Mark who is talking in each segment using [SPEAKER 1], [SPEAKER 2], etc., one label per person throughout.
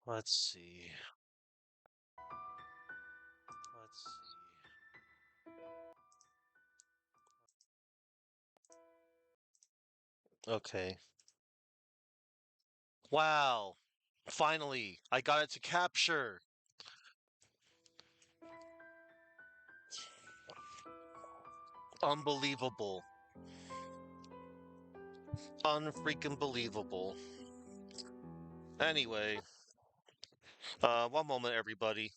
[SPEAKER 1] Let's see. Let's see. Okay. Wow. Finally, I got it to capture. Unbelievable. Unfreaking believable. Anyway, one moment, everybody.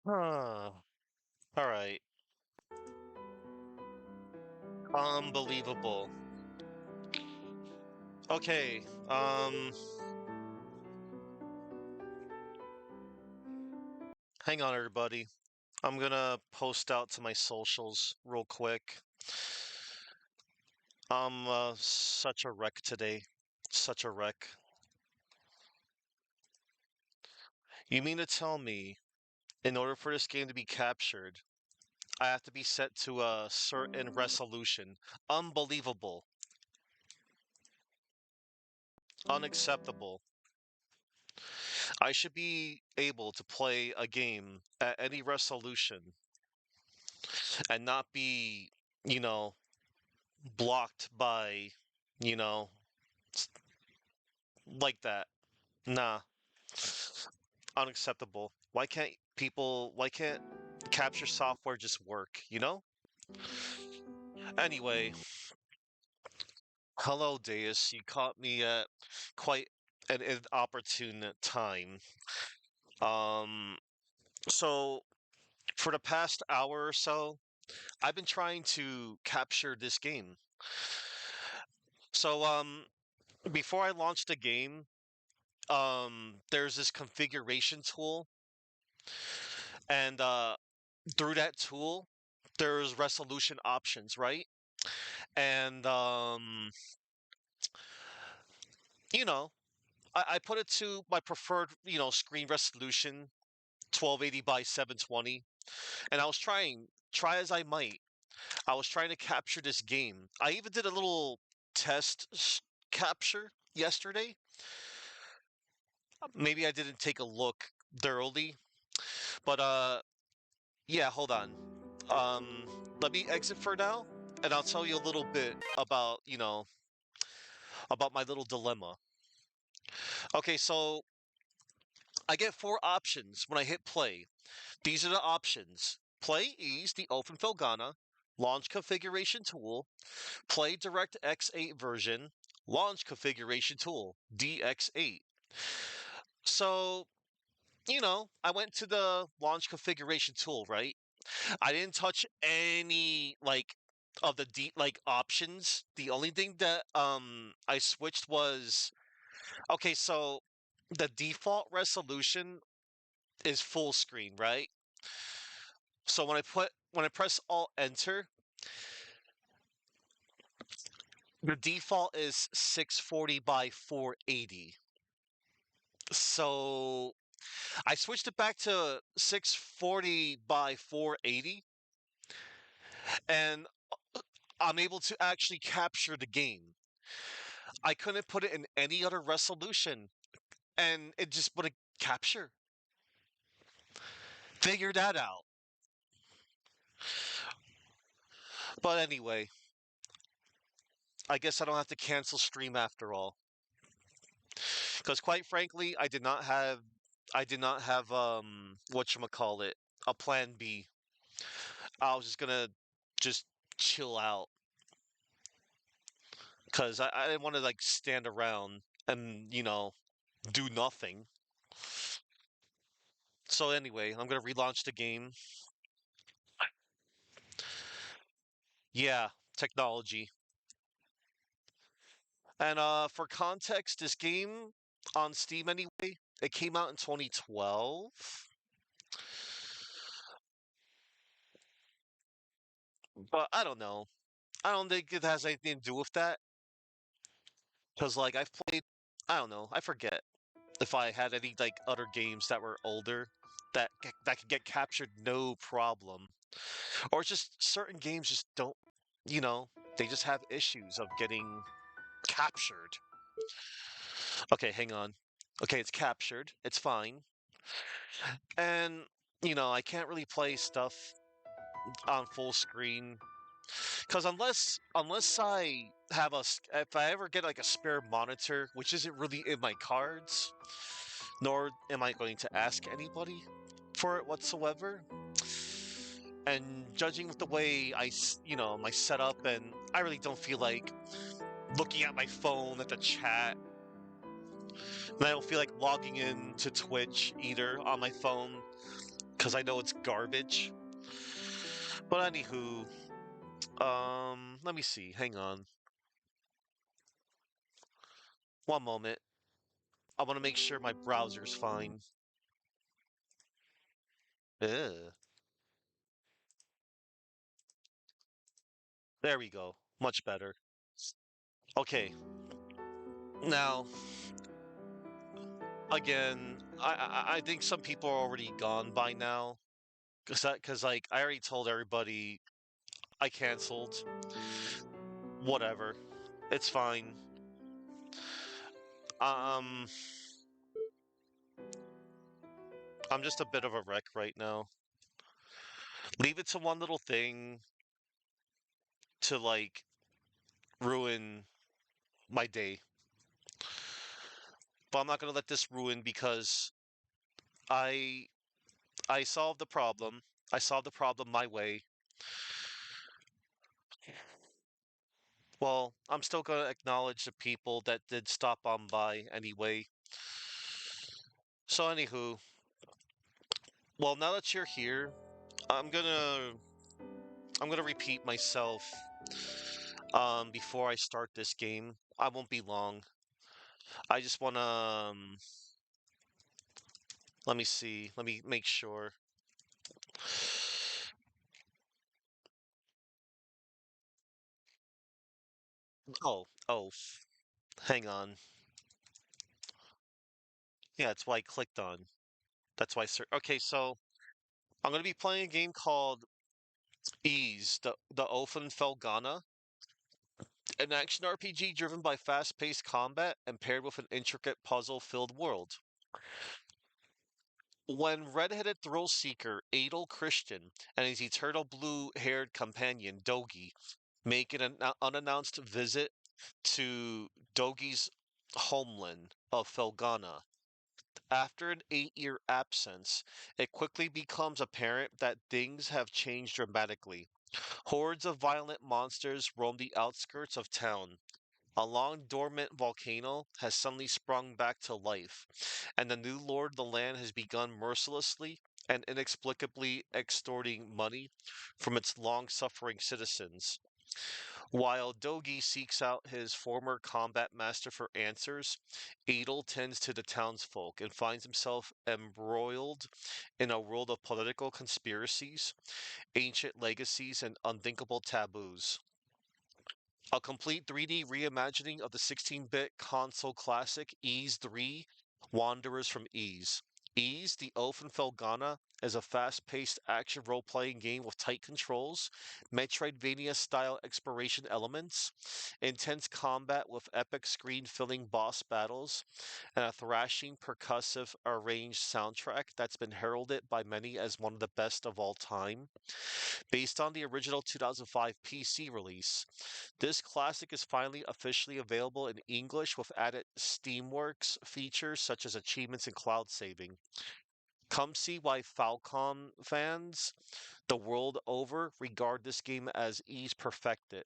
[SPEAKER 1] Huh. All right. Unbelievable. Okay. Hang on, everybody. I'm gonna post out to my socials real quick. I'm such a wreck today. Such a wreck. You mean to tell me, in order for this game to be captured, I have to be set to a certain resolution? Unbelievable. Unacceptable. I should be able to play a game at any resolution and not be, you know, blocked by, you know, s- like that. Nah, unacceptable. Why can't capture software just work? Anyway, hello, Deus. You caught me at quite an inopportune time. Um, so for the past hour or so, I've been trying to capture this game. So, before I launched the game, there's this configuration tool, and through that tool, there's resolution options, right? And you know, I put it to my preferred, screen resolution, 1280 by 720, and I was try as I might, I was trying to capture this game. I even did a little test capture yesterday. Maybe I didn't take a look thoroughly, but yeah, hold on. Um, Let me exit for now, and I'll tell you a little bit about, about my little dilemma. Okay, so I get four options when I hit play. These are the options. Play ease the open Felghana, launch configuration tool, play DirectX 8 version, launch configuration tool, DX8. So, I went to the launch configuration tool, right? I didn't touch any of the options. The only thing that I switched was okay, so the default resolution is full screen, right? So when I press Alt Enter, the default is 640 by 480. So I switched it back to 640 by 480, and I'm able to actually capture the game. I couldn't put it in any other resolution, and it just wouldn't capture. Figure that out. But anyway, I guess I don't have to cancel stream after all. Because quite frankly, I did not have whatchamacallit, a plan B. I was just gonna just chill out because I didn't want to stand around and do nothing. So anyway, I'm gonna relaunch the game. Yeah, technology. And for context, this game on Steam anyway, it came out in 2012. But I don't know. I don't think it has anything to do with that because like I've played. I don't know. I forget if I had any like other games that were older that could get captured no problem, or it's just certain games just don't. You know, they just have issues of getting captured. Okay, hang on. Okay, it's captured. It's fine. And I can't really play stuff on full screen because unless I have if I ever get like a spare monitor, which isn't really in my cards, nor am I going to ask anybody for it whatsoever. And judging with the way my setup, and I really don't feel like looking at my phone at the chat. And I don't feel like logging in to Twitch either on my phone because I know it's garbage. But anywho, let me see. Hang on. One moment. I want to make sure my browser's fine. Ugh. There we go. Much better. Okay. Now, again, I think some people are already gone by now. Cause like I already told everybody I canceled. Whatever. It's fine. Um, I'm just a bit of a wreck right now. Leave it to one little thing to like ruin my day. But I'm not gonna let this ruin because I I solved the problem. I solved the problem my way. Well, I'm still gonna acknowledge the people that did stop on by anyway. So anywho, well now that you're here, I'm gonna I'm gonna repeat myself before I start this game. I won't be long. I just wanna let me see. Let me make sure. Oh, hang on. Yeah, that's why I clicked on. That's why, sir. Okay, so I'm gonna be playing a game called Ease, the Ofen Felghana, an action RPG driven by fast-paced combat and paired with an intricate puzzle-filled world. When red-headed thrill-seeker Adel Christian and his eternal blue-haired companion Dogi make an unannounced visit to Dogi's homeland of Felghana. After an 8-year absence, it quickly becomes apparent that things have changed dramatically. Hordes of violent monsters roam the outskirts of town. A long dormant volcano has suddenly sprung back to life, and the new lord of the land has begun mercilessly and inexplicably extorting money from its long suffering citizens. While Dogi seeks out his former combat master for answers, Adel tends to the townsfolk and finds himself embroiled in a world of political conspiracies, ancient legacies, and unthinkable taboos. A complete 3D reimagining of the 16-bit console classic Ys 3 Wanderers from Ys. Ys, the Felghana, is a fast-paced action role-playing game with tight controls, Metroidvania-style exploration elements, intense combat with epic screen-filling boss battles, and a thrashing, percussive, arranged soundtrack that's been heralded by many as one of the best of all time. Based on the original 2005 PC release, this classic is finally officially available in English with added Steamworks features such as achievements and cloud saving. Come see why Falcom fans the world over regard this game as Ease perfected.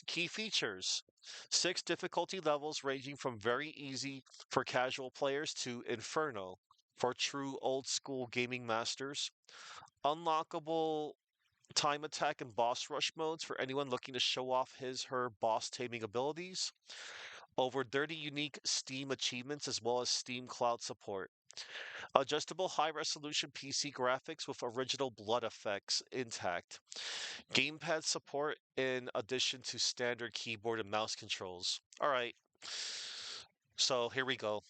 [SPEAKER 1] Key features: 6 difficulty levels ranging from very easy for casual players to Inferno for true old school gaming masters. Unlockable time attack and boss rush modes for anyone looking to show off his her boss taming abilities. Over 30 unique Steam achievements as well as Steam Cloud support. Adjustable high resolution PC graphics with original blood effects intact. Gamepad support in addition to standard keyboard and mouse controls. All right. So here we go.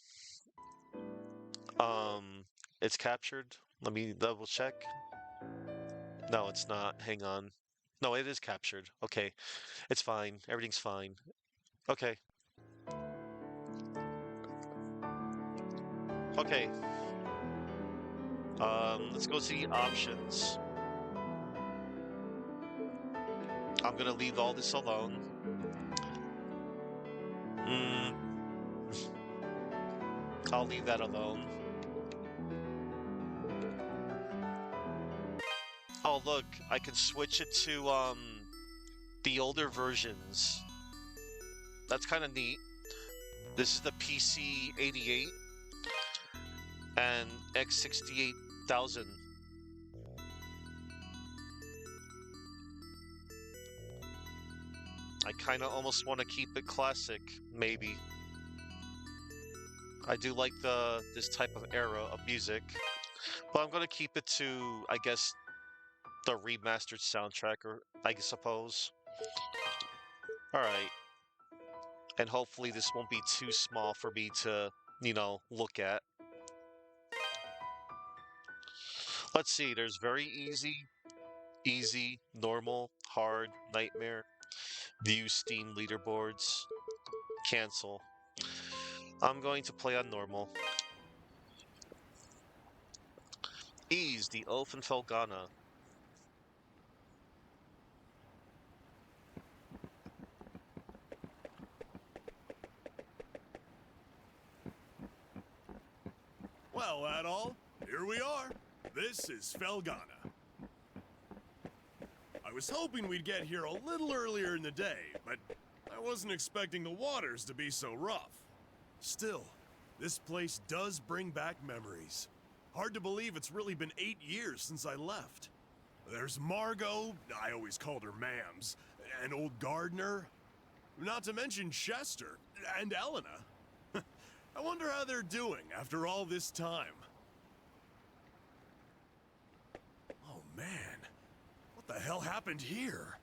[SPEAKER 1] Um, it's captured. Let me double check. No, it's not. Hang on. No, it is captured. Okay. It's fine. Everything's fine. Okay. Okay. Let's go see options. I'm gonna leave all this alone. Mm, I'll leave that alone. Oh, look, I can switch it to the older versions. That's kind of neat. This is the PC 88 and X68000. I kind of almost want to keep it classic, maybe. I do like this type of era of music, but I'm gonna keep it to, I guess, the remastered soundtrack, or I suppose. All right, and hopefully this won't be too small for me to, look at. Let's see. There's very easy, normal, hard, nightmare, view Steam leaderboards, cancel. I'm going to play on normal. Ease, the oath in Felghana.
[SPEAKER 2] Well, that all. Here we are. This is Felghana. I was hoping we'd get here a little earlier in the day, but I wasn't expecting the waters to be so rough. Still, this place does bring back memories. Hard to believe it's really been 8 years since I left. There's Margot, I always called her Mams, and old Gardner, not to mention Chester, and Elena. I wonder how they're doing after all this time. Oh man, what the hell happened here?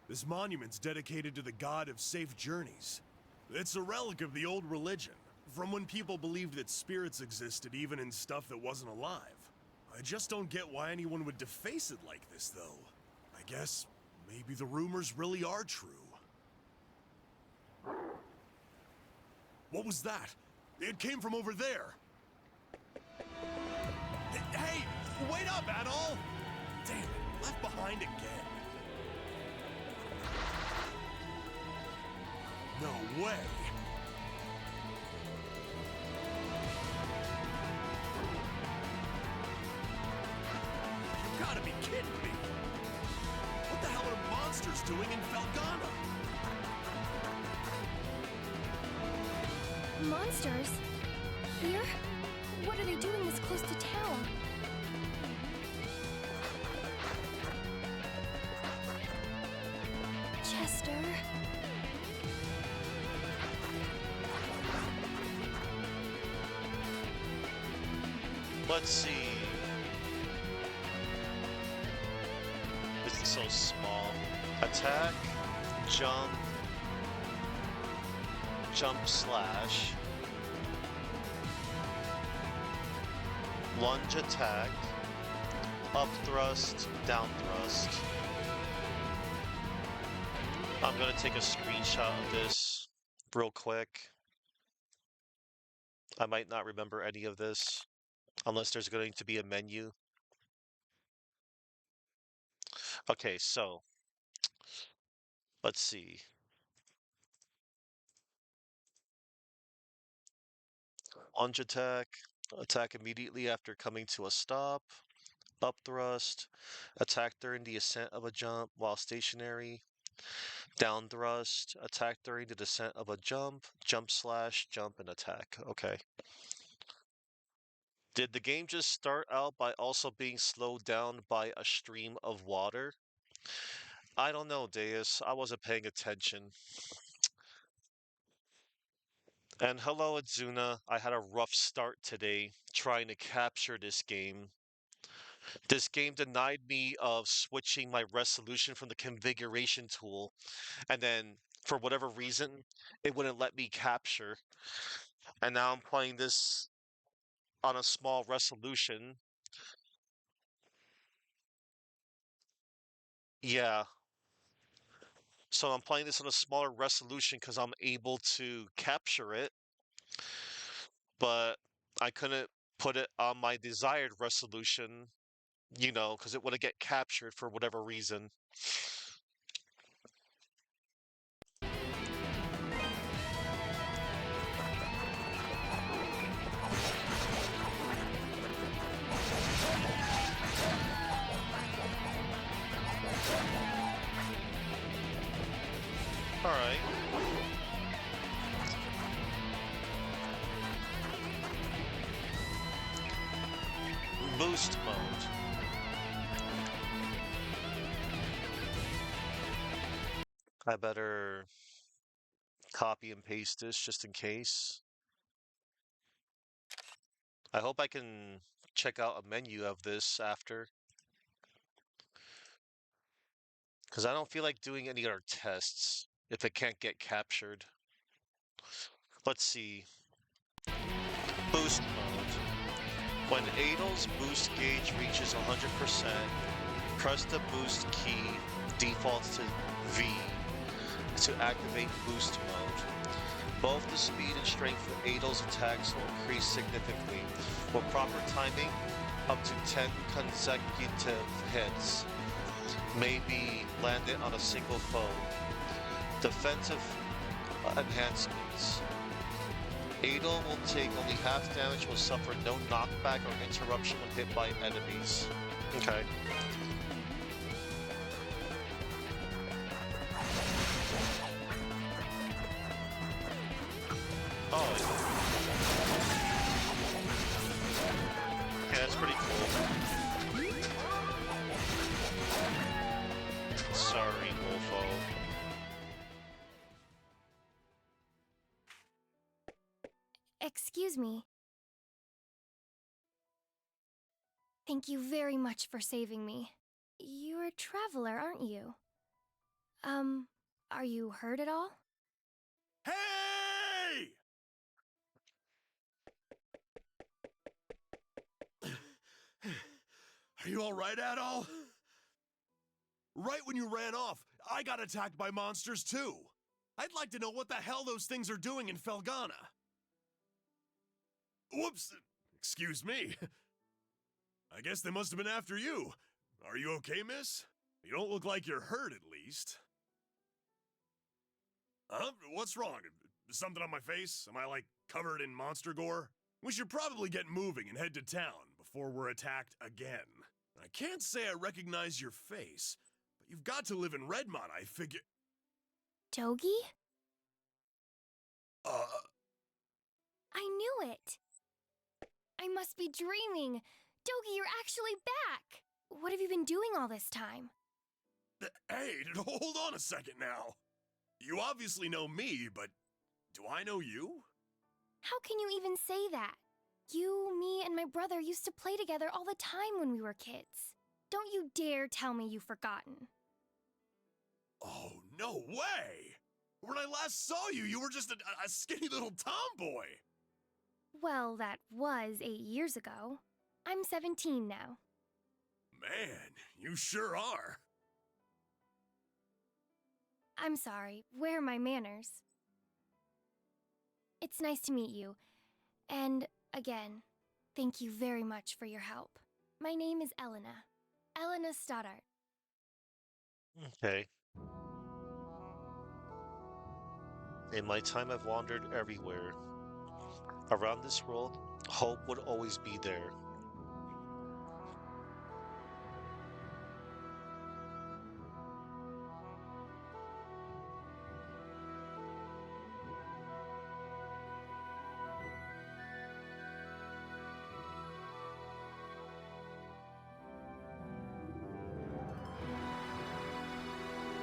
[SPEAKER 2] This monument's dedicated to the god of safe journeys. It's a relic of the old religion, from when people believed that spirits existed even in stuff that wasn't alive. I just don't get why anyone would deface it like this, though. I guess maybe the rumors really are true. What was that? It came from over there. Hey, wait up, Adol! Damn it, left behind again. No way. You gotta be kidding me. What the hell are monsters doing in Felghana?
[SPEAKER 3] Monsters? Here? What are they doing this close to town? Chester?
[SPEAKER 1] Let's see. This is so small. Attack, jump, slash, lunge attack, up thrust, down thrust. I'm gonna take a screenshot of this real quick. I might not remember any of this unless there's going to be a menu. Okay, so let's see. Lunge attack, attack immediately after coming to a stop, up thrust, attack during the ascent of a jump while stationary, down thrust, attack during the descent of a jump slash, jump and attack. Okay. Did the game just start out by also being slowed down by a stream of water? I don't know, Deus. I wasn't paying attention. And hello, Adzuna. I had a rough start today trying to capture this game. This game denied me of switching my resolution from the configuration tool, and then for whatever reason, it wouldn't let me capture. And now I'm playing this on a small resolution. Yeah, so I'm playing this on a smaller resolution because I'm able to capture it, but I couldn't put it on my desired resolution, because it would get captured for whatever reason. All right. Boost mode. I better copy and paste this just in case. I hope I can check out a menu of this after, because I don't feel like doing any other tests if it can't get captured. Let's see. Boost mode. When Adel's boost gauge reaches 100%, press the boost key, defaults to V, to activate boost mode. Both the speed and strength of Adel's attacks will increase significantly. With proper timing, up to 10 consecutive hits may be landed on a single foe. Defensive enhancements. Adel will take only half damage, will suffer no knockback or interruption when hit by enemies. Okay. Oh. Yeah, that's pretty cool. Sorry, Wolfo.
[SPEAKER 3] Excuse me. Thank you very much for saving me. You're a traveler, aren't you? Are you hurt at all?
[SPEAKER 2] Hey! Are you alright, Adol? Right when you ran off, I got attacked by monsters too. I'd like to know what the hell those things are doing in Felghana. Whoops! Excuse me. I guess they must have been after you. Are you okay, miss? You don't look like you're hurt, at least. Huh? What's wrong? Something on my face? Am I, like, covered in monster gore? We should probably get moving and head to town before we're attacked again. I can't say I recognize your face, but you've got to live in Redmont, I figure.
[SPEAKER 3] Dogi? I knew it! I must be dreaming! Dogi, you're actually back! What have you been doing all this time?
[SPEAKER 2] Hey, hold on a second now. You obviously know me, but do I know you?
[SPEAKER 3] How can you even say that? You, me, and my brother used to play together all the time when we were kids. Don't you dare tell me you've forgotten.
[SPEAKER 2] Oh, no way! When I last saw you, you were just a skinny little tomboy.
[SPEAKER 3] Well, that was 8 years ago. I'm 17 now.
[SPEAKER 2] Man, you sure are.
[SPEAKER 3] I'm sorry, where are my manners? It's nice to meet you. And, again, thank you very much for your help. My name is Elena. Elena Stoddart.
[SPEAKER 1] Okay. In my time, I've wandered everywhere. Around this world, hope would always be there.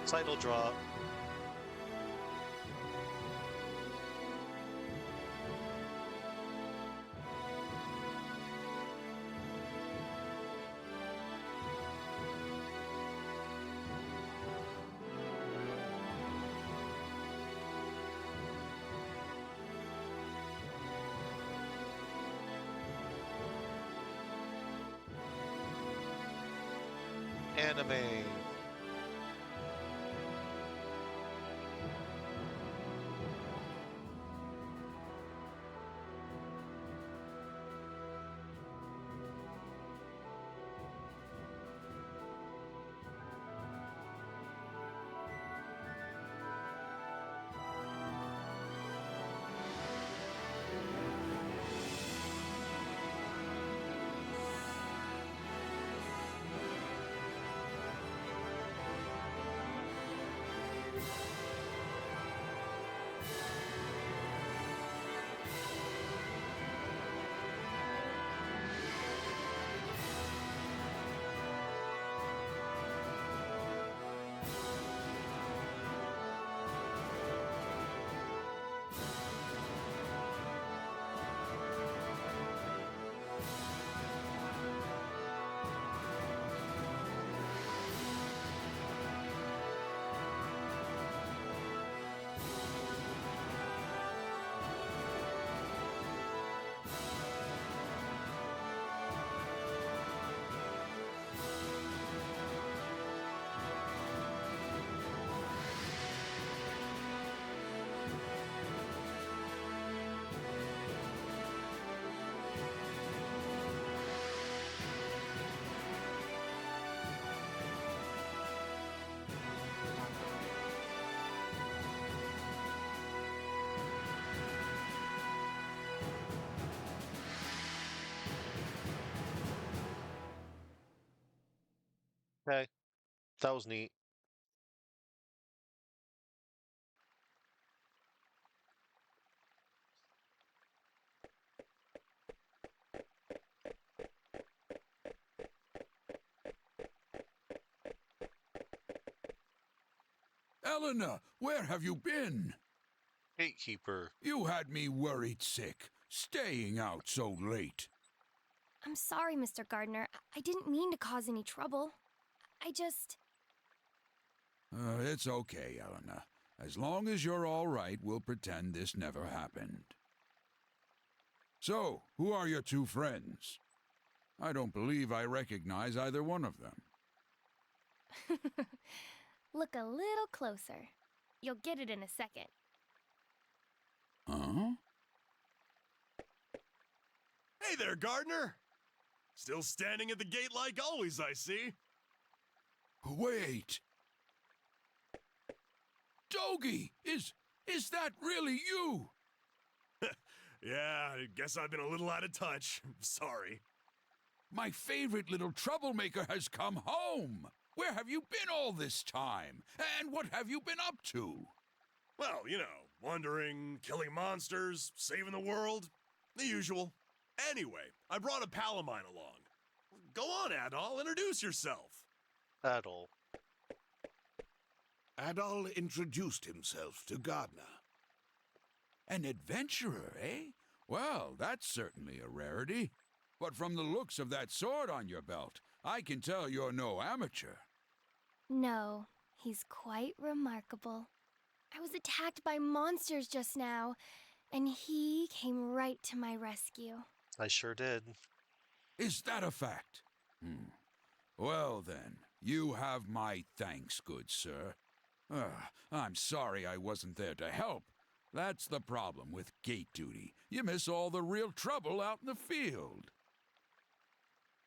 [SPEAKER 1] Title drop. Anime. Okay, that was neat.
[SPEAKER 4] Eleanor, where have you been?
[SPEAKER 1] Gatekeeper.
[SPEAKER 4] You had me worried sick, staying out so late.
[SPEAKER 3] I'm sorry, Mr. Gardner. I didn't mean to cause any trouble. I just...
[SPEAKER 4] It's okay, Eleanor. As long as you're all right, we'll pretend this never happened. So, who are your two friends? I don't believe I recognize either one of them.
[SPEAKER 3] Look a little closer. You'll get it in a second.
[SPEAKER 4] Huh?
[SPEAKER 2] Hey there, Gardner! Still standing at the gate like always, I see.
[SPEAKER 4] Wait! Dogie! Is that really you?
[SPEAKER 2] Yeah, I guess I've been a little out of touch. Sorry.
[SPEAKER 4] My favorite little troublemaker has come home! Where have you been all this time? And what have you been up to?
[SPEAKER 2] Well, you know, wandering, killing monsters, saving the world. The usual. Anyway, I brought a pal of mine along. Go on, Adol, introduce yourself.
[SPEAKER 1] Adol.
[SPEAKER 5] Adol introduced himself to Gardner.
[SPEAKER 4] An adventurer, eh? Well, that's certainly a rarity. But from the looks of that sword on your belt, I can tell you're no amateur.
[SPEAKER 3] No, he's quite remarkable. I was attacked by monsters just now, and he came right to my rescue.
[SPEAKER 1] I sure did.
[SPEAKER 4] Is that a fact? Well then, you have my thanks, good sir. I'm sorry I wasn't there to help. That's the problem with gate duty. You miss all the real trouble out in the field.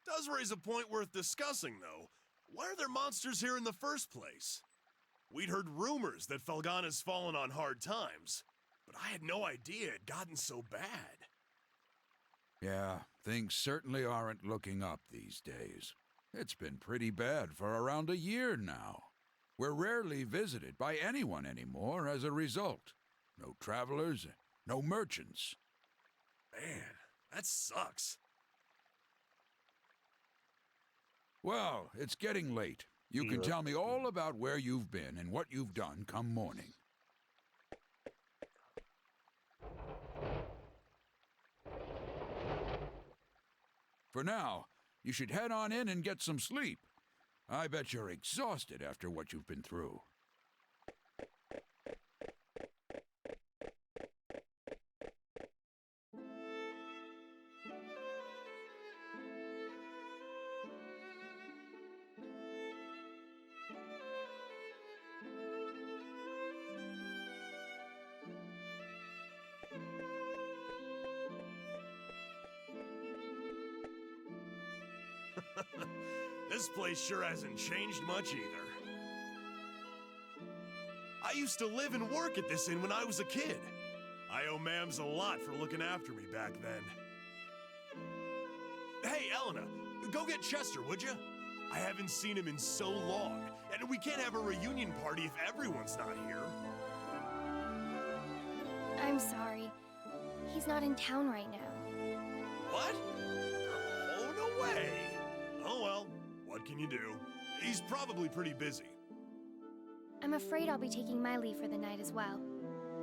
[SPEAKER 2] Does raise a point worth discussing, though. Why are there monsters here in the first place? We'd heard rumors that Felghana's fallen on hard times, but I had no idea it'd gotten so bad.
[SPEAKER 4] Yeah, things certainly aren't looking up these days. It's been pretty bad for around a year now. We're rarely visited by anyone anymore as a result. No travelers, no merchants.
[SPEAKER 2] Man, that sucks.
[SPEAKER 4] Well, it's getting late. You can tell me all about where you've been and what you've done come morning. For now, you should head on in and get some sleep. I bet you're exhausted after what you've been through.
[SPEAKER 2] This place sure hasn't changed much either. I used to live and work at this inn when I was a kid. I owe Mams a lot for looking after me back then. Hey, Elena, go get Chester, would you? I haven't seen him in so long, and we can't have a reunion party if everyone's not here.
[SPEAKER 3] I'm sorry. He's not in town right now.
[SPEAKER 2] What? Oh, no way! Oh well, what can you do? He's probably pretty busy.
[SPEAKER 3] I'm afraid I'll be taking my leave for the night as well.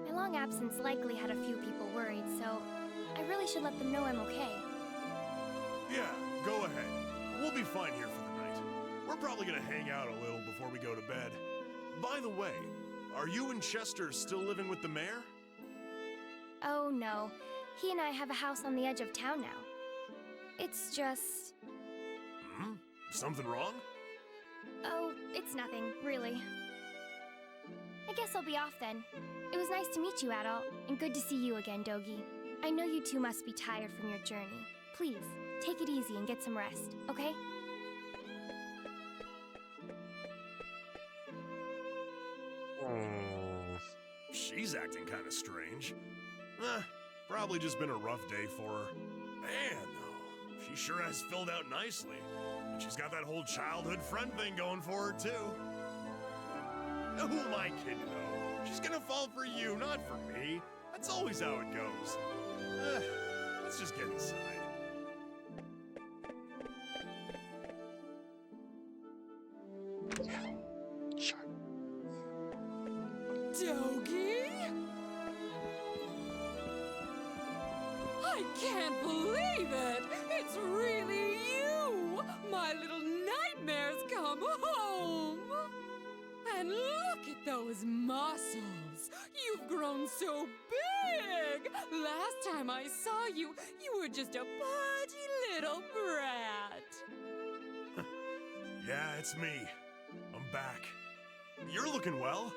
[SPEAKER 3] My long absence likely had a few people worried, so I really should let them know I'm okay.
[SPEAKER 2] Yeah, go ahead. We'll be fine here for the night. We're probably gonna hang out a little before we go to bed. By the way, are you and Chester still living with the mayor?
[SPEAKER 3] Oh no, he and I have a house on the edge of town now. It's just...
[SPEAKER 2] Hmm? Something wrong?
[SPEAKER 3] Oh, it's nothing, really. I guess I'll be off then. It was nice to meet you, Adult, and good to see you again, Dogi. I know you two must be tired from your journey. Please, take it easy and get some rest, okay?
[SPEAKER 2] She's acting kind of strange. Probably just been a rough day for her. Man, though, she sure has filled out nicely. And she's got that whole childhood friend thing going for her, too. Who am I kidding, though? She's gonna fall for you, not for me. That's always how it goes. Let's just get inside.
[SPEAKER 1] Sure.
[SPEAKER 6] Dogi? I can't believe it! It's really you! My little nightmare's come home! And look at those muscles! You've grown so big! Last time I saw you, you were just a pudgy little brat.
[SPEAKER 2] Yeah, it's me. I'm back. You're looking well.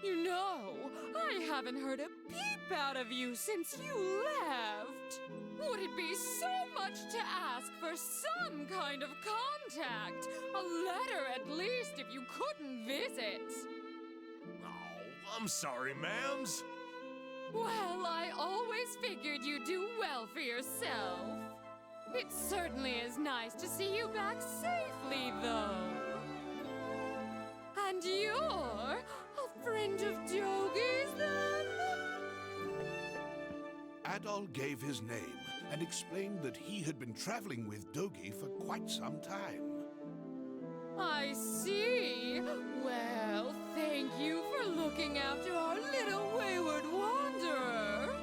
[SPEAKER 6] You know, I haven't heard a peep out of you since you left. Would it be so much to ask for some kind of contact? A letter at least if you couldn't visit.
[SPEAKER 2] Oh, I'm sorry, Mams.
[SPEAKER 6] Well, I always figured you'd do well for yourself. It certainly is nice to see you back safely, though. And you're a friend of Dogi's, then?
[SPEAKER 5] Adol gave his name and explained that he had been traveling with Dogi for quite some time.
[SPEAKER 6] I see. Well, thank you for looking after our little wayward wanderer.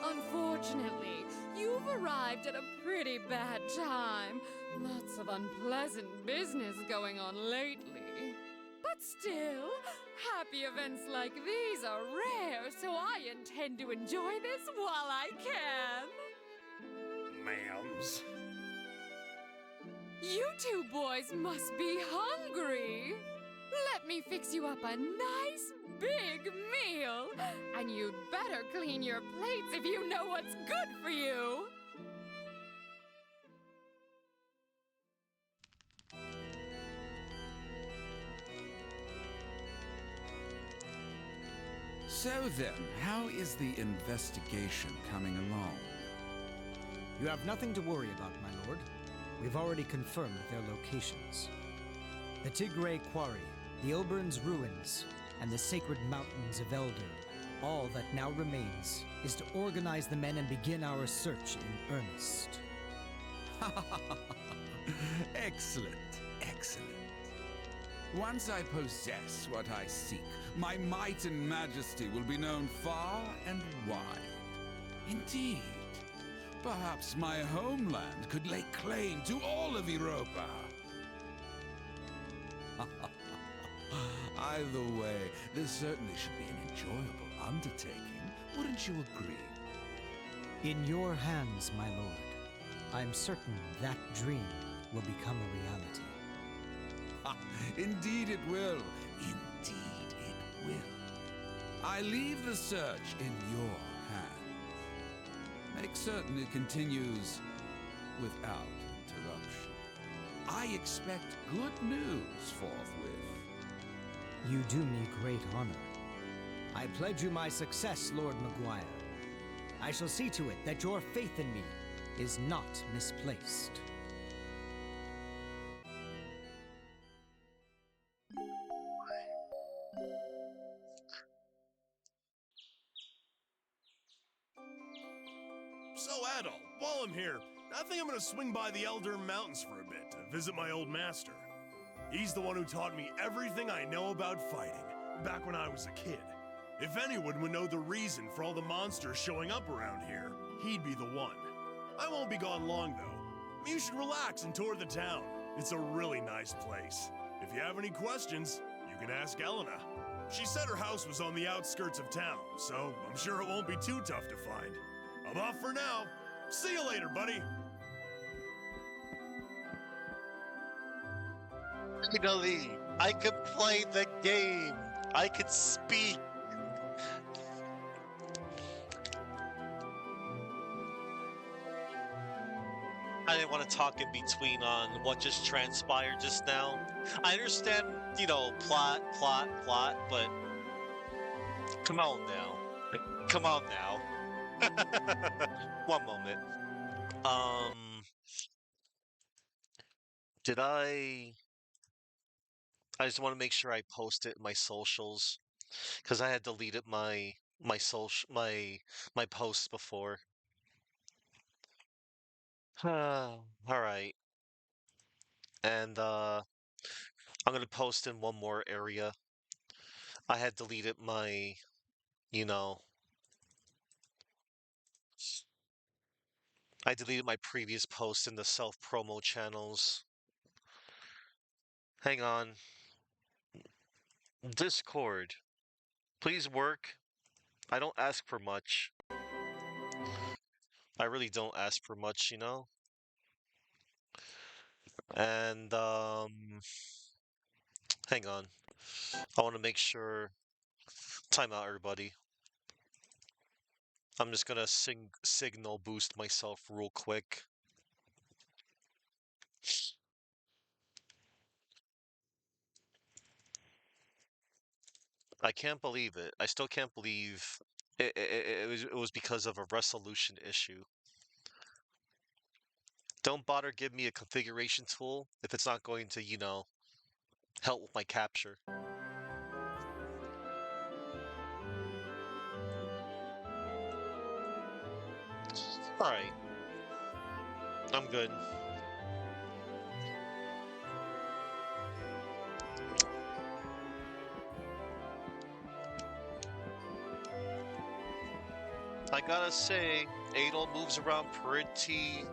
[SPEAKER 6] Unfortunately, you've arrived at a pretty bad time. Lots of unpleasant business going on lately. But still, happy events like these are rare, so I intend to enjoy this while I can.
[SPEAKER 2] Mams.
[SPEAKER 6] You two boys must be hungry. Let me fix you up a nice big meal. And you'd better clean your plates if you know what's good for you.
[SPEAKER 4] So then, how is the investigation coming along?
[SPEAKER 7] You have nothing to worry about, my lord. We've already confirmed their locations. The Tigray Quarry, the Oberon's Ruins, and the Sacred Mountains of Elder. All that now remains is to organize the men and begin our search in earnest.
[SPEAKER 4] Excellent, excellent. Once I possess what I seek, my might and majesty will be known far and wide. Indeed, perhaps my homeland could lay claim to all of Europa. Either way, this certainly should be an enjoyable undertaking. Wouldn't you agree?
[SPEAKER 7] In your hands, my lord. I'm certain that dream will become a reality.
[SPEAKER 4] Indeed it will. Indeed it will. I leave the search in your hands. Make certain it continues without interruption. I expect good news forthwith.
[SPEAKER 7] You do me great honor. I pledge you my success, Lord Maguire. I shall see to it that your faith in me is not misplaced.
[SPEAKER 2] So, Adol, while I'm here, I think I'm gonna swing by the Elder Mountains for a bit to visit my old master. He's the one who taught me everything I know about fighting, back when I was a kid. If anyone would know the reason for all the monsters showing up around here, he'd be the one. I won't be gone long, though. You should relax and tour the town. It's a really nice place. If you have any questions, you can ask Elena. She said her house was on the outskirts of town, so I'm sure it won't be too tough to find. I'm off for now. See you later, buddy.
[SPEAKER 1] Finally, I could play the game. I could speak. I didn't want to talk in between on what just transpired just now. I understand, plot, but come on now. Come on now. One moment. Did I just want to make sure I post it in my socials because I had deleted my posts before. All right. And I'm gonna post in one more area. I had deleted you know, I deleted my previous post in the self-promo channels. Hang on. Discord. Please work. I don't ask for much. I really don't ask for much. And hang on. I want to make sure. Time out, everybody. I'm just gonna signal boost myself real quick. I can't believe it. I still can't believe it was because of a resolution issue. Don't bother give me a configuration tool if it's not going to, help with my capture. Alright, I'm good. I gotta say, Adol moves around pretty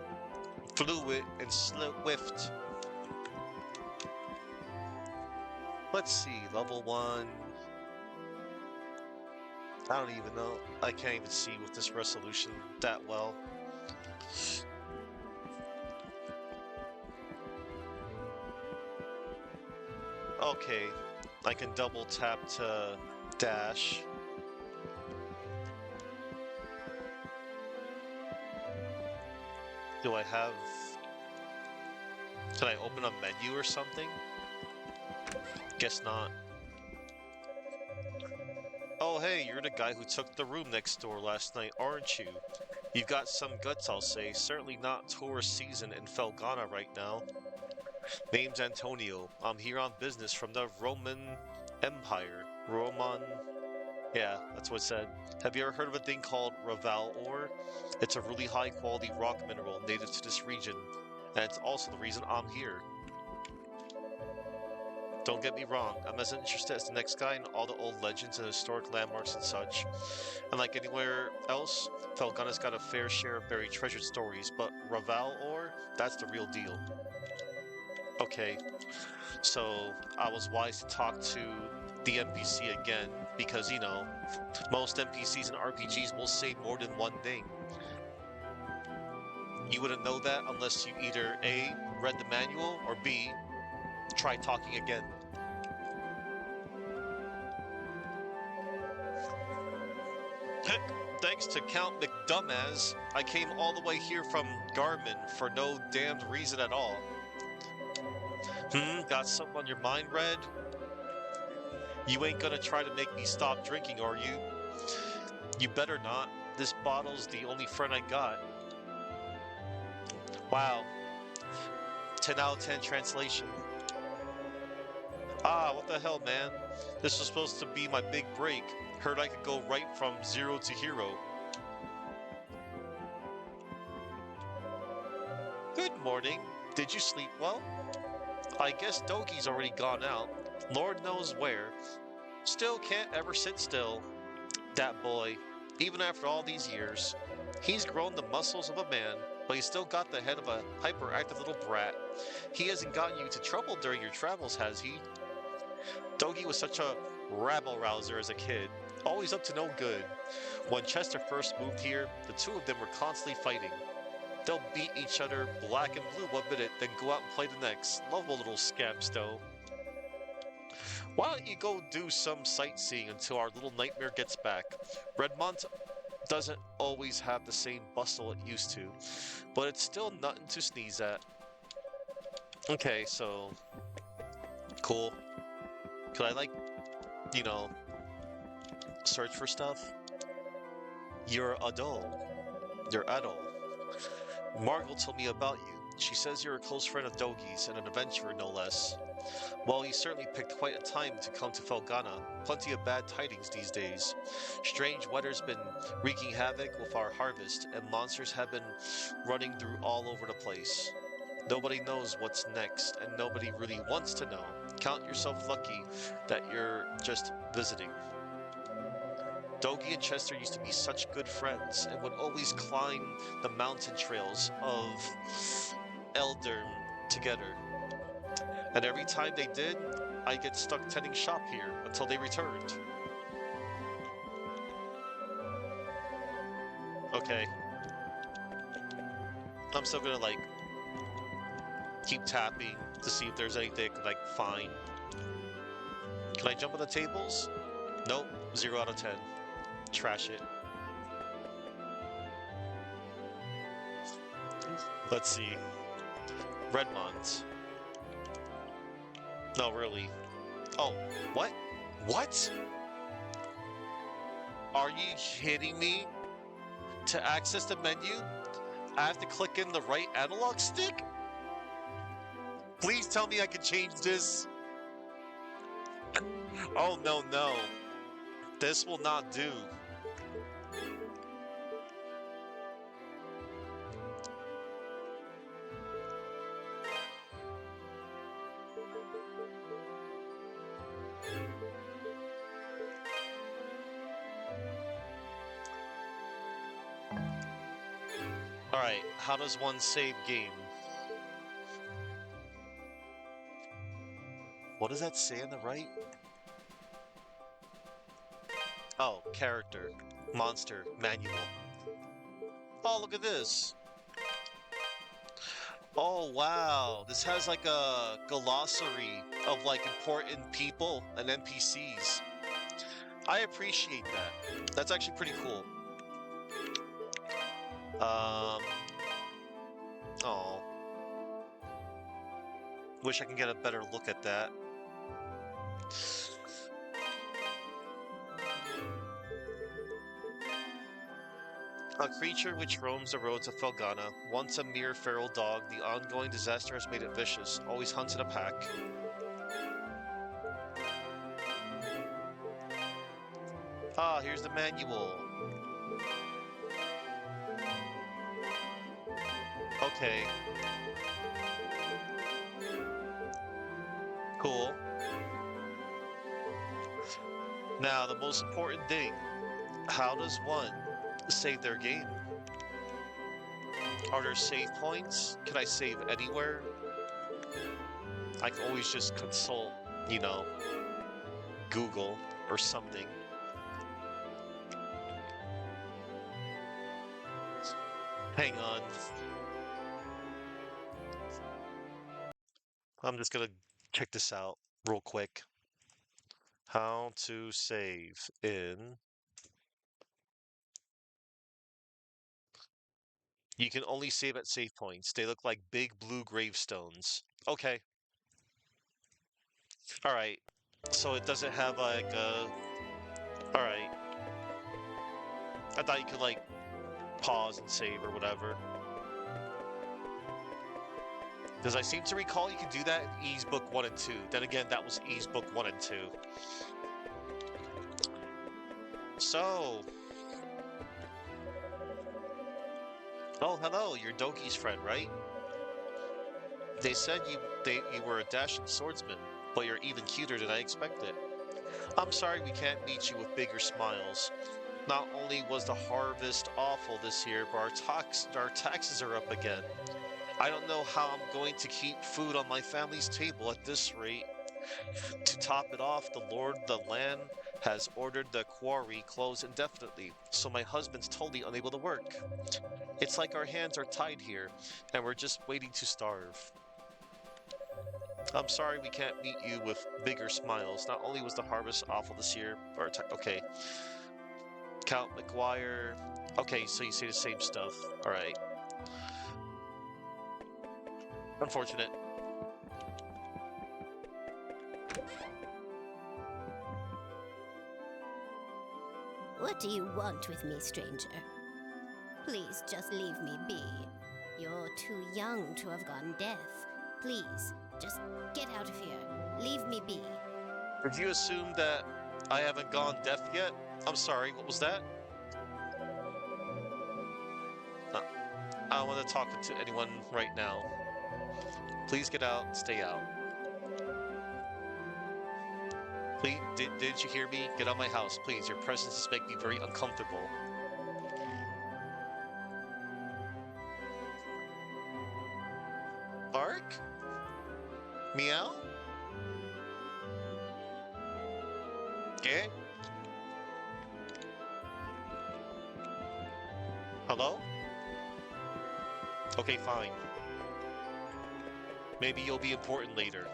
[SPEAKER 1] fluid and swift. Let's see, level 1. I don't even know. I can't even see with this resolution that well. Okay, I can double tap to dash. Do I have... Can I open a menu or something? Guess not. Oh hey, you're the guy who took the room next door last night, aren't you? You've got some guts, I'll say. Certainly not tourist season in Felghana right now. Name's Antonio. I'm here on business from the Roman Empire. Yeah, that's what it said. Have you ever heard of a thing called Raval ore? It's a really high quality rock mineral native to this region, and it's also the reason I'm here. Don't get me wrong, I'm as interested as the next guy in all the old legends and historic landmarks and such. And like anywhere else, Felghana's got a fair share of buried treasured stories, but Raval ore, that's the real deal. Okay, so I was wise to talk to the NPC again, because, you know, most NPCs in RPGs will say more than one thing. You wouldn't know that unless you either A, read the manual, or B, try talking again. Thanks to Count McDumbass, I came all the way here from Garmin for no damned reason at all. Got something on your mind, Red? You ain't gonna try to make me stop drinking, are you? You better not. This bottle's the only friend I got. Wow. 10 out of 10 translation. Ah, what the hell, man? This was supposed to be my big break. Heard I could go right from zero to hero. Good morning. Did you sleep well? I guess Dogi's already gone out. Lord knows where. Still can't ever sit still. That boy, even after all these years. He's grown the muscles of a man, but he's still got the head of a hyperactive little brat. He hasn't gotten you into trouble during your travels, has he? Dogi was such a rabble-rouser as a kid, always up to no good. When Chester first moved here, the two of them were constantly fighting. They'll beat each other black and blue one minute, then go out and play the next. Lovable little scamps, though. Why don't you go do some sightseeing until our little nightmare gets back? Redmont doesn't always have the same bustle it used to, but it's still nothing to sneeze at. Okay, so... Cool. Could I, like, you know, search for stuff? You're Adol. You're Adol. Margot told me about you. She says you're a close friend of Dogi's and an adventurer, no less. Well, you certainly picked quite a time to come to Felghana. Plenty of bad tidings these days. Strange weather's been wreaking havoc with our harvest, and monsters have been running through all over the place. Nobody knows what's next, and nobody really wants to know. Count yourself lucky that you're just visiting. Dogi and Chester used to be such good friends and would always climb the mountain trails of Eldern together. And every time they did, I'd get stuck tending shop here until they returned. Okay. I'm still gonna, like, keep tapping to see if there's anything I can, like, find. Can I jump on the tables? Nope. 0 out of 10. Trash it. Let's see. Redmond. No, really. Oh, what? What? Are you kidding me? To access the menu, I have to click in the right analog stick? Please tell me I can change this. Oh, no, no. This will not do. Alright, how does one save game? What does that say on the right? Oh, character, monster, manual. Oh, look at this. Oh, wow. This has like a glossary of like important people and NPCs. I appreciate that. That's actually pretty cool. Oh. Wish I can get a better look at that. A creature which roams the roads of Felghana, once a mere feral dog, the ongoing disaster has made it vicious, always hunts in a pack. Ah, here's the manual. Okay. Cool. Now, the most important thing, how does one save their game? Are there save points? Can I save anywhere? I can always just consult, you know, Google or something. Hang on. I'm just gonna check this out real quick. How to save in... You can only save at save points. They look like big blue gravestones. Okay. Alright. So it doesn't have like Alright. I thought you could like pause and save or whatever. Because I seem to recall you could do that in Ease Book 1 and 2. Then again, that was Ease Book 1 and 2. So... Oh, hello, you're Doki's friend, right? They said you were a dashing swordsman, but you're even cuter than I expected. I'm sorry we can't meet you with bigger smiles. Not only was the harvest awful this year, but our taxes are up again. I don't know how I'm going to keep food on my family's table at this rate. To top it off, the Lord of the land has ordered the quarry closed indefinitely, so my husband's totally unable to work. It's like our hands are tied here, and we're just waiting to starve. I'm sorry we can't meet you with bigger smiles. Not only was the harvest awful this year, okay. Count McGuire. Okay, so you say the same stuff. Alright. Unfortunate.
[SPEAKER 8] What do you want with me, stranger? Please just leave me be. You're too young to have gone deaf. Please, just get out of here. Leave me be.
[SPEAKER 1] Did you assume that I haven't gone deaf yet? I'm sorry, what was that? I don't want to talk to anyone right now. Please get out, stay out. Please, didn't you hear me? Get out of my house, please. Your presence is making me very uncomfortable. Bark? Meow? Okay. Hello? Okay, fine. Maybe you'll be important later.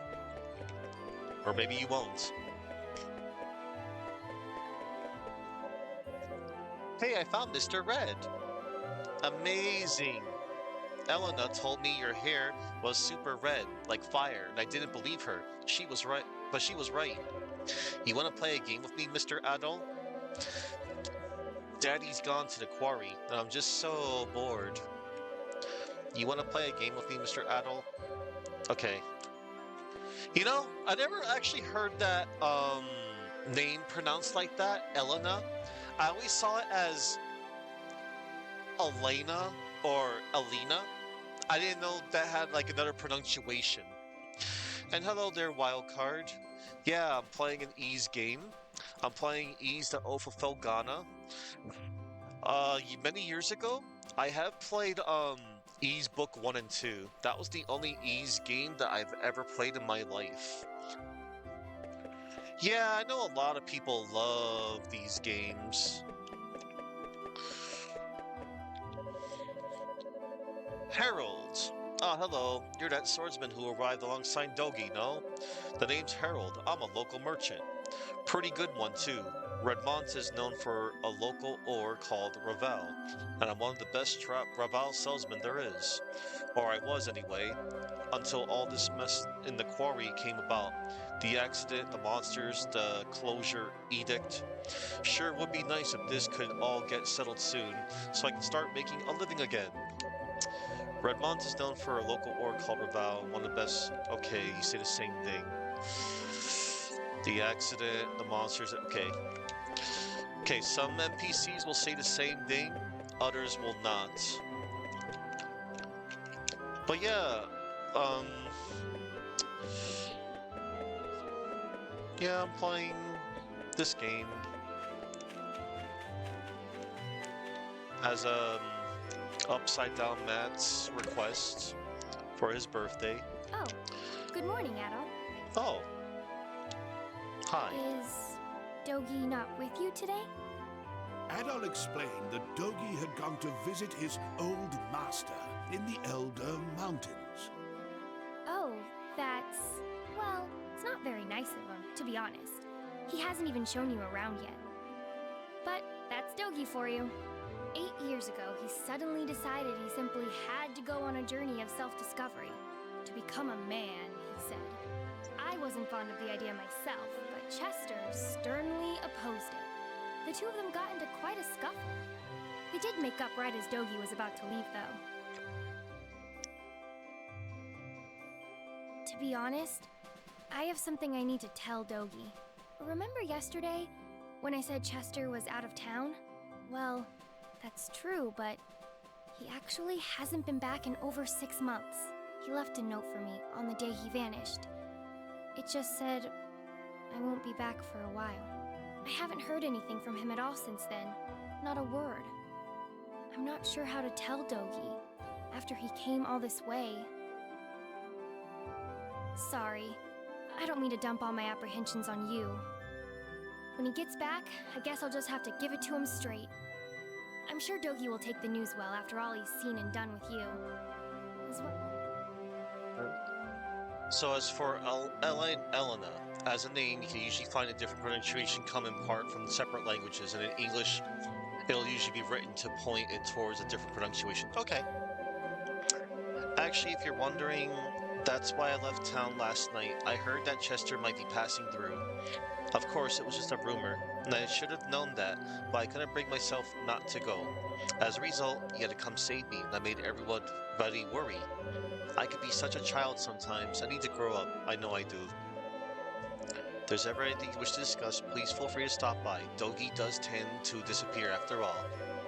[SPEAKER 1] Or maybe you won't. Hey, I found Mr. Red. Amazing. Elena told me your hair was super red, like fire, and I didn't believe her. She was right, but she was right. You want to play a game with me, Mr. Adol? Daddy's gone to the quarry, and I'm just so bored. You want to play a game with me, Mr. Adol? Okay. You know, I never actually heard that name pronounced like that, Elena. I always saw it as Elena or Alina. I didn't know that had like another pronunciation. And hello there, Wildcard. Yeah, I'm playing an Ease game. I'm playing Ease the Oath of Felghana. Many years ago, I have played Ease Book 1 and 2. That was the only Ease game that I've ever played in my life. Yeah, I know a lot of people love these games. Harold. Ah, hello. You're that swordsman who arrived alongside Dogi, no? The name's Harold. I'm a local merchant. Pretty good one, too. Redmont is known for a local ore called Raval, and I'm one of the best Raval salesmen there is. Or I was, anyway. Until all this mess in the quarry came about. The accident, the monsters, the closure edict. Sure would be nice if this could all get settled soon, so I can start making a living again. Redmont is known for a local ore called Raval, one of the best... Okay, you say the same thing. The accident, the monsters... Okay. Okay, some NPCs will say the same thing, others will not. But yeah, yeah, I'm playing This game has upside down Matt's request for his birthday.
[SPEAKER 3] Oh, good morning, Adol.
[SPEAKER 1] Oh, hi.
[SPEAKER 3] Is Dogi not with you today?
[SPEAKER 5] Adol explained that Dogi had gone to visit his old master in the Elder Mountains.
[SPEAKER 3] Oh, that's... well, it's not very nice of him, to be honest. He hasn't even shown you around yet. But that's Dogi for you. 8 years ago, he suddenly decided he simply had to go on a journey of self-discovery. To become a man, he said. I wasn't fond of the idea myself, but Chester sternly opposed it. The two of them got into quite a scuffle. They did make up right as Dogi was about to leave, though. To be honest, I have something I need to tell Dogi. Remember yesterday, when I said Chester was out of town? Well, that's true, but he actually hasn't been back in over 6 months. He left a note for me on the day he vanished. It just said, I won't be back for a while. I haven't heard anything from him at all since then. Not a word. I'm not sure how to tell Dogi, after he came all this way. Sorry. I don't mean to dump all my apprehensions on you. When he gets back, I guess I'll just have to give it to him straight. I'm sure Dogi will take the news well after all he's seen and done with you.
[SPEAKER 1] So as for Elena, as a name, you can usually find a different pronunciation come in part from separate languages, and in English, it'll usually be written to point it towards a different pronunciation. Okay. Actually, if you're wondering, that's why I left town last night. I heard that Chester might be passing through. Of course, it was just a rumor, and I should have known that, but I couldn't bring myself not to go. As a result, you had to come save me, and that made everybody worry. I could be such a child sometimes. I need to grow up. I know I do. If there's ever anything you wish to discuss, please feel free to stop by. Dogi does tend to disappear after all.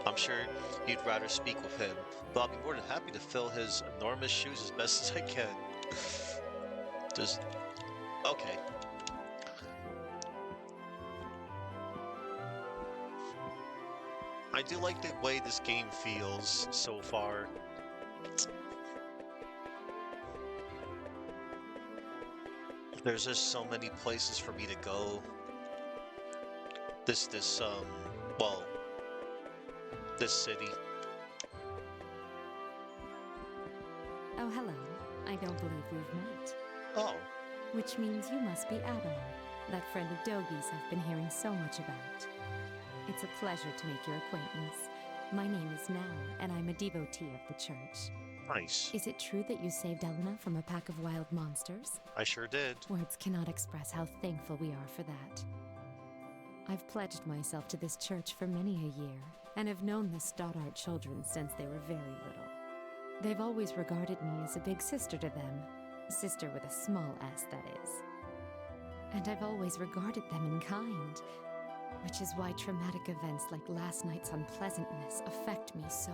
[SPEAKER 1] I'm sure you'd rather speak with him, but I'll be more than happy to fill his enormous shoes as best as I can. Just... okay. I do like the way this game feels so far. There's just so many places for me to go. This city.
[SPEAKER 9] Oh, hello. I don't believe we've met.
[SPEAKER 1] Oh.
[SPEAKER 9] Which means you must be Adol, that friend of Dogi's I've been hearing so much about. It's a pleasure to make your acquaintance. My name is Nell, and I'm a devotee of the church.
[SPEAKER 1] Nice.
[SPEAKER 9] Is it true that you saved Elena from a pack of wild monsters?
[SPEAKER 1] I sure did.
[SPEAKER 9] Words cannot express how thankful we are for that. I've pledged myself to this church for many a year, and have known the Stoddart children since they were very little. They've always regarded me as a big sister to them. Sister with a small s, that is. And I've always regarded them in kind, which is why traumatic events like last night's unpleasantness affect me so.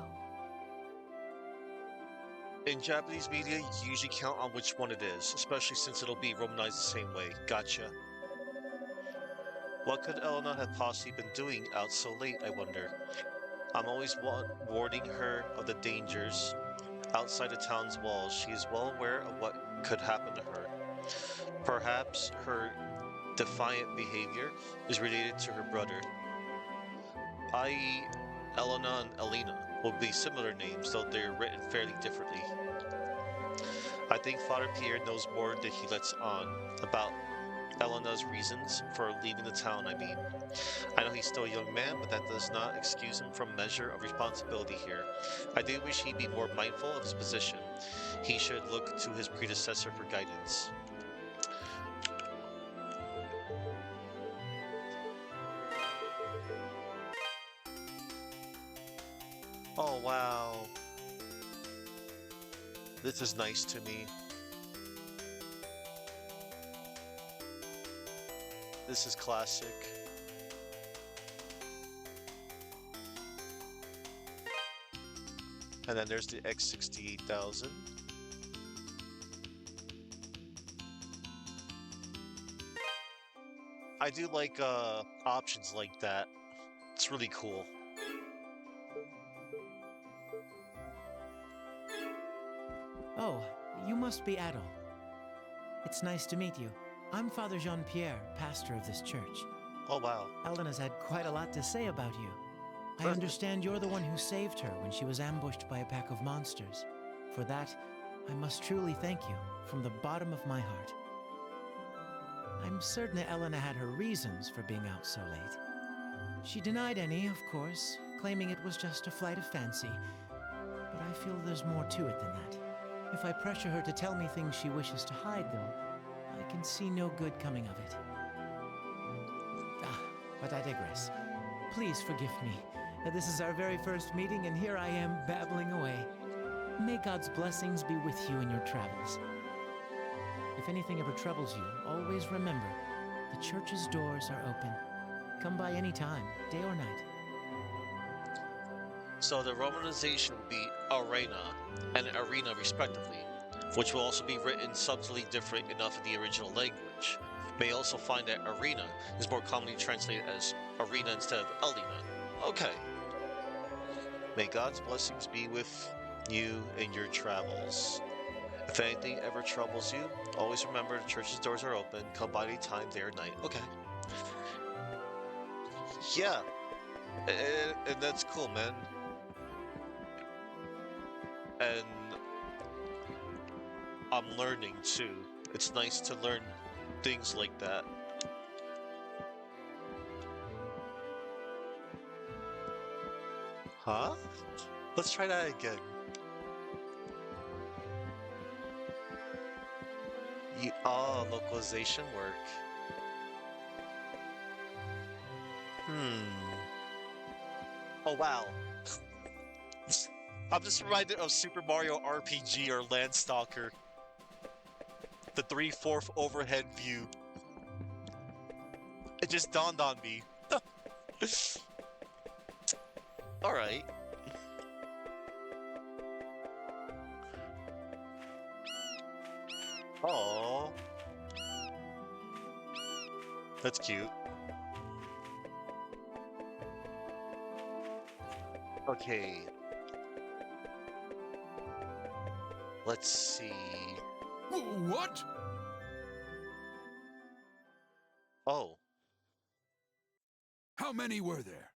[SPEAKER 1] In Japanese media, you usually count on which one it is, especially since it'll be romanized the same way. Gotcha. What could Elena have possibly been doing out so late, I wonder? I'm always warning her of the dangers outside the town's walls. She is well aware of what could happen to her. Perhaps her defiant behavior is related to her brother, i.e. Elena and Elena will be similar names, though they're written fairly differently. I think Father Pierre knows more than he lets on about Elena's reasons for leaving the town, I mean. I know he's still a young man, but that does not excuse him from measure of responsibility here. I do wish he'd be more mindful of his position. He should look to his predecessor for guidance. Oh, wow. This is nice to me. This is classic. And then there's the X68,000. I do like options like that. It's really cool.
[SPEAKER 10] Oh, you must be Adol. It's nice to meet you. I'm Father Jean-Pierre, pastor of this church.
[SPEAKER 1] Oh, wow.
[SPEAKER 10] Elena's had quite a lot to say about you. I understand you're the one who saved her when she was ambushed by a pack of monsters. For that, I must truly thank you from the bottom of my heart. I'm certain that Elena had her reasons for being out so late. She denied any, of course, claiming it was just a flight of fancy. But I feel there's more to it than that. If I pressure her to tell me things she wishes to hide, though, I can see no good coming of it. But I digress. Please forgive me. This is our very first meeting, and here I am babbling away. May God's blessings be with you in your travels. If anything ever troubles you, always remember, the church's doors are open. Come by any time, day or night.
[SPEAKER 1] So the romanization will be arena and arena respectively, which will also be written subtly different enough in the original language. You may also find that arena is more commonly translated as arena instead of Elena. Okay. May God's blessings be with you in your travels. If anything ever troubles you, always remember the church's doors are open. Come by any time, day or night. Okay. Yeah. And that's cool, man. And I'm learning too. It's nice to learn things like that. Huh? Let's try that again. Localization work. Oh wow. I'm just reminded of Super Mario RPG or Landstalker. The 3/4 overhead view. It just dawned on me. Alright. Oh, that's cute. Okay. Let's see.
[SPEAKER 4] What?
[SPEAKER 1] Oh.
[SPEAKER 4] How many were there?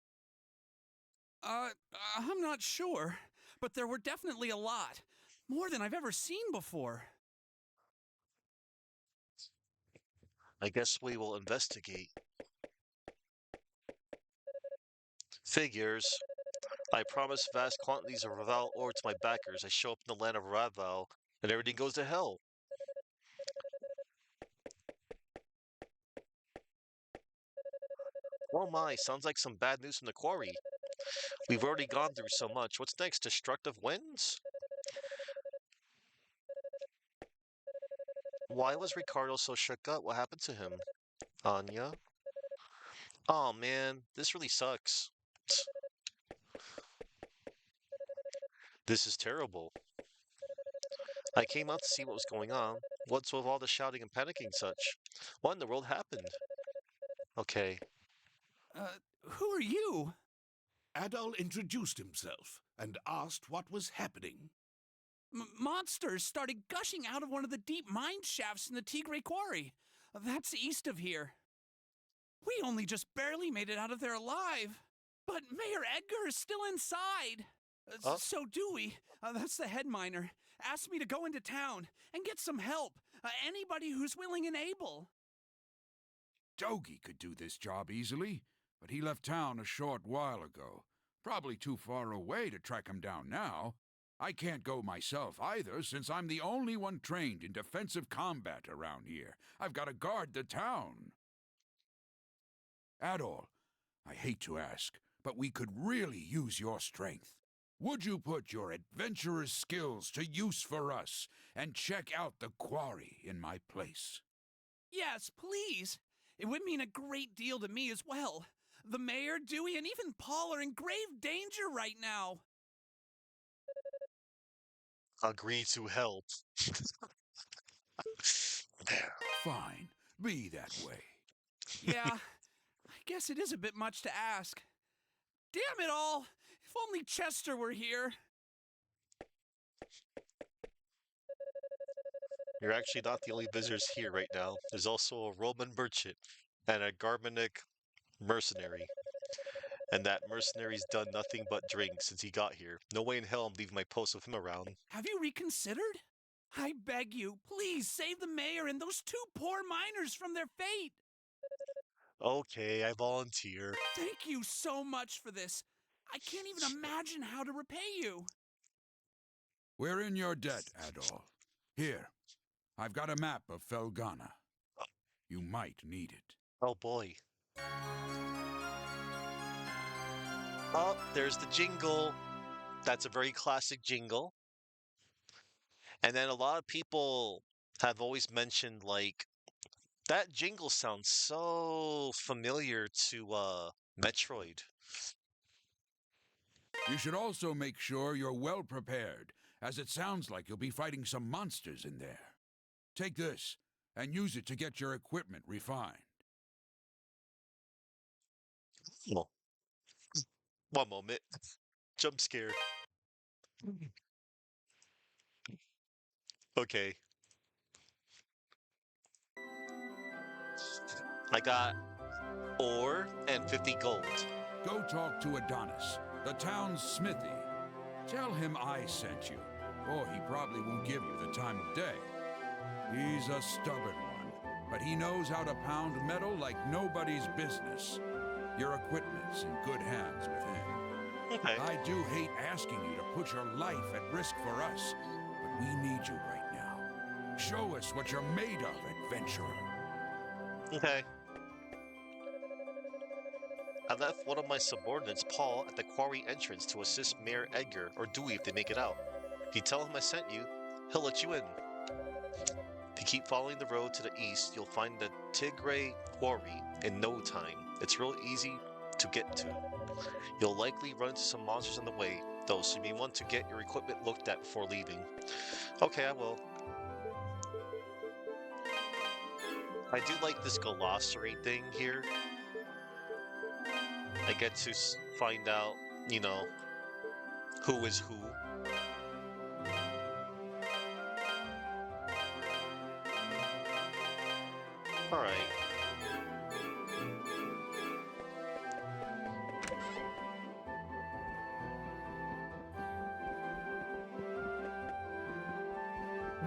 [SPEAKER 11] I'm not sure, but there were definitely a lot. More than I've ever seen before.
[SPEAKER 1] I guess we will investigate. Figures. I promise vast quantities of Raval ore to my backers. I show up in the land of Raval, and everything goes to hell. Oh my, sounds like some bad news from the quarry. We've already gone through so much. What's next? Destructive winds? Why was Ricardo so shook up? What happened to him? Anya? Oh man, this really sucks. This is terrible. I came out to see what was going on. What's with all the shouting and panicking such? What in the world happened? Okay.
[SPEAKER 11] Who are you?
[SPEAKER 5] Adol introduced himself and asked what was happening.
[SPEAKER 11] Monsters started gushing out of one of the deep mine shafts in the Tigre quarry. That's east of here. We only just barely made it out of there alive. But Mayor Edgar is still inside. So Dewey, that's the head miner, asked me to go into town and get some help. Anybody who's willing and able.
[SPEAKER 4] Dogi could do this job easily, but he left town a short while ago. Probably too far away to track him down now. I can't go myself either, since I'm the only one trained in defensive combat around here. I've got to guard the town. Adol, I hate to ask, but we could really use your strength. Would you put your adventurer's skills to use for us and check out the quarry in my place?
[SPEAKER 11] Yes, please. It would mean a great deal to me as well. The mayor, Dewey, and even Paul are in grave danger right now.
[SPEAKER 1] Agree to help.
[SPEAKER 4] Fine, be that way.
[SPEAKER 11] Yeah, I guess it is a bit much to ask. Damn it all! If only Chester were here.
[SPEAKER 1] You're actually not the only visitors here right now. There's also a Roman merchant and a Garmanic mercenary. And that mercenary's done nothing but drink since he got here. No way in hell I'm leaving my post with him around.
[SPEAKER 11] Have you reconsidered? I beg you, please save the mayor and those two poor miners from their fate.
[SPEAKER 1] Okay, I volunteer.
[SPEAKER 11] Thank you so much for this. I can't even imagine how to repay you.
[SPEAKER 4] We're in your debt, Adol. Here, I've got a map of Felghana. You might need it.
[SPEAKER 1] Oh boy. Oh, there's the jingle. That's a very classic jingle. And then a lot of people have always mentioned, like, that jingle sounds so familiar to Metroid.
[SPEAKER 4] You should also make sure you're well prepared, as it sounds like you'll be fighting some monsters in there. Take this, and use it to get your equipment refined.
[SPEAKER 1] Oh. One moment. Jump scare. Okay. I got ore and 50 gold.
[SPEAKER 4] Go talk to Adonis, the town's smithy. Tell him I sent you, or he probably won't give you the time of day. He's a stubborn one, but he knows how to pound metal like nobody's business. Your equipment's in good hands with him.
[SPEAKER 1] Okay.
[SPEAKER 4] I do hate asking you to put your life at risk for us, but we need you right now. Show us what you're made of, adventurer.
[SPEAKER 1] Okay. I left one of my subordinates, Paul, at the quarry entrance to assist Mayor Edgar, or Dewey if they make it out. If you tell him I sent you, he'll let you in. If you keep following the road to the east, you'll find the Tigray quarry in no time. It's real easy to get to. You'll likely run into some monsters on the way, though, so you may want to get your equipment looked at before leaving. Okay, I will. I do like this glossary thing here. I get to find out, you know, who is who. Alright.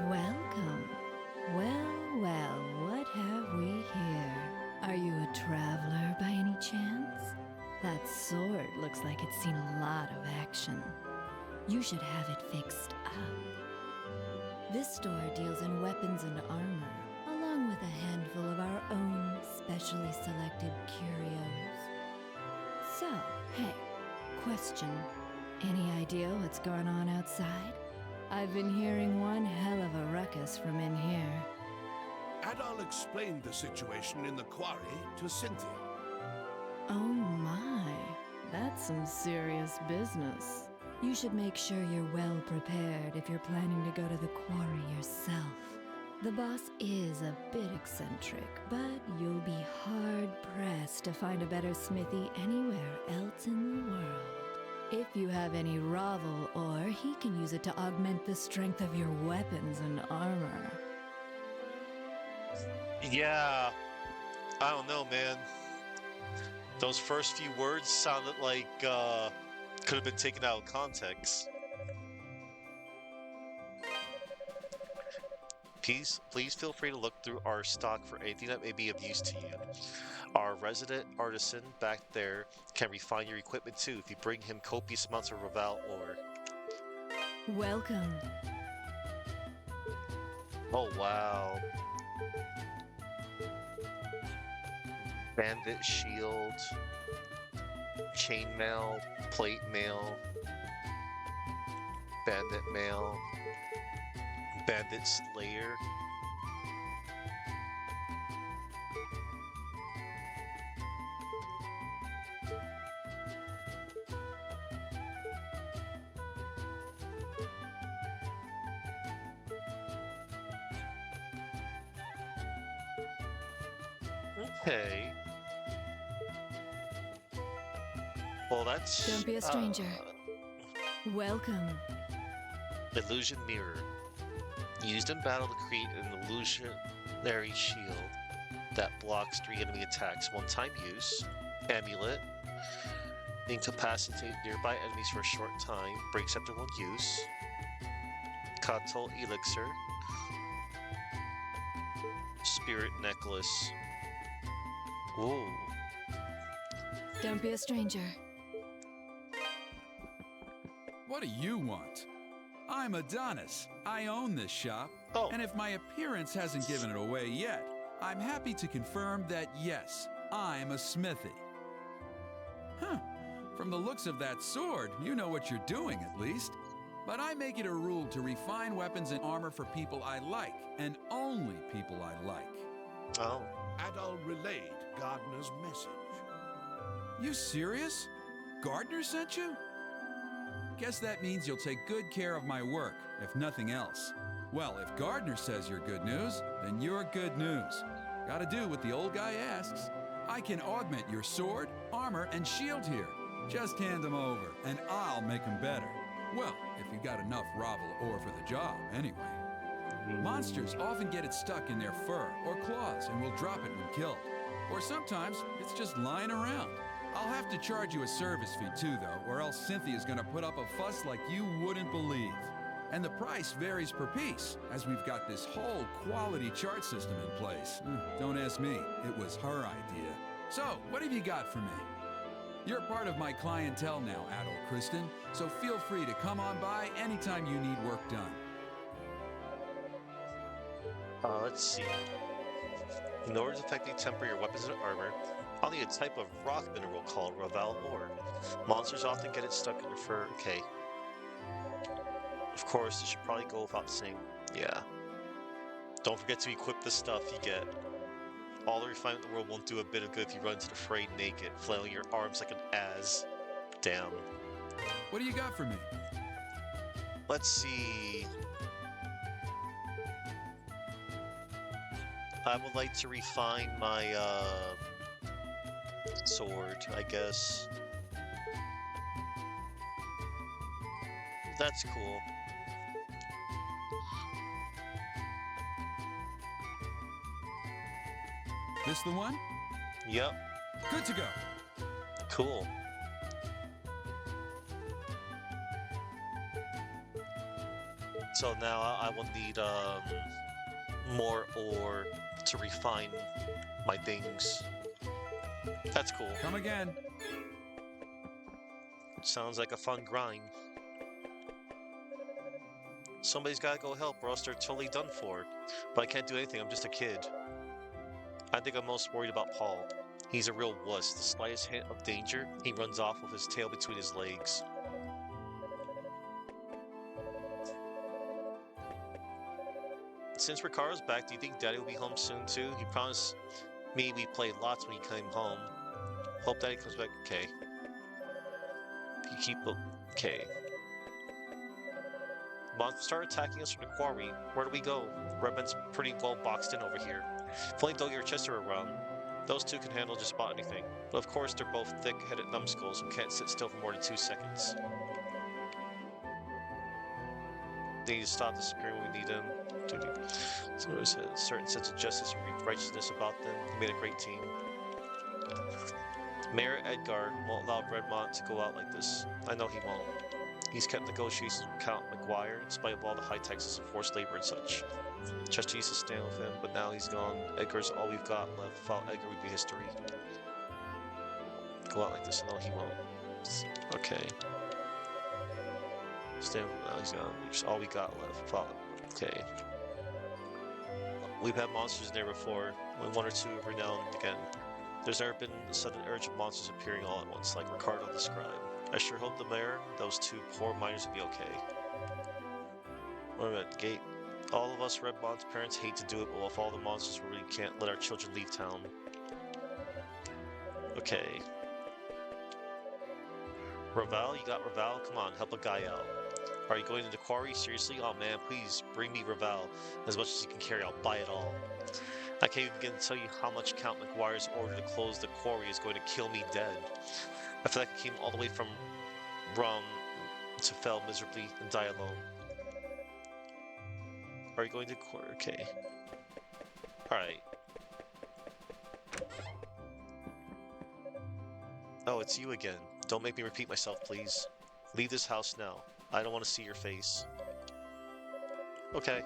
[SPEAKER 9] Welcome. Well, what have we here? Are you a traveler by any chance? That sword looks like it's seen a lot of action. You should have it fixed up. This store deals in weapons and armor, along with a handful of our own specially selected curios. So, hey, question. Any idea what's going on outside? I've been hearing one hell of a ruckus from in here.
[SPEAKER 5] Adal explained the situation in the quarry to Cynthia.
[SPEAKER 9] Oh my, that's some serious business. You should make sure you're well prepared if you're planning to go to the quarry yourself. The boss is a bit eccentric, but you'll be hard-pressed to find a better smithy anywhere else in the world. If you have any Ravel ore, he can use it to augment the strength of your weapons and armor.
[SPEAKER 1] Yeah, I don't know, man. Those first few words sounded like, could have been taken out of context. Please feel free to look through our stock for anything that may be of use to you. Our resident artisan back there can refine your equipment too if you bring him copious amounts of Raval ore.
[SPEAKER 9] Welcome.
[SPEAKER 1] Oh wow. Bandit shield, chainmail, plate mail, bandit mail, bandit slayer. Okay. Well, that's
[SPEAKER 9] Don't be a stranger. Welcome.
[SPEAKER 1] Illusion Mirror. Used in battle to create an illusionary shield that blocks 3 enemy attacks. One-time use. Amulet. Incapacitate nearby enemies for a short time. Breaks after 1 use. Kato Elixir. Spirit Necklace. Ooh.
[SPEAKER 9] Don't be a stranger.
[SPEAKER 4] What do you want? I'm Adonis. I own this shop.
[SPEAKER 1] Oh.
[SPEAKER 4] And if my appearance hasn't given it away yet, I'm happy to confirm that yes, I'm a smithy. Huh. From the looks of that sword, you know what you're doing at least. But I make it a rule to refine weapons and armor for people I like, and only people I like.
[SPEAKER 1] Oh.
[SPEAKER 5] Adol relayed Gardner's message.
[SPEAKER 4] You serious? Gardner sent you? Guess that means you'll take good care of my work, if nothing else. Well, if Gardner says you're good news, then you're good news. Gotta do what the old guy asks. I can augment your sword, armor, and shield here. Just hand them over, and I'll make them better. Well, if you got enough Ravel ore for the job, anyway. Monsters often get it stuck in their fur or claws and will drop it when killed. Or sometimes it's just lying around. I'll have to charge you a service fee too, though, or else Cynthia's gonna put up a fuss like you wouldn't believe. And the price varies per piece, as we've got this whole quality chart system in place. Don't ask me, it was her idea. So, what have you got for me? You're part of my clientele now, Adol Kristen, so feel free to come on by anytime you need work done.
[SPEAKER 1] Let's see. In order to effectively temper your weapons and armor, I'll need a type of rock mineral called Raval ore. Monsters often get it stuck in your fur. Okay. Of course, this should probably go without saying. Yeah. Don't forget to equip the stuff you get. All the refinement in the world won't do a bit of good if you run into the fray naked, flailing your arms like an ass. Damn.
[SPEAKER 4] What do you got for me?
[SPEAKER 1] Let's see. I would like to refine my sword, I guess. That's cool.
[SPEAKER 4] This the one?
[SPEAKER 1] Yep.
[SPEAKER 4] Good to go.
[SPEAKER 1] Cool. So now I will need more ore to refine my things. That's cool.
[SPEAKER 4] Come again.
[SPEAKER 1] Sounds like a fun grind. Somebody's gotta go help or else they're totally done for. But I can't do anything, I'm just a kid. I think I'm most worried about Paul. He's a real wuss. The slightest hint of danger, he runs off with his tail between his legs. Since Ricardo's back, do you think Daddy will be home soon too? He promised me we'd play lots when he came home. Hope Daddy comes back. Okay. You keep... Okay. Monsters start attacking us from the quarry. Where do we go? Redman's pretty well boxed in over here. If only Dougie or Chester are around. Those two can handle just about anything. But of course, they're both thick-headed numbskulls who can't sit still for more than 2 seconds. They need to stop disappearing when we need them. So there's a certain sense of justice and righteousness about them. They made a great team. Mayor Edgar won't allow Redmont to go out like this. I know he won't. He's kept negotiations with Count McGuire in spite of all the high taxes and forced labor and such. Chester used to stand with him, but now he's gone. Edgar's all we've got left. Without Edgar, we'd be history. Go out like this, no, he won't. Okay. Stand with now, he's gone. It's all we got left. Without, okay. We've had monsters in there before, only 1 or 2 every now and again. There's never been a sudden urge of monsters appearing all at once, like Ricardo described. I sure hope the mayor, those 2 poor miners will be okay. Wait a minute, Gate. All of us Redmont's parents hate to do it, but with all the monsters, we really can't let our children leave town. Okay. Raval, you got Raval? Come on, help a guy out. Are you going to the quarry? Seriously? Oh man, please bring me Raval. As much as you can carry, I'll buy it all. I can't even begin to tell you how much Count McGuire's order to close the quarry is going to kill me dead. I feel like I came all the way from Rum to fail miserably and die alone. Are you going to quarry? Okay. Alright. Oh, it's you again. Don't make me repeat myself, please. Leave this house now. I don't want to see your face. Okay.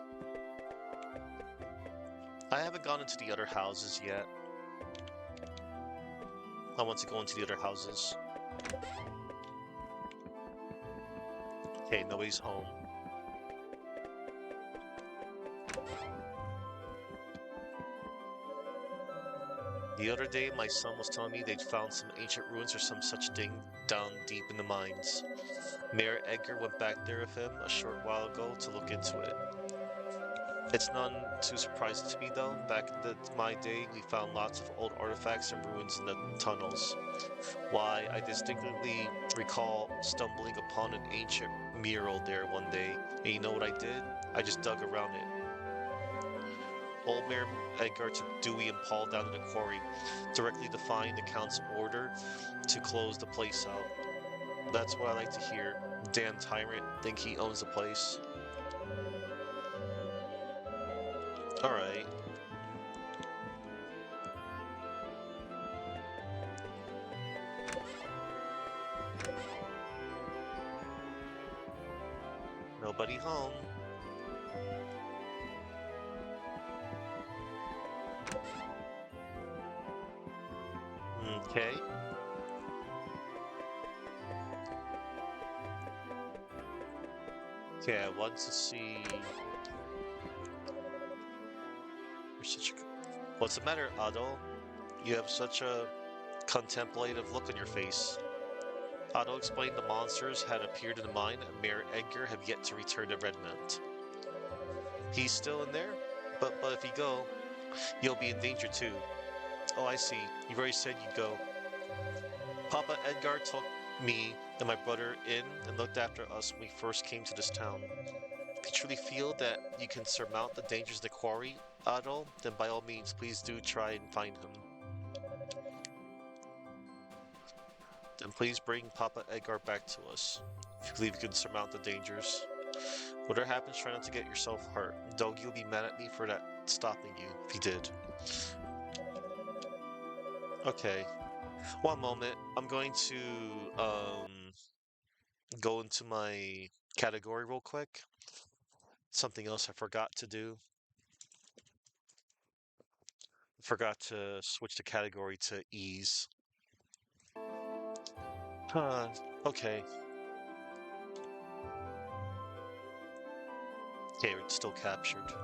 [SPEAKER 1] I haven't gone into the other houses yet. I want to go into the other houses. Okay, nobody's home. The other day, my son was telling me they'd found some ancient ruins or some such thing down deep in the mines. Mayor Edgar went back there with him a short while ago to look into it. It's none too surprising to me though. Back in my day, we found lots of old artifacts and ruins in the tunnels. Why, I distinctly recall stumbling upon an ancient mural there one day, and you know what I did? I just dug around it. Old Mayor Edgar took Dewey and Paul down to the quarry, directly defying the Count's order to close the place out. That's what I like to hear. Damn tyrant, think he owns the place. Alright. Nobody home. Okay. Okay, I want to see... You're such a... What's the matter, Otto? You have such a contemplative look on your face. Otto explained the monsters had appeared in the mine and Mayor Edgar have yet to return to Redmond. He's still in there? But if you go, you'll be in danger too. Oh, I see. You've already said you'd go. Papa Edgar took me and my brother in and looked after us when we first came to this town. If you truly feel that you can surmount the dangers of the quarry, Otto, then by all means, please do try and find him. Then please bring Papa Edgar back to us. If you believe you can surmount the dangers. Whatever happens, try not to get yourself hurt. Dogi will be mad at me for that stopping you, if he did. Okay. One moment. I'm going to go into my category real quick. Something else I forgot to do. Forgot to switch the category to ease. Okay. Okay, it's still captured.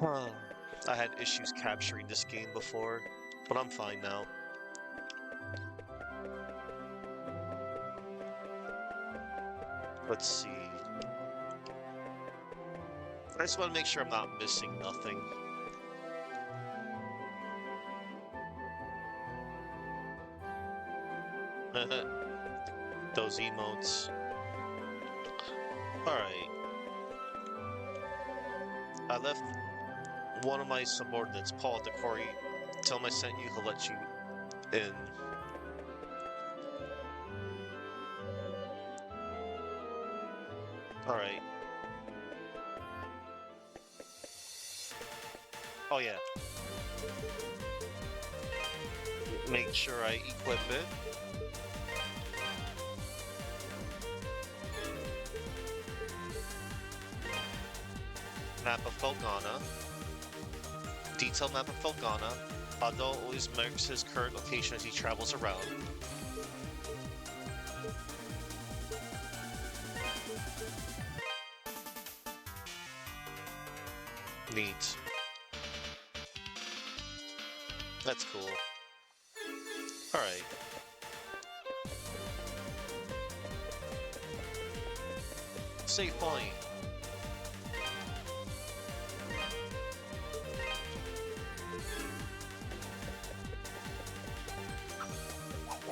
[SPEAKER 1] I had issues capturing this game before, but I'm fine now. Let's see. I just want to make sure I'm not missing nothing. Those emotes. Alright. I left one of my subordinates, Paul, at the quarry. Tell him I sent you, he'll let you in. Alright. Oh yeah. Make sure I equip it. Map of Felghana. Detailed map of Felghana. Otto always marks his current location as he travels around. Neat. That's cool. Alright. Save point.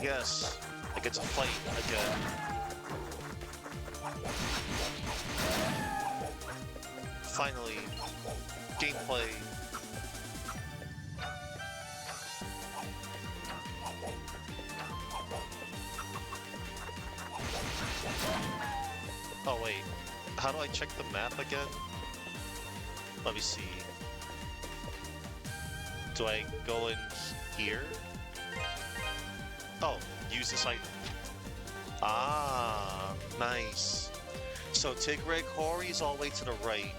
[SPEAKER 1] Yes, I get to fight again. Finally, gameplay How do I check the map again? Let me see. Do I go in here? Oh, use this item. Ah, nice. So Tigray Quarry is all the way to the right.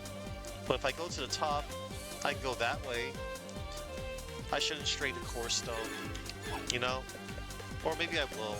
[SPEAKER 1] But if I go to the top, I can go that way. I shouldn't stray the course though, you know? Or maybe I will.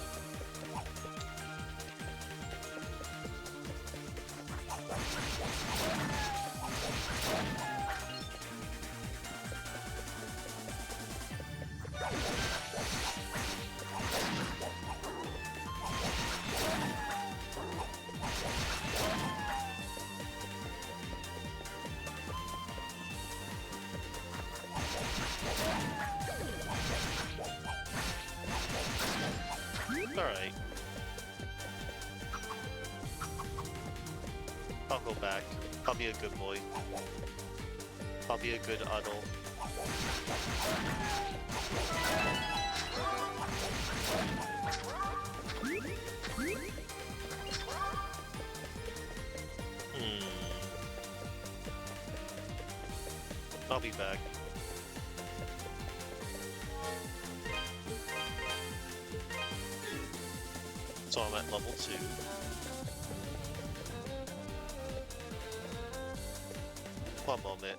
[SPEAKER 1] Alright. I'll go back. I'll be a good boy. I'll be a good adult. I'll be back. So I'm at level 2. One moment.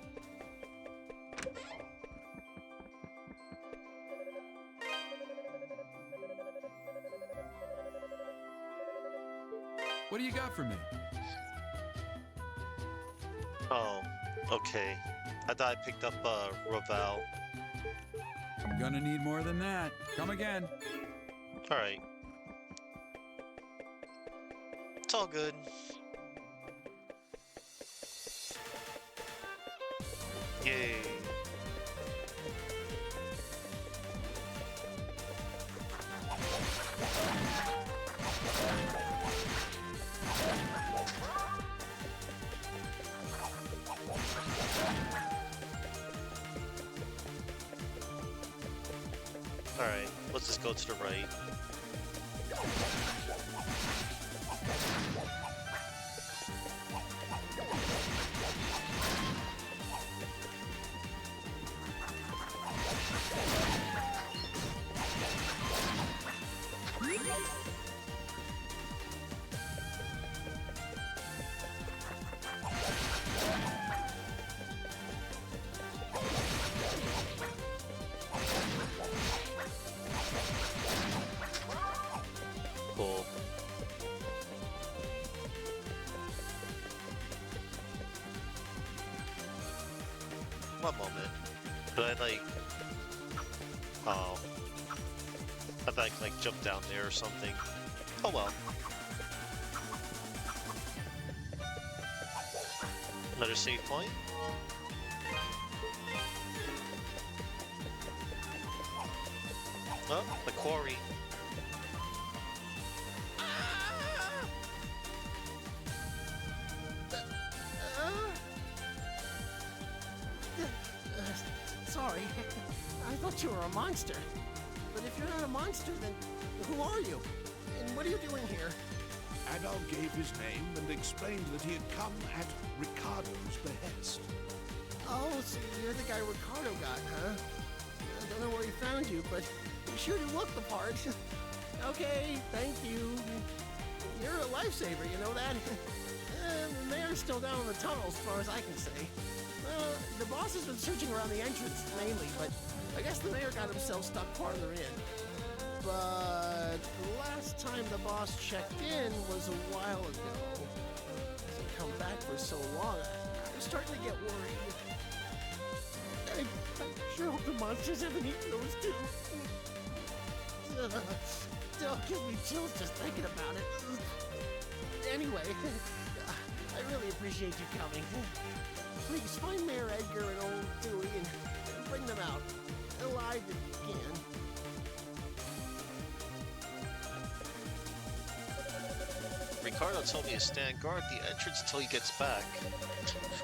[SPEAKER 4] What do you got for me?
[SPEAKER 1] Oh, okay. I thought I picked up Raval.
[SPEAKER 4] I'm gonna need more than that. Come again.
[SPEAKER 1] Alright. It's all good. Yay. Alright, let's just go to the right. Cool. One moment. Did I like... Oh. I thought I could like jump down there or something. Oh well. Another save point? Oh, the quarry.
[SPEAKER 10] Sorry. I thought you were a monster. But if you're not a monster, then who are you? And what are you doing here?
[SPEAKER 5] Adol gave his name and explained that he had come at Ricardo's behest.
[SPEAKER 10] Oh, so you're the guy Ricardo got, huh? I don't know where he found you, but you sure do look the part. Okay, thank you. You're a lifesaver, you know that? The mayor's still down in the tunnel as far as I can see. Well, the boss has been searching around the entrance mainly, but I guess the mayor got himself stuck farther in. But the last time the boss checked in was a while ago. Hasn't come back for so long. I'm starting to get worried. I sure hope the monsters haven't eaten those two. Still gives me chills just thinking about it. Anyway, I really appreciate you coming. Please find Mayor Edgar and old Dewey and bring them out. Alive if you can.
[SPEAKER 1] Ricardo told me to stand guard at the entrance until he gets back.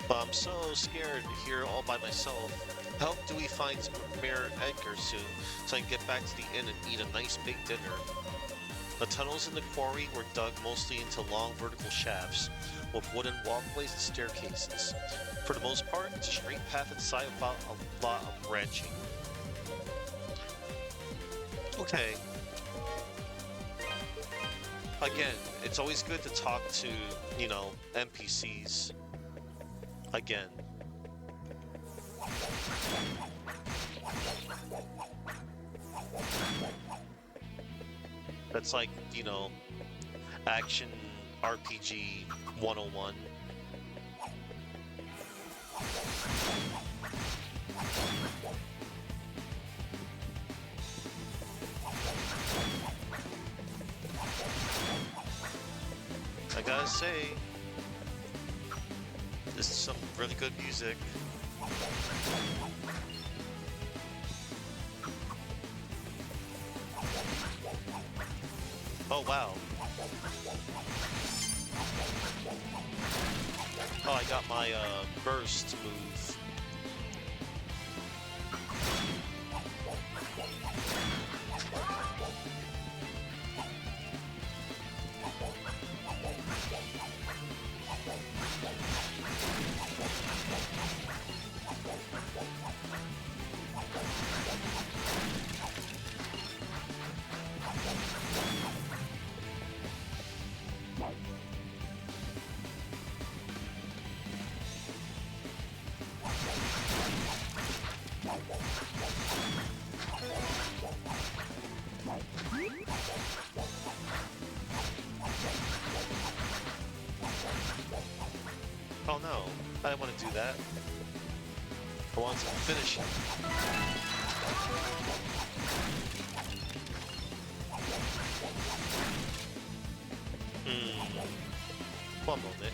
[SPEAKER 1] But I'm so scared here all by myself. Help Dewey find Mayor Edgar soon, so I can get back to the inn and eat a nice big dinner. The tunnels in the quarry were dug mostly into long vertical shafts with wooden walkways and staircases. For the most part, it's a straight path inside without a lot of branching. Okay. Again, it's always good to talk to, you know, NPCs. Again. That's like, you know, action RPG 101. I gotta say, this is some really good music. Oh, wow. Oh, I got my burst move. Oh no, I didn't want to do that. I wanted to finish it. One moment.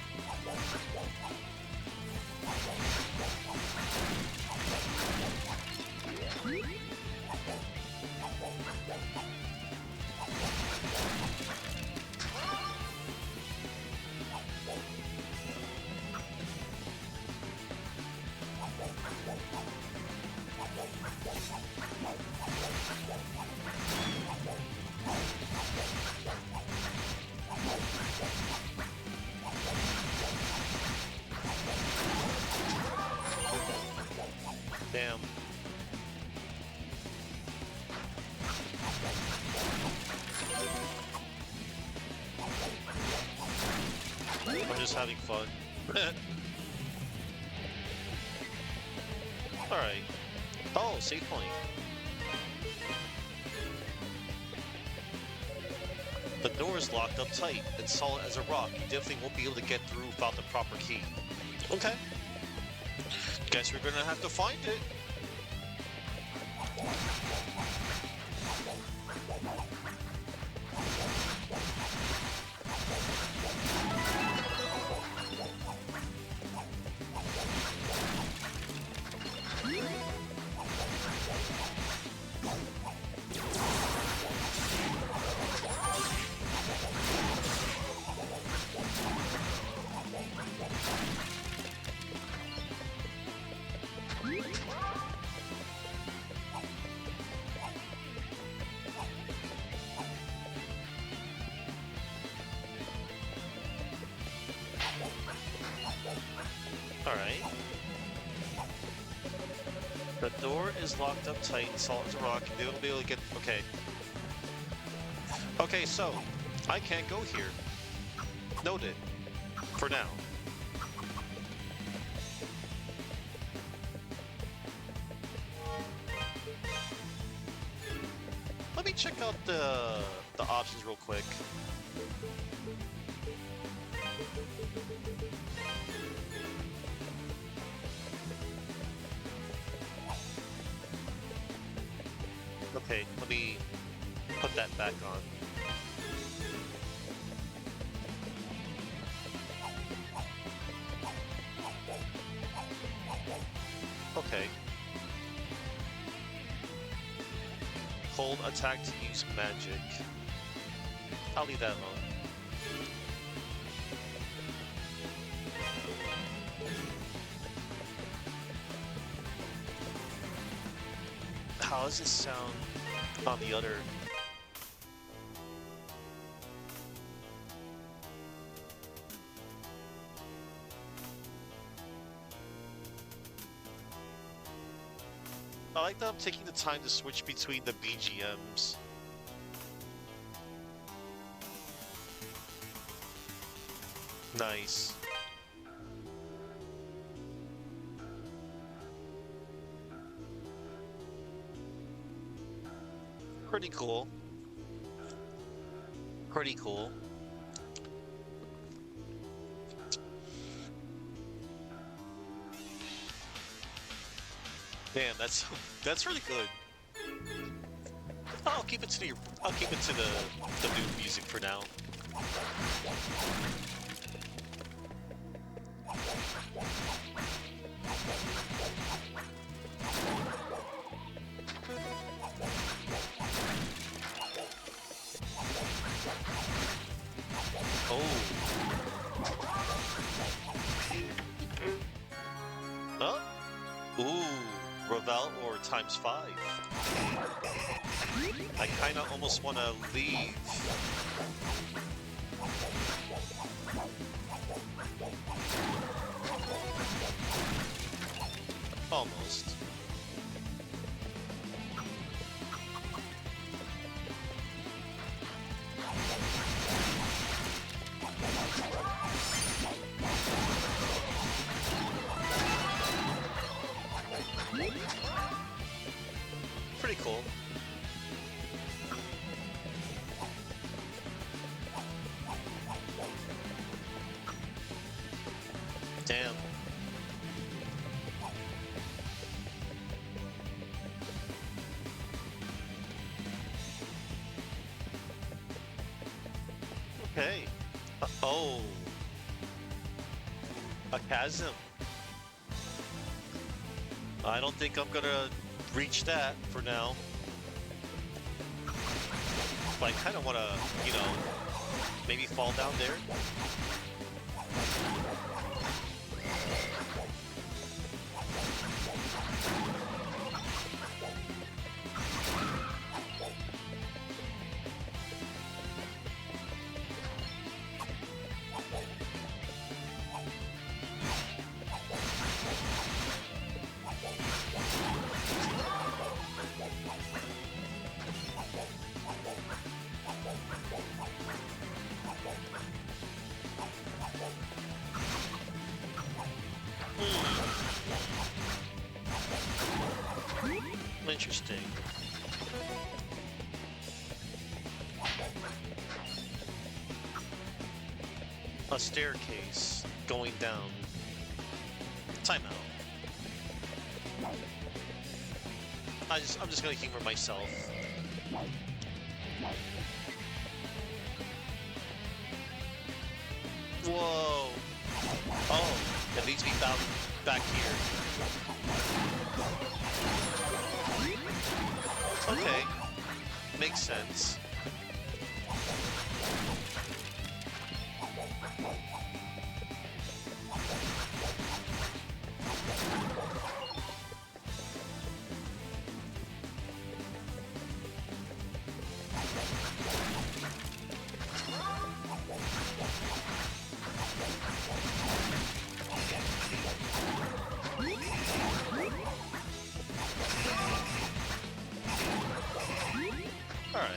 [SPEAKER 1] Damn. I'm just having fun. Alright. Oh, save point. The door is locked up tight and solid as a rock. You definitely won't be able to get through without the proper key. Okay. Guess we're gonna have to find it. Alright. The door is locked up tight and solid as a rock, and they'll be able to get... Okay. Okay, so, I can't go here. Noted. For now. Let me check out the options real quick. Okay, let me put that back on. Okay. Hold attack to use magic. I'll leave that alone. How does this sound on the other? I like that I'm taking the time to switch between the BGMs. Nice. Pretty cool. Pretty cool. Man, that's really good. I'll keep it to the new music for now. Oh. Huh? Ooh, Revel or ×5. I kinda almost wanna leave. Almost. Pretty cool. Damn. Okay. Oh. A chasm. I don't think I'm gonna reach that for now. But I kind of want to, you know, maybe fall down there. Interesting. A staircase going down. Timeout. I'm just gonna humor myself. Whoa. Oh, it leads me back here. Okay, makes sense. Alright.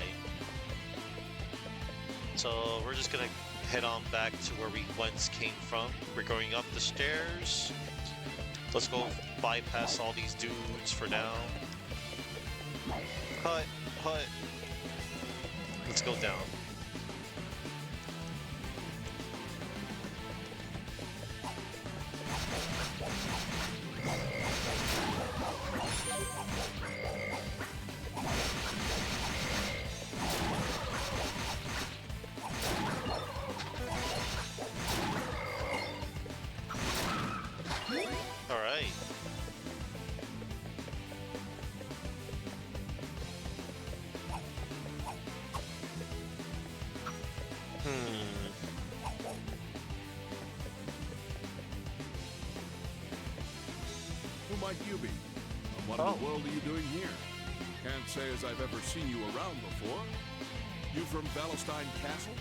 [SPEAKER 1] So we're just gonna head on back to where we once came from. We're going up the stairs. Let's go bypass all these dudes for now. Hut, hut. Let's go down. Alright.
[SPEAKER 5] Who might you be? And what in the world are you doing here? Can't say as I've ever seen you around before. You from Valestein Castle?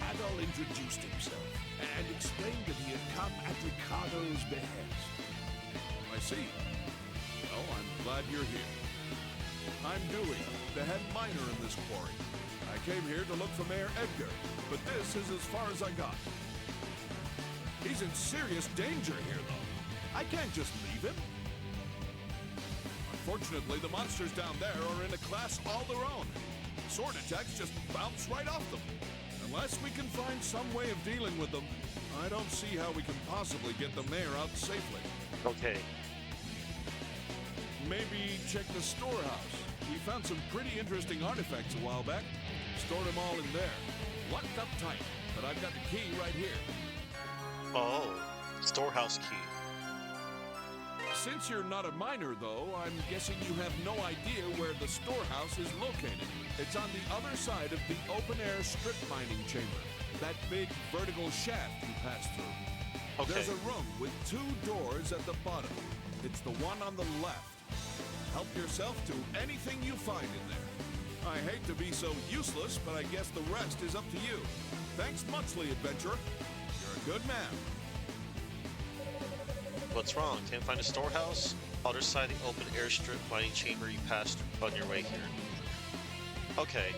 [SPEAKER 5] Adol introduced himself and explained that he had come at Ricardo's behest. I see. Well, I'm glad you're here. I'm Dewey, the head miner in this quarry. I came here to look for Mayor Edgar, but this is as far as I got. He's in serious danger here, though. I can't just leave him. Unfortunately, the monsters down there are in a class all their own. Sword attacks just bounce right off them. Unless we can find some way of dealing with them, I don't see how we can possibly get the mayor out safely.
[SPEAKER 1] Okay.
[SPEAKER 5] Maybe check the storehouse. We found some pretty interesting artifacts a while back. Stored them all in there. Locked up tight, but I've got the key right here.
[SPEAKER 1] Oh, storehouse key.
[SPEAKER 5] Since you're not a miner, though, I'm guessing you have no idea where the storehouse is located. It's on the other side of the open-air strip mining chamber. That big vertical shaft you pass through.
[SPEAKER 1] Okay.
[SPEAKER 5] There's a room with 2 doors at the bottom. It's the one on the left. Help yourself to anything you find in there. I hate to be so useless, but I guess the rest is up to you. Thanks muchly, adventurer. You're a good man.
[SPEAKER 1] What's wrong? Can't find a storehouse? Other side of the open airstrip mining chamber you passed on your way here. Okay.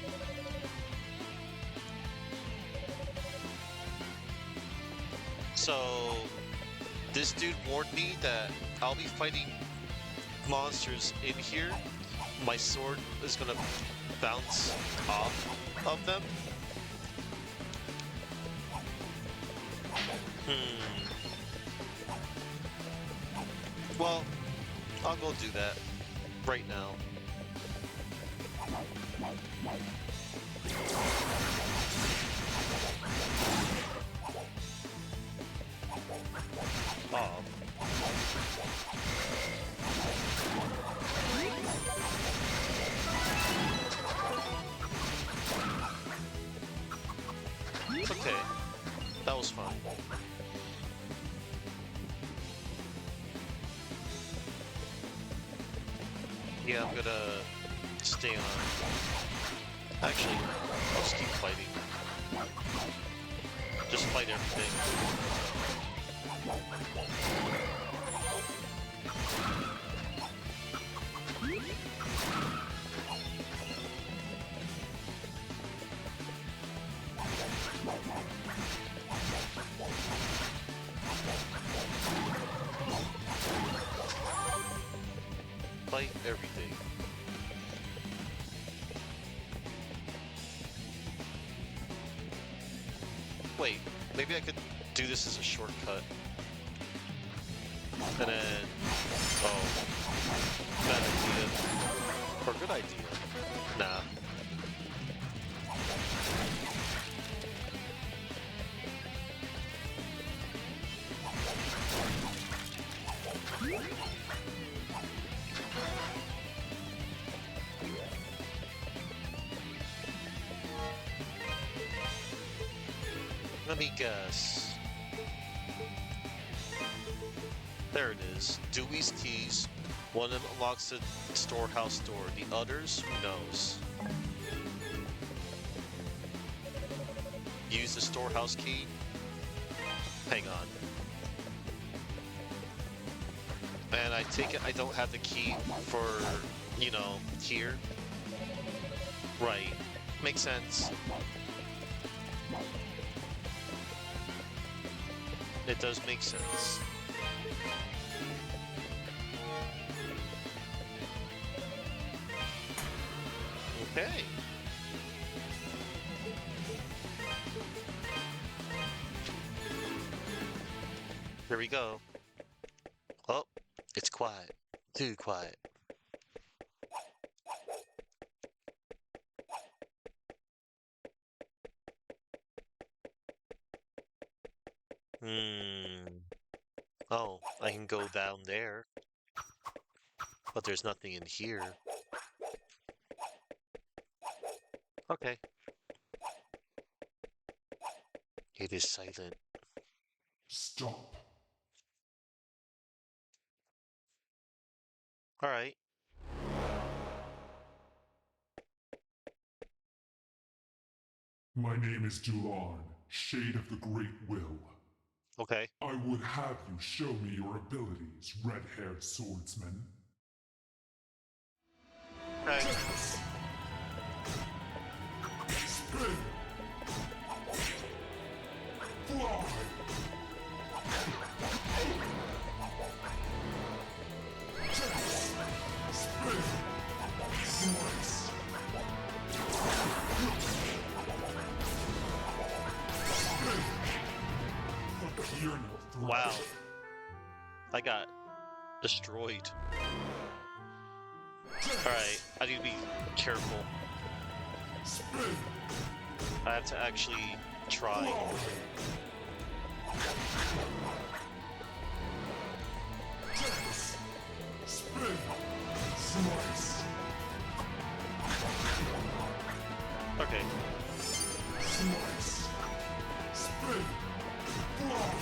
[SPEAKER 1] So, this dude warned me that I'll be fighting monsters in here. My sword is gonna bounce off of them. Well, I'll go do that right now. Oh. Okay, that was fun. Yeah, I'm gonna stay on. Actually, I'll just keep fighting. Just fight everything. Fight everything. Wait, maybe I could do this as a shortcut. And then... Oh. Bad idea. Or good idea. Nah. Let me guess. There it is. Dewey's keys. One of them unlocks the storehouse door. The others, who knows? Use the storehouse key. Hang on. And I take it I don't have the key for, you know, here. Right. Makes sense. It does make sense. Okay. Here we go. Oh, it's quiet. Too quiet. Oh, I can go down there. But there's nothing in here. Okay. It is silent.
[SPEAKER 12] Stop.
[SPEAKER 1] Alright.
[SPEAKER 12] My name is Dulan, Shade of the Great Will.
[SPEAKER 1] Okay.
[SPEAKER 12] I would have you show me your abilities, red-haired swordsman.
[SPEAKER 1] Okay.
[SPEAKER 12] Spin. Fly. Chance. Spin. Slice. Spin. You're no threat.
[SPEAKER 1] Wow. I got destroyed. Alright, I need to be careful.
[SPEAKER 12] Spin.
[SPEAKER 1] I have to actually try.
[SPEAKER 12] Chance. Spin. Slice.
[SPEAKER 1] Okay.
[SPEAKER 12] Slice. Spin. Fly.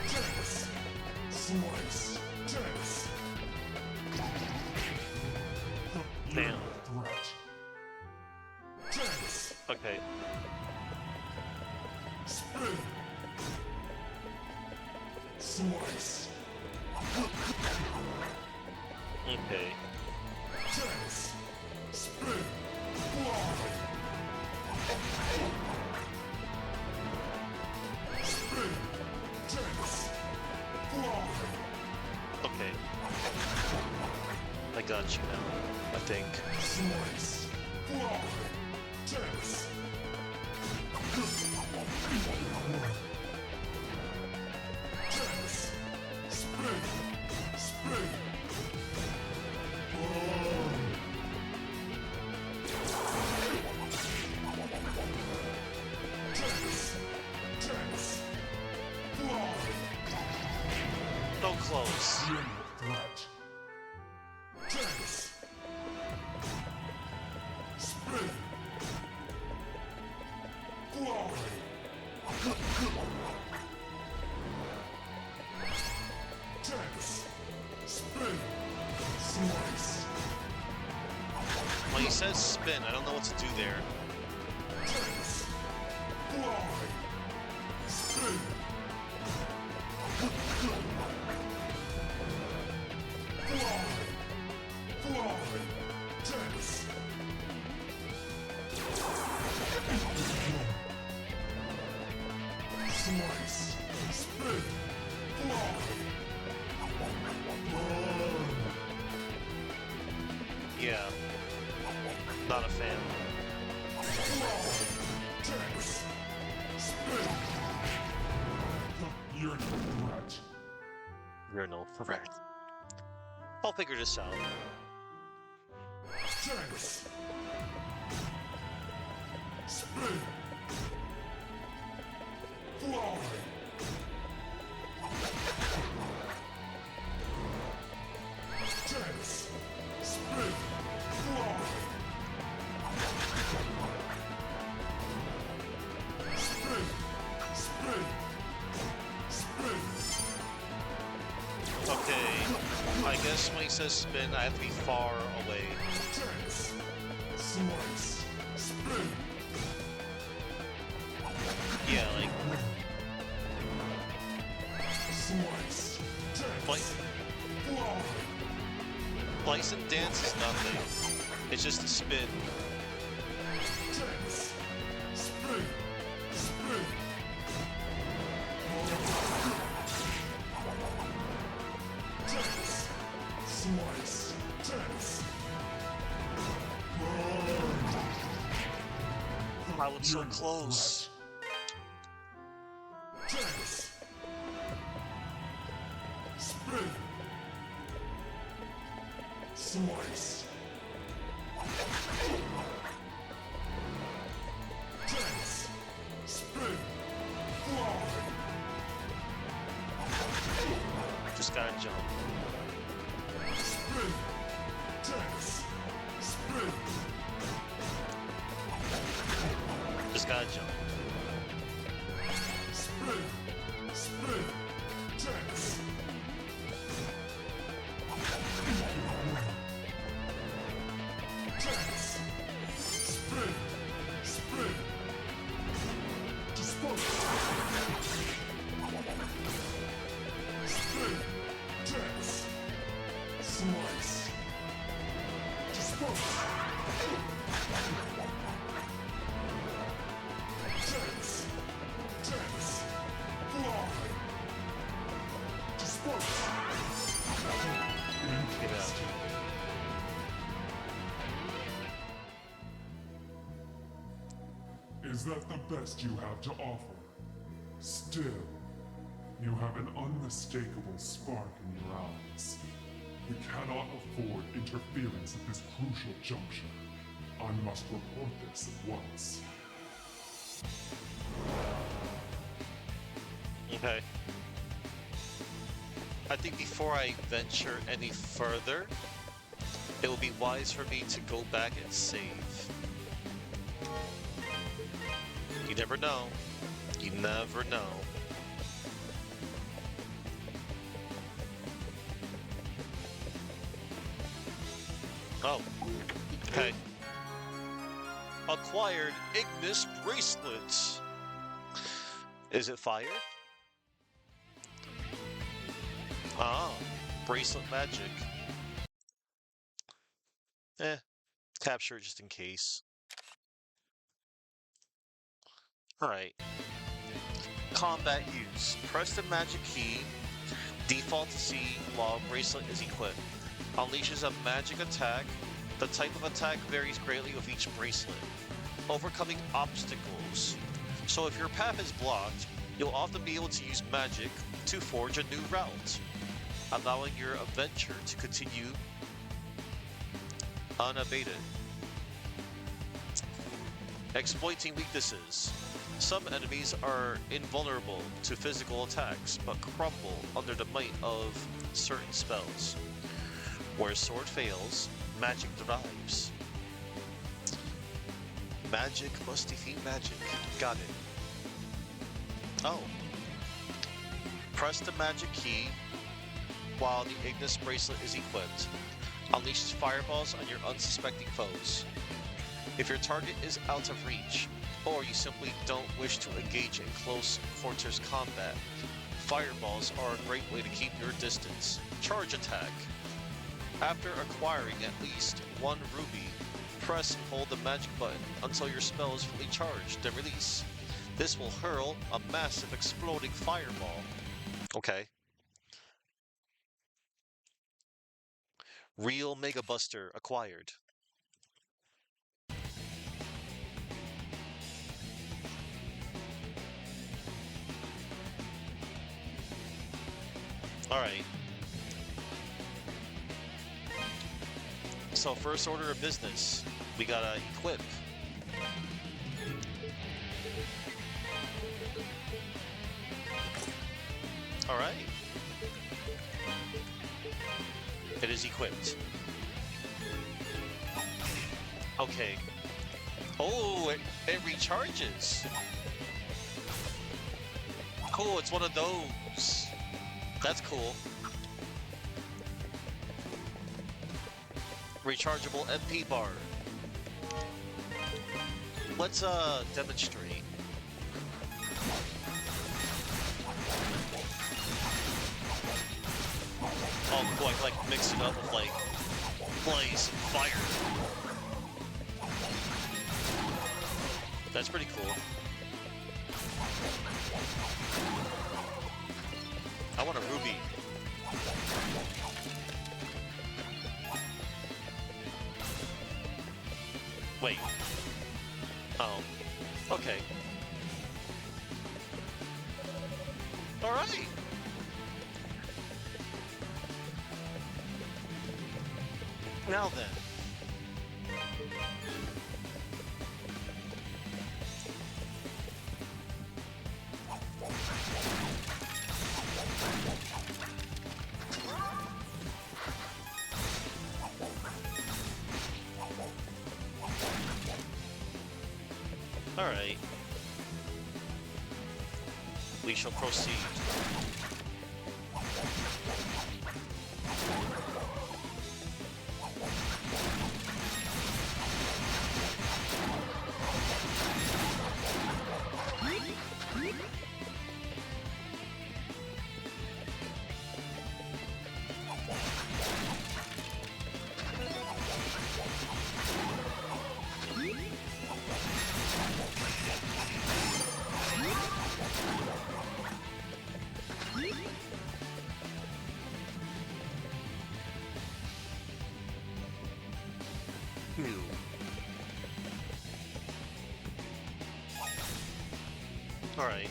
[SPEAKER 12] Chance. Slice. Chance. You're
[SPEAKER 1] Damn.
[SPEAKER 12] no threat. Chance.
[SPEAKER 1] Okay.
[SPEAKER 12] Spin. Slice.
[SPEAKER 1] Okay.
[SPEAKER 12] Chance. Spin. Fly. Spin. Chance. Fly.
[SPEAKER 1] Okay. I got you now, I think.
[SPEAKER 12] Slice. Fly. Chance. Chance. Spin. Spin. Chance. Chance. Fly.
[SPEAKER 1] So close.
[SPEAKER 12] You're no threat. Chance. Spin. Fly. Chance. Spin. Slice.
[SPEAKER 1] Well, he says spin. I don't know what to do there.
[SPEAKER 12] Chance. Fly. Spin. Fly. Fly. Chance. Slice. Spin. Fly.
[SPEAKER 1] Yeah. Not a fan.
[SPEAKER 12] Chance. Spin. You're no threat.
[SPEAKER 1] You're no threat. I'll figure this out.
[SPEAKER 12] Chance. Spin. Fly. Chance. Spin. Fly. Spin. Spin. Spin.
[SPEAKER 1] Okay. I guess when he says spin, I have to be far away.
[SPEAKER 12] Chance. Slice. Spin.
[SPEAKER 1] Yeah, like,
[SPEAKER 12] Slice.
[SPEAKER 1] like,
[SPEAKER 12] Chance. Fly.
[SPEAKER 1] slice and dance is nothing. It's just a spin.
[SPEAKER 12] Chance. Spin. Spin. Chance. Slice. Chance.
[SPEAKER 1] I was so close.
[SPEAKER 12] Chance. Spin. Slice. Chance. Spin. Fly.
[SPEAKER 1] Just gotta jump.
[SPEAKER 12] Spin. Chance. Spin.
[SPEAKER 1] Just gotta jump.
[SPEAKER 12] Is that the best you have to offer? Still, you have an unmistakable spark in your eyes. We cannot afford interference at this crucial juncture. I must report this at once.
[SPEAKER 1] Okay. I think before I venture any further, it will be wise for me to go back and save. You never know. You never know. Oh. Okay. Acquired Ignis bracelets. Is it fire? Ah, bracelet magic. Capture it just in case. Alright. Combat use. Press the magic key. Default to C while bracelet is equipped. Unleashes a magic attack. The type of attack varies greatly with each bracelet. Overcoming obstacles. So if your path is blocked, you'll often be able to use magic to forge a new route, allowing your adventure to continue unabated. Exploiting weaknesses. Some enemies are invulnerable to physical attacks, but crumble under the might of certain spells. Where sword fails, magic thrives. Magic must defeat magic. Got it. Oh. Press the magic key while the Ignis bracelet is equipped. Unleashes fireballs on your unsuspecting foes. If your target is out of reach, or you simply don't wish to engage in close quarters combat, fireballs are a great way to keep your distance. Charge attack. After acquiring at least one ruby, press and hold the magic button until your spell is fully charged, then release. This will hurl a massive exploding fireball. Okay. Real Mega Buster acquired. Alright. So first order of business, we gotta equip. Alright. It is equipped. Okay. Oh, it recharges. Cool, it's one of those. That's cool. Rechargeable MP bar. Let's demonstrate. Oh, cool, I can like mix it up with like blaze and fire. That's pretty cool. I want a ruby. Wait. Oh. Okay. Alright. Now then. Alright. We shall proceed. Alright.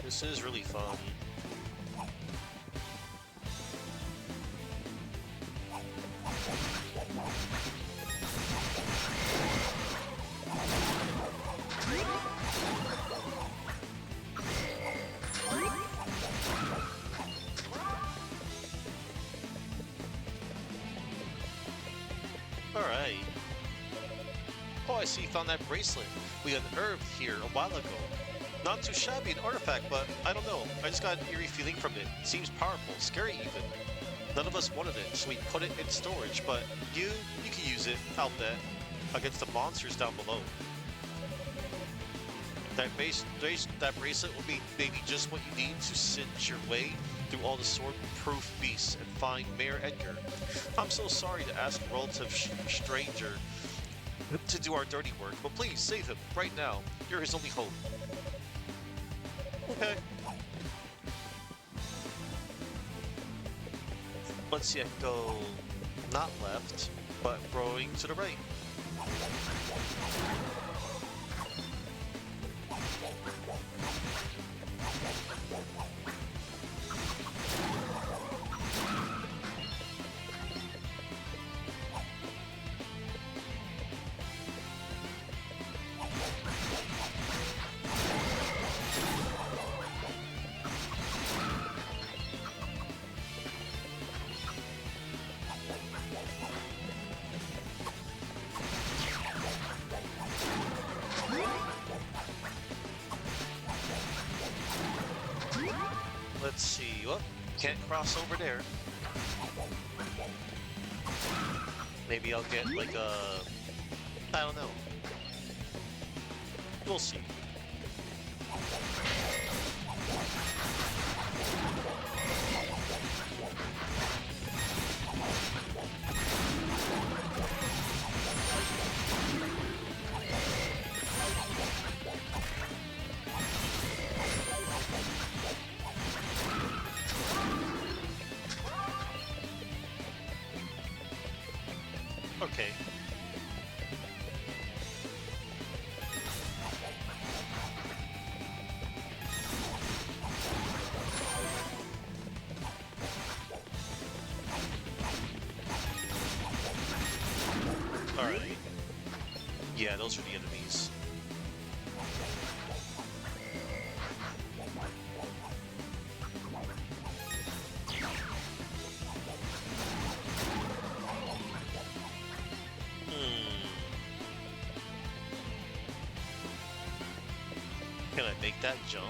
[SPEAKER 1] This is really fun. Alright. Oh, I see you found that bracelet we unearthed here a while ago. Not too shabby an artifact, but I don't know. I just got an eerie feeling from it. Seems powerful, scary even. None of us wanted it, so we put it in storage, but you can use it, I'll bet, against the monsters down below. That bracelet will be maybe just what you need to cinch your way through all the sword-proof beasts and find Mayor Edgar. I'm so sorry to ask a relative stranger to do our dirty work, but please save him right now. You're his only hope. Okay. Let's see, I can go not left, but rowing to the right. Let's see. Well, can't cross over there. Maybe I'll get like a... I don't know. We'll see. Okay. Alright. Yeah, those are the enemies. Can I make that jump?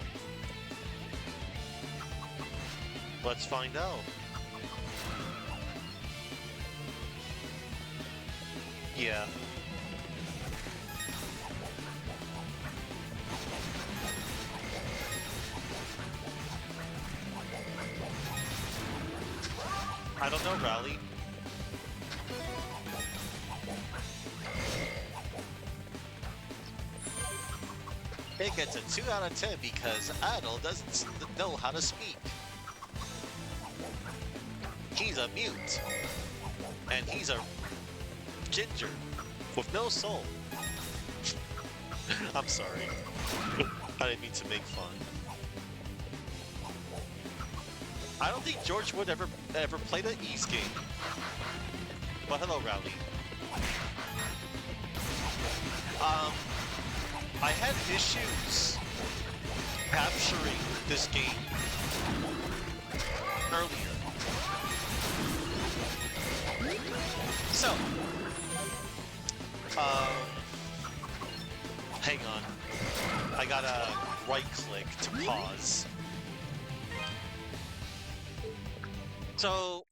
[SPEAKER 1] Let's find out. Yeah. I don't know, Raleigh. It gets a 2 out of 10 because Adel doesn't know how to speak. He's a mute. And he's a ginger with no soul. I'm sorry. I didn't mean to make fun. I don't think George Wood ever played an Ys game. But hello, Rowley. I had issues capturing this game earlier. So, hang on. I gotta right click to pause. So,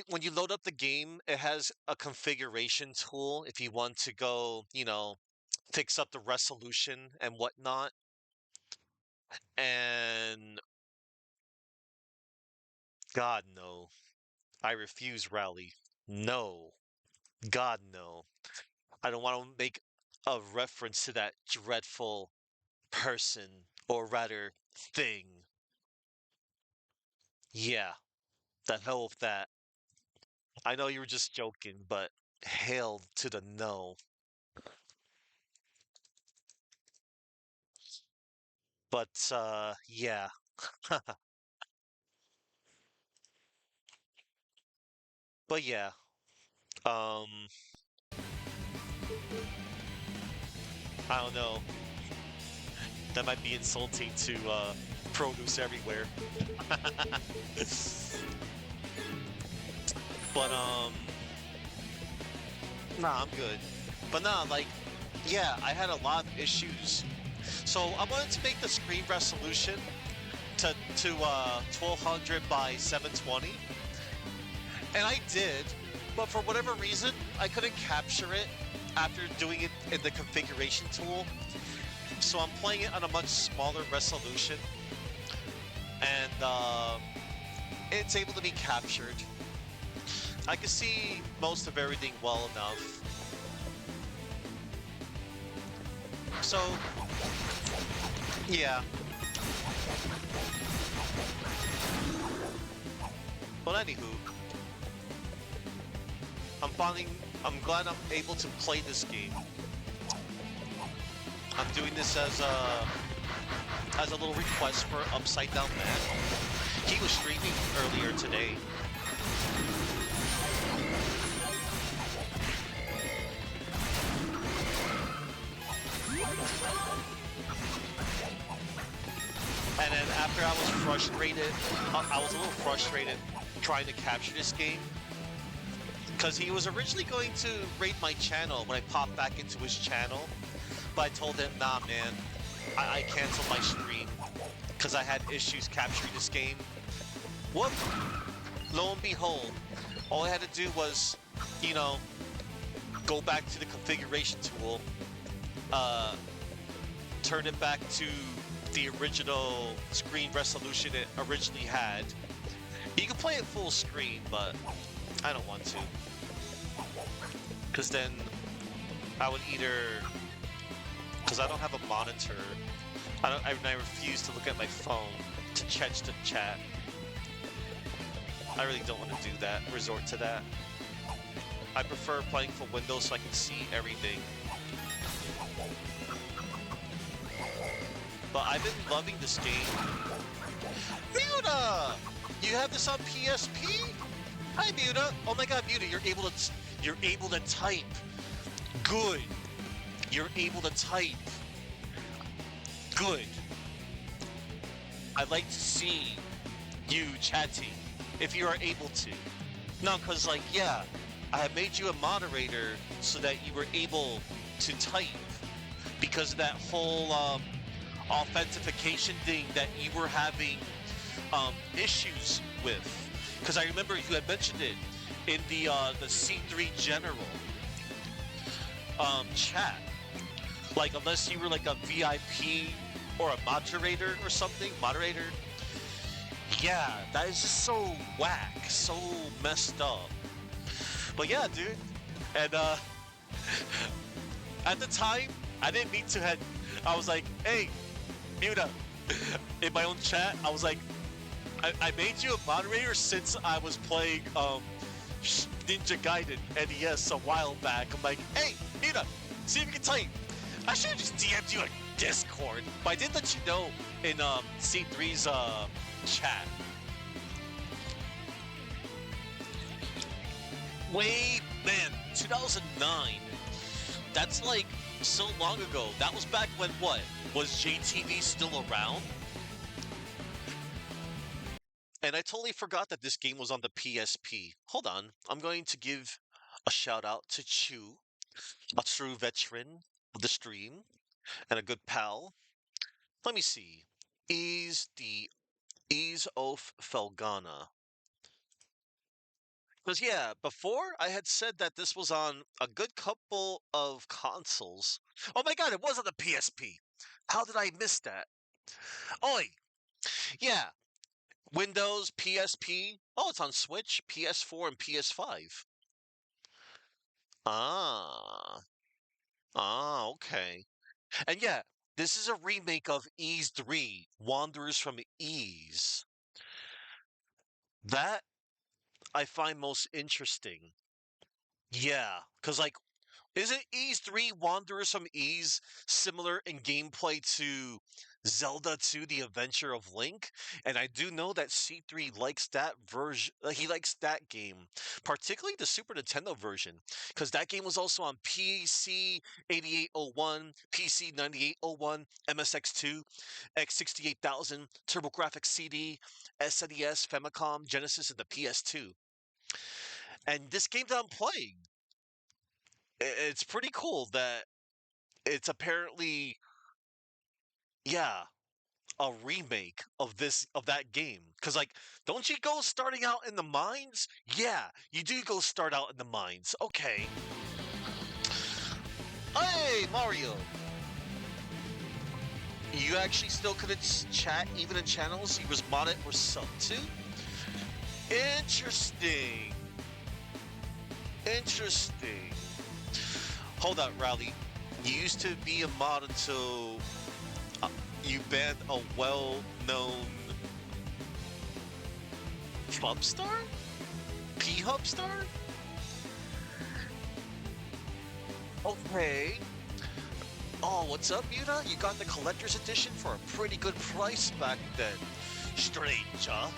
[SPEAKER 1] when you load up the game, it has a configuration tool if you want to go, fix up the resolution and whatnot. And God, no. I refuse rally. No. God, no. I don't want to make a reference to that dreadful person, or rather, thing. Yeah, the hell with that. I know you were just joking, but hail to the no. But, yeah. But yeah, um, I don't know. That might be insulting to, produce everywhere. But, nah, I'm good. But nah, like, yeah, I had a lot of issues. So I wanted to make the screen resolution to 1200 by 720, and I did, but for whatever reason, I couldn't capture it after doing it in the configuration tool. So I'm playing it on a much smaller resolution, and it's able to be captured. I can see most of everything well enough. So, yeah. But anywho, I'm glad I'm able to play this game. I'm doing this as a little request for Upside Down Man. He was streaming earlier today. And then after I was frustrated, I was a little frustrated trying to capture this game, because he was originally going to raid my channel when I popped back into his channel, but I told him, nah, man, I canceled my stream because I had issues capturing this game. Whoop! Lo and behold, all I had to do was, go back to the configuration tool, turn it back to the original screen resolution it originally had. You can play it full screen, but I don't want to, because then I would because I don't have a monitor. I refuse to look at my phone to check the chat. I really don't want to do that, resort to that. I prefer playing from Windows so I can see everything. But I've been loving this game. Muta! You have this on PSP? Hi, Muta. Oh my God, Muta, you're able to type. Good. You're able to type. Good. I'd like to see you chatting if you are able to. No, because, like, yeah, I have made you a moderator so that you were able to type because of that whole authentication thing that you were having issues with. Because I remember you had mentioned it in the C3 General chat. Like, unless you were like a VIP or a moderator or something, yeah, that is just so whack, so messed up. But yeah, dude, and at the time, I didn't mean to have. I was like, hey, Muta, in my own chat, I was like, I made you a moderator since I was playing Ninja Gaiden NES a while back. I'm like, hey, Muta, see if you can type. I should have just DM'd you on Discord, but I did let you know in C3's chat. Man, 2009. That's like so long ago. That was back when what? Was JTV still around? And I totally forgot that this game was on the PSP. Hold on, I'm going to give a shout out to Chu, a true veteran of the stream and a good pal. Let me see. Ease of Felghana. Because, yeah, before I had said that this was on a good couple of consoles. Oh my god, it was on the PSP. How did I miss that? Oi! Yeah, Windows, PSP. Oh, it's on Switch, PS4, and PS5. Ah. Ah, okay. And yeah, this is a remake of Ys 3, Wanderers from Ys. That I find most interesting. Yeah, because, like, isn't Ys 3 Wanderers from Ys similar in gameplay to Zelda 2 The Adventure of Link? And I do know that C3 likes that version, he likes that game, particularly the Super Nintendo version, because that game was also on PC 8801, PC 9801, MSX2, X68000, TurboGrafx CD, SNES, Famicom, Genesis, and the PS2. And this game that I'm playing, it's pretty cool that it's apparently, yeah, a remake of that game. Cause, like, don't you go starting out in the mines? Yeah, you do go start out in the mines. Okay. Hey, Mario. You actually still couldn't chat even in channels you was modded or sub to? Interesting. Interesting. Hold up, Rowley. You used to be a mod until you banned a well-known Hub star? P-Hub star? Okay. Oh, what's up, Muta? You got the collector's edition for a pretty good price back then. Stranger.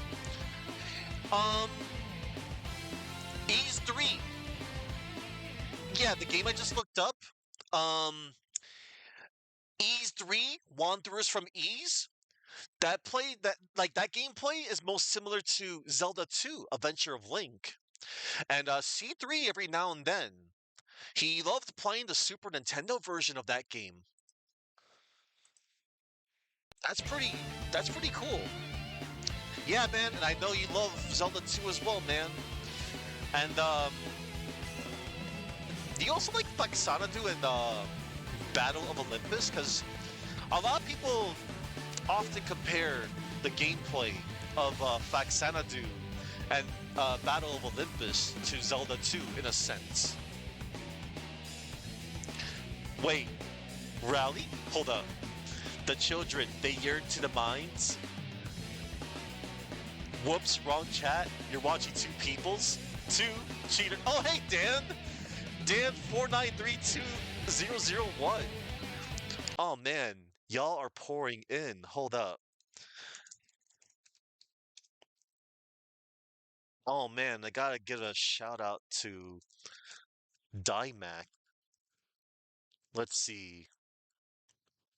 [SPEAKER 1] Ys 3. Yeah, the game I just looked up. Ys 3, Wanderers from Ys. That gameplay is most similar to Zelda 2, Adventure of Link. And C3 every now and then. He loved playing the Super Nintendo version of that game. That's pretty that's pretty cool. Yeah, man, and I know you love Zelda 2 as well, man. And do you also like Felghana in Battle of Olympus? Because a lot of people often compare the gameplay of Felghana and Battle of Olympus to Zelda 2 in a sense. Wait, Rally? Hold up. The children, they yearn to the mines? Whoops, wrong chat. You're watching two peoples? Two cheater. Oh, hey, Dan! Dan493201. Oh, man. Y'all are pouring in. Hold up. Oh, man. I gotta give a shout out to Dymac. Let's see.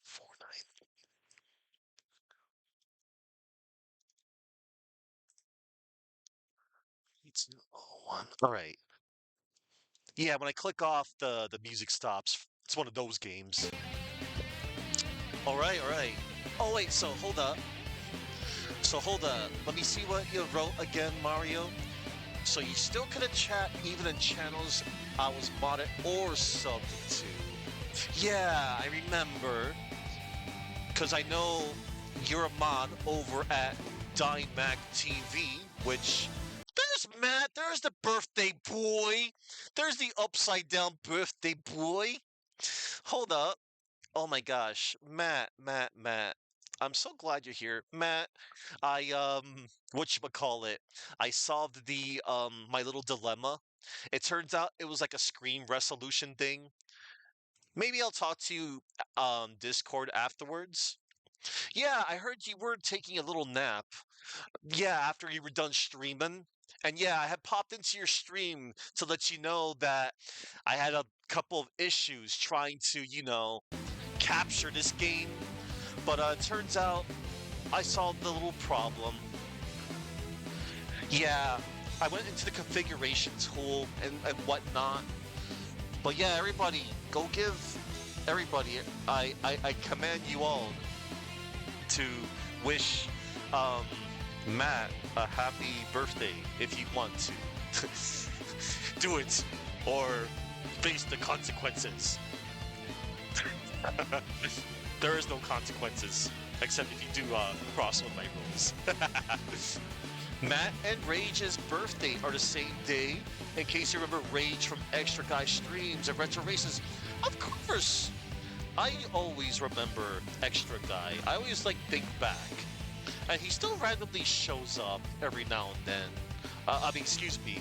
[SPEAKER 1] 493201. All right. Yeah, when I click off, the music stops. It's one of those games. All right, all right. Oh wait, so hold up. Let me see what you wrote again, Mario. So you still couldn't chat even in channels I was modded or subbed to. Yeah, I remember. Cause I know you're a mod over at Dymac TV, which there's Matt, there's the birthday boy. There's the upside down birthday boy. Hold up. Oh my gosh. Matt. I'm so glad you're here. Matt, whatchamacallit? I solved the my little dilemma. It turns out it was like a screen resolution thing. Maybe I'll talk to you Discord afterwards. Yeah, I heard you were taking a little nap. Yeah, after you were done streaming. And yeah, I had popped into your stream to let you know that I had a couple of issues trying to, capture this game. But it turns out I solved the little problem. Yeah, I went into the configuration tool and whatnot. But yeah, everybody, go give everybody, I command you all to wish Matt a happy birthday if you want to. Do it, or face the consequences. There is no consequences, except if you do cross one of my rules. Matt and Rage's birthday are the same day. In case you remember Rage from Extra Guy Streams and Retro Races, of course. I always remember Extra Guy. I always think back, and he still randomly shows up every now and then. Excuse me.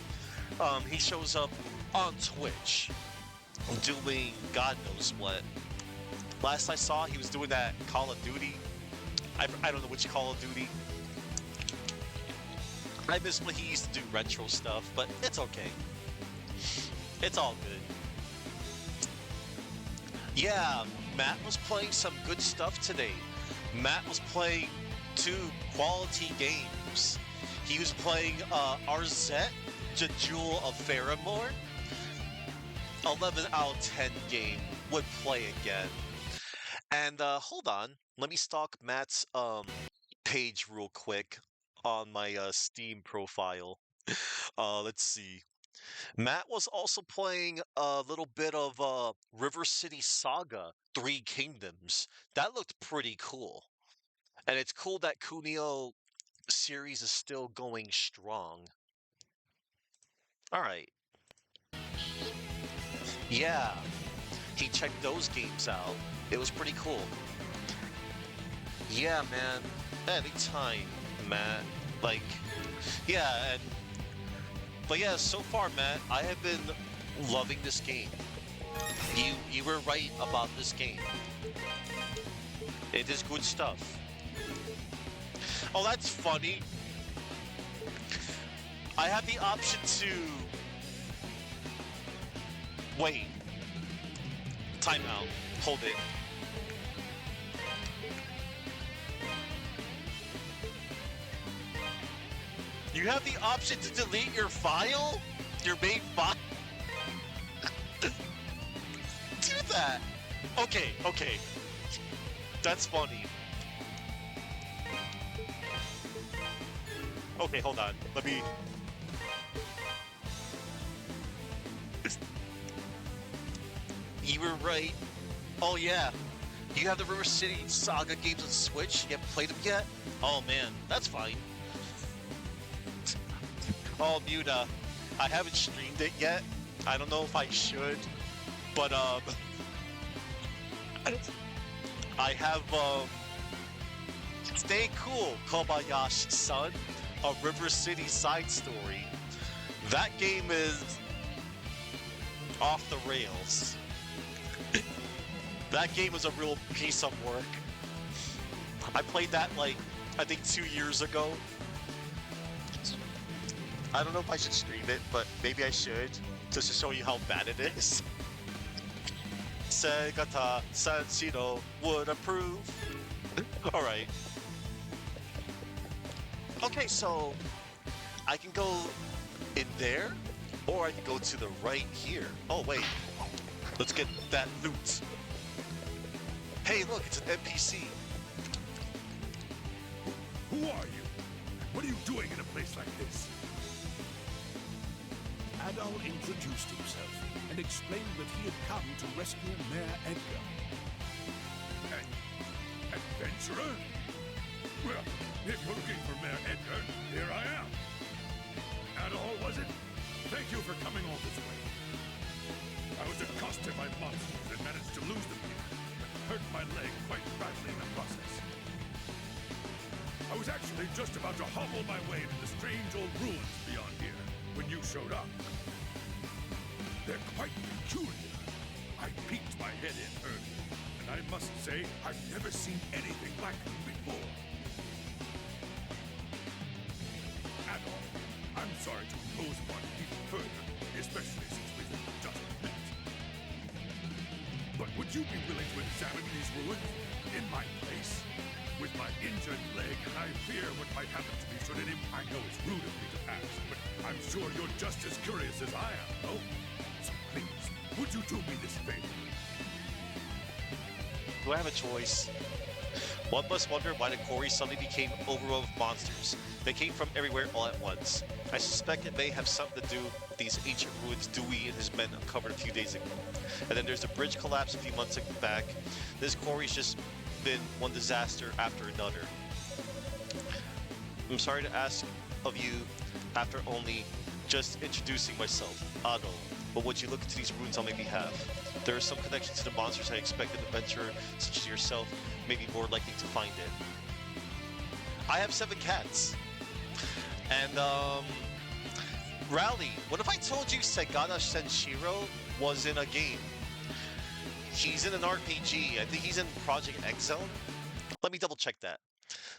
[SPEAKER 1] He shows up on Twitch, doing God knows what. Last I saw, he was doing that Call of Duty. I don't know which Call of Duty. I miss when he used to do retro stuff, but it's okay. It's all good. Yeah, Matt was playing some good stuff today. Matt was playing 2 quality games. He was playing Arzette, the Jewel of Faramore. 11 out of 10 game. Would play again. And hold on, let me stalk Matt's page real quick on my Steam profile. Let's see. Matt was also playing a little bit of River City Saga 3 Kingdoms. That looked pretty cool. And it's cool that Kunio series is still going strong. Alright. Yeah. He checked those games out. It was pretty cool. Yeah, man. Anytime, Matt. Yeah, but yeah, so far, Matt, I have been loving this game. You were right about this game. It is good stuff. Oh, that's funny. I have the option to... Wait. Time out. Hold it. You have the option to delete your file? Your main file? Do that! Okay. That's funny. Okay, hold on. Let me... You were right. Oh yeah. You have the River City Saga games on Switch? You haven't played them yet? Oh man, that's fine. Oh, Muta, I haven't streamed it yet. I don't know if I should, but I have Stay Cool, Kobayashi-san, a River City side story. That game is off the rails. That game was a real piece of work. I played that I think 2 years ago. I don't know if I should stream it, but maybe I should, just to show you how bad it is. Segata Sanshiro would approve. Alright. Okay, so I can go in there, or I can go to the right here. Oh, wait. Let's get that loot. Hey, look, it's an NPC.
[SPEAKER 5] Who are you? What are you doing in a place like this? Adol introduced himself and explained that he had come to rescue Mayor Edgar. An adventurer? Well, if you're looking for Mayor Edgar, here I am. Adol, was it? Thank you for coming all this way. I was accosted by monsters and managed to lose them here, but hurt my leg quite badly in the process. I was actually just about to hobble my way to the strange old ruins beyond here when you showed up. They're quite peculiar. I peeked my head in earlier, and I must say I've never seen anything like them before. Adol, I'm sorry to impose upon you even further, especially since we've just met. But would you be willing to examine these ruins in my place? With my injured leg, I fear what might happen to me should it I know it's rude of me to ask, but I'm sure you're just as curious as I am, no? So please, would you do me this favor?
[SPEAKER 1] Do I have a choice? One must wonder why the quarry suddenly became overrun with monsters. They came from everywhere all at once. I suspect it may have something to do with these ancient ruins Dewey and his men uncovered a few days ago. And then there's the bridge collapse a few months back. This quarry's just been one disaster after another. I'm sorry to ask of you after only just introducing myself, Otto, but would you look into these ruins on my behalf? There is some connection to the monsters I expect an adventurer such as yourself may be more likely to find it. I have 7 cats. And, Rowley, what if I told you Segata Senshiro was in a game? He's in an RPG. I think he's in Project X Zone. Let me double check that.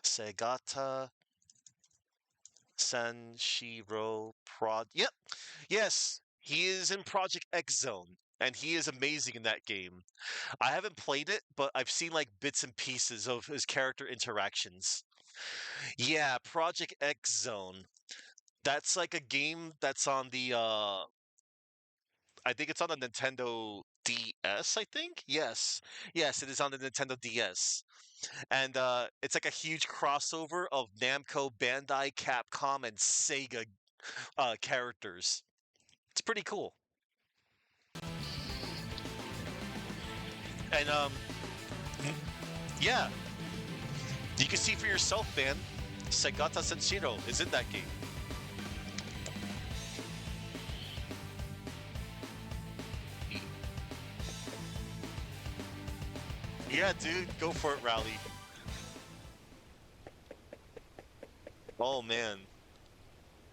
[SPEAKER 1] Segata Senshiro Yep. Yes, he is in Project X Zone. And he is amazing in that game. I haven't played it, but I've seen like bits and pieces of his character interactions. Yeah, Project X Zone. That's like a game that's on the I think it's on the Nintendo DS, I think? Yes. Yes, it is on the Nintendo DS. And it's like a huge crossover of Namco, Bandai, Capcom, and Sega characters. It's pretty cool. And yeah, you can see for yourself, man. Segata Senshiro is in that game. Yeah, dude, go for it, Rowley. Oh, man.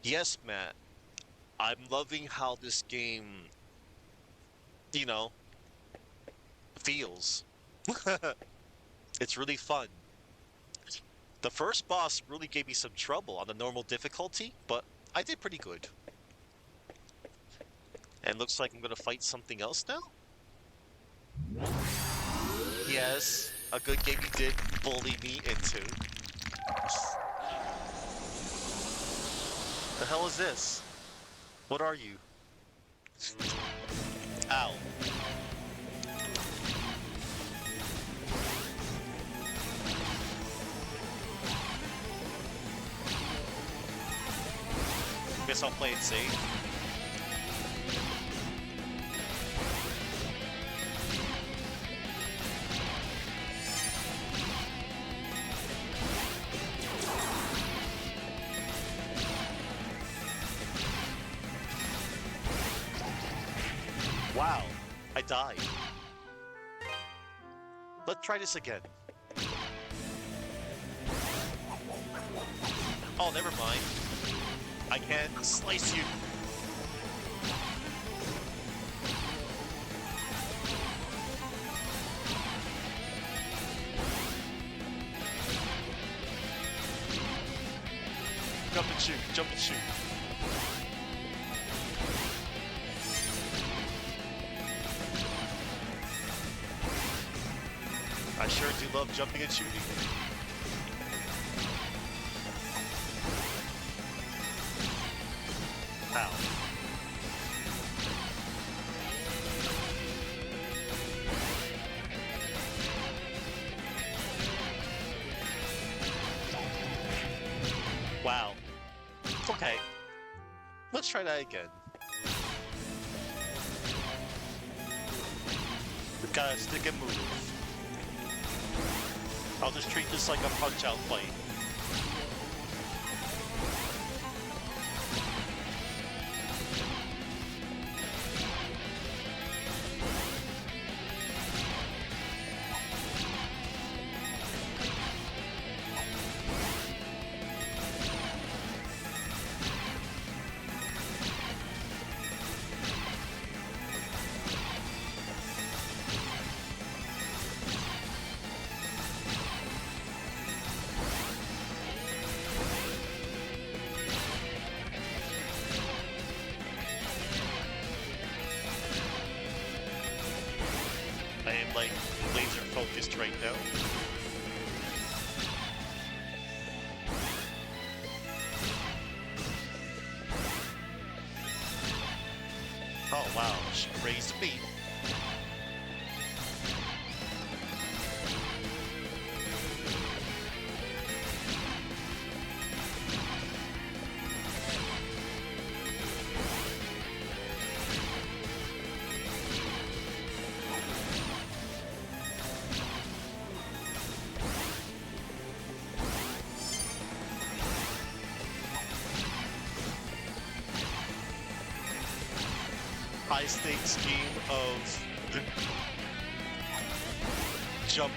[SPEAKER 1] Yes, Matt. I'm loving how this game, you know, feels. It's really fun. The first boss really gave me some trouble on the normal difficulty, but I did pretty good. And looks like I'm gonna fight something else now? Yes, a good game you did bully me into. The hell is this? What are you? Ow. Guess I'll play it safe. Wow, I died. Let's try this again. Oh, never mind. I can't slice you. Jump and shoot, jump and shoot. I sure do love jumping and shooting. Ow. Wow. Okay. Let's try that again. We've got to stick and move. I'll just treat this like a punch-out fight. I am like laser focused right now. Oh wow, she raised me. high stakes game of jump.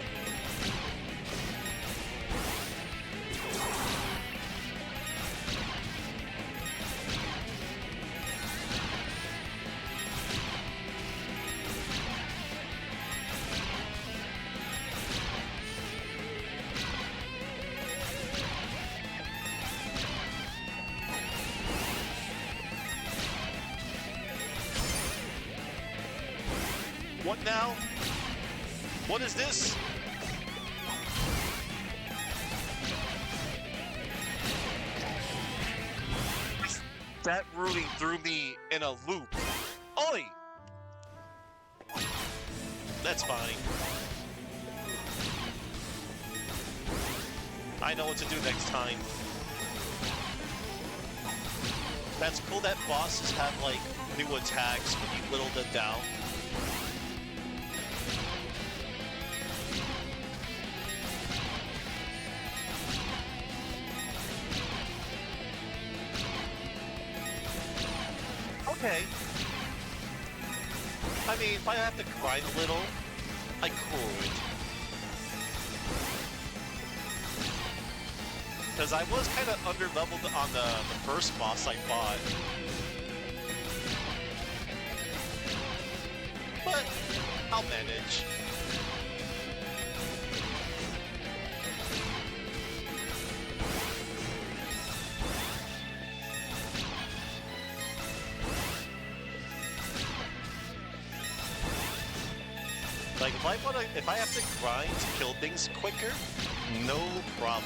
[SPEAKER 1] What now? What is this? That ruling threw me in a loop. Oi! That's fine. I know what to do next time. That's cool that bosses have, like, new attacks when you whittle them down. Okay. I mean, if I have to grind a little, I could. Because I was kind of under-leveled on the first boss I fought. But I'll manage. Like, if I have to grind to kill things quicker, no problem.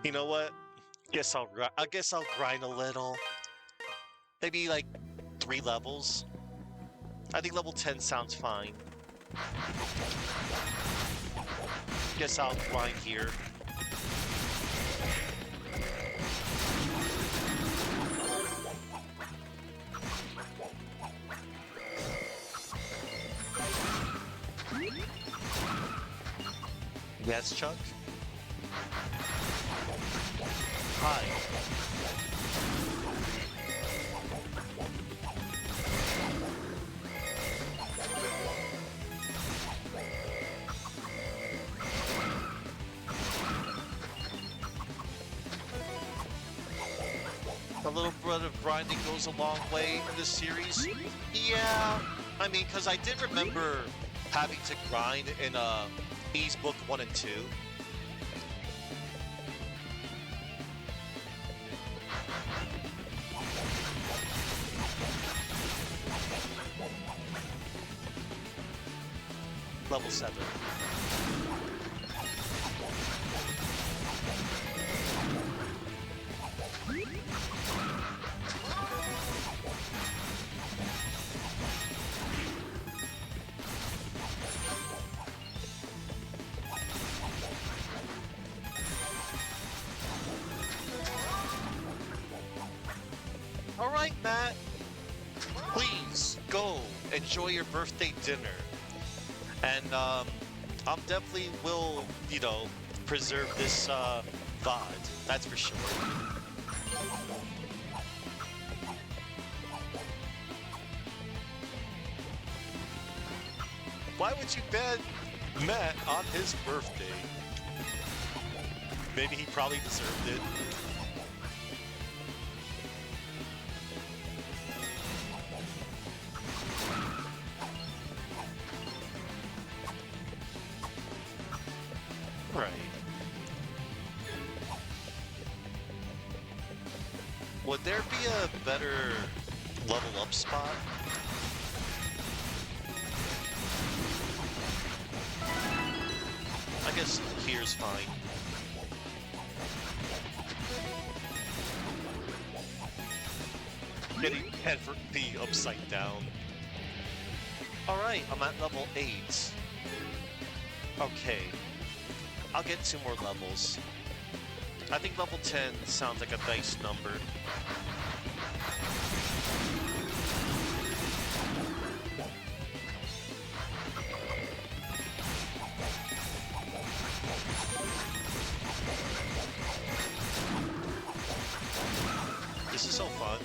[SPEAKER 1] You know what? I guess I'll grind a little. Maybe like 3 levels. I think level 10 sounds fine. Guess I'll grind here. Yes, Chuck? Hi. A little bit of grinding goes a long way in this series. Yeah, I mean, because I did remember having to grind in E's Book 1 and 2. Level 7. All right, Matt. Please go enjoy your birthday dinner. And I'm definitely will, you know, preserve this VOD. That's for sure. Why would you ban Matt on his birthday? Maybe he probably deserved it. Would there be a better level up spot? I guess here's fine. Getting the upside down. Alright, I'm at level 8. Okay. I'll get 2 more levels. I think level 10 sounds like a nice number. This is so fun.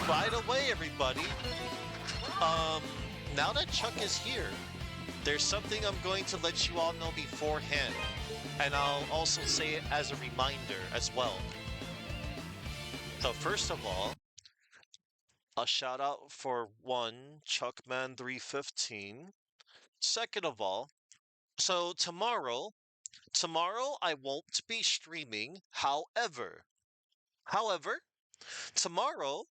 [SPEAKER 1] By the way, everybody, now that Chuck is here, there's something I'm going to let you all know beforehand, and I'll also say it as a reminder as well. So first of all, a shout out for one, Chuckman315. Second of all, so tomorrow I won't be streaming. However, tomorrow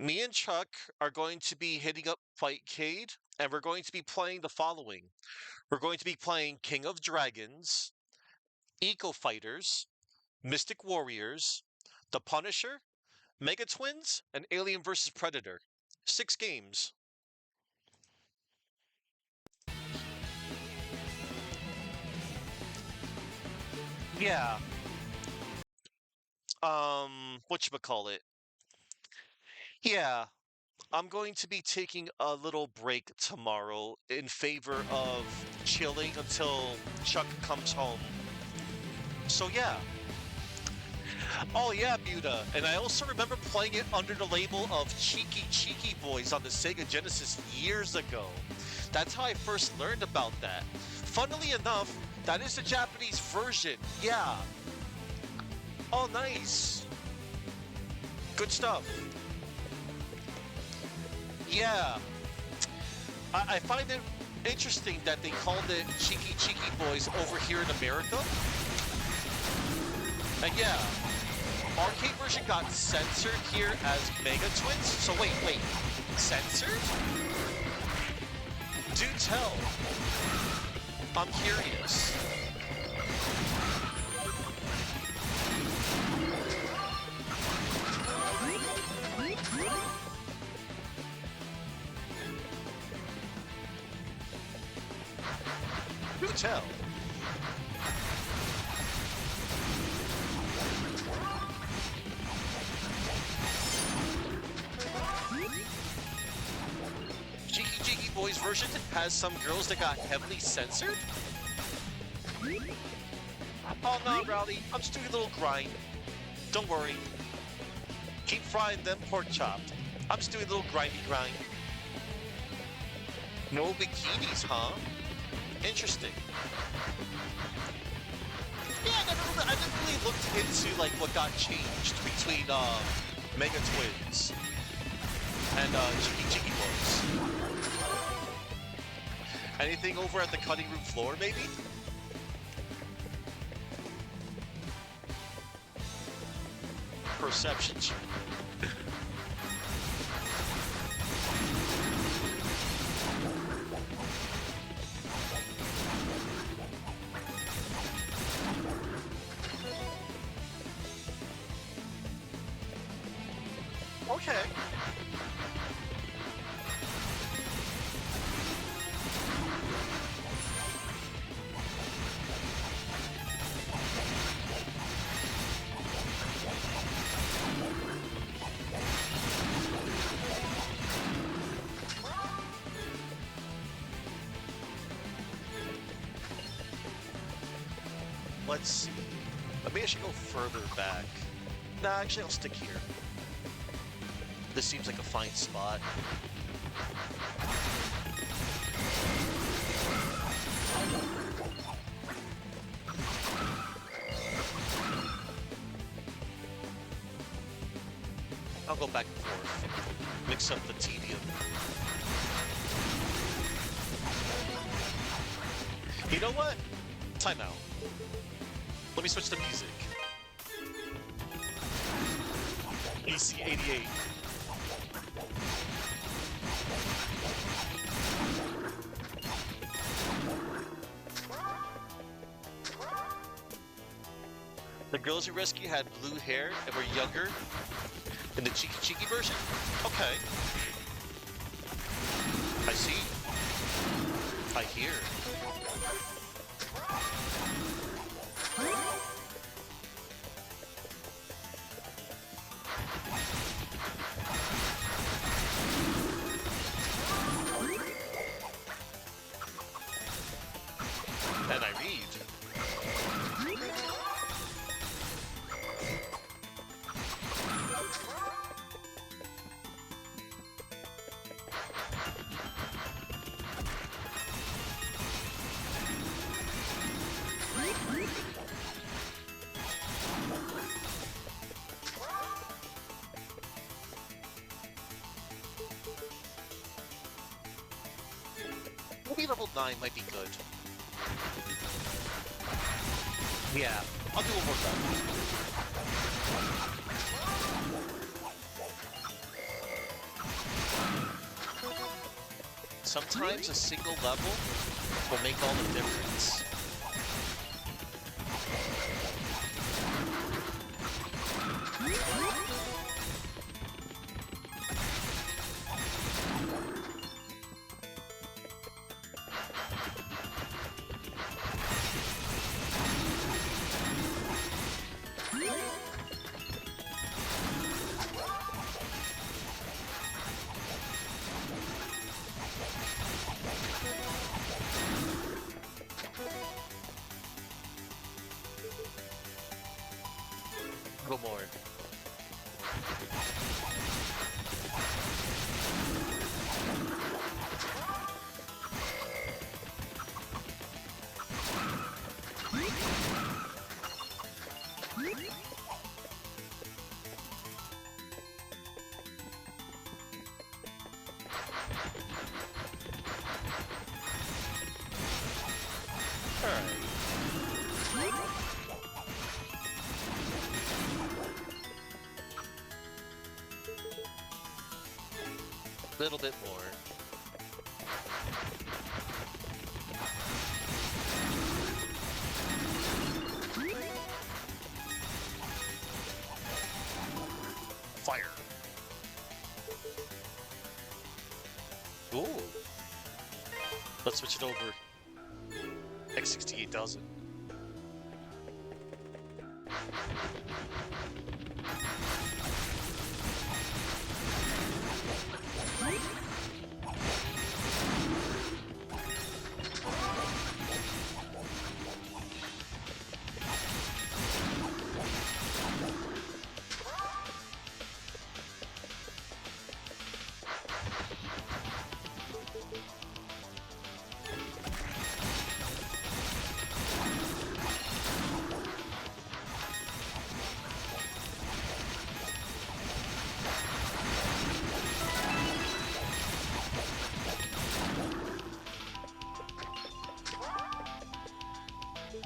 [SPEAKER 1] me and Chuck are going to be hitting up Fightcade, and we're going to be playing the following. We're going to be playing King of Dragons, Eco Fighters, Mystic Warriors, The Punisher, Mega Twins, and Alien vs. Predator. 6 games. Yeah. Whatchamacallit? Yeah. I'm going to be taking a little break tomorrow in favor of chilling until Chuck comes home. So yeah. Oh yeah, Buda. And I also remember playing it under the label of Cheeky Boys on the Sega Genesis years ago. That's how I first learned about that. Funnily enough, that is the Japanese version. Yeah. Oh, nice. Good stuff. Yeah. I find it interesting that they called it Cheeky Boys over here in America. And yeah, arcade version got censored here as Mega Twins. So wait, censored? Do tell. I'm curious. Do tell. Cheeky Boys version has some girls that got heavily censored? Oh no, Rowdy, I'm just doing a little grind. Don't worry. Keep frying them pork chopped. I'm just doing a little grindy grind. No bikinis, huh? Interesting. Yeah, I never really looked into like what got changed between Mega Twins and Cheeky Boys. Anything over at the cutting room floor, maybe? Perception check. Okay. Let's see. Maybe I should go further back. Nah, actually, I'll stick here. This seems like a fine spot. I'll go back and forth. Mix up the tedium. You know what? Time out. Let me switch the music. EC88. The girls you rescued had blue hair and were younger in the cheeky version? Okay. I see. I hear. And I read. Maybe level 9 might be good. Yeah, I'll do one more time. Sometimes a single level will make all the difference. A little more. A little bit more. Fire. Ooh. Let's switch it over. X68,000.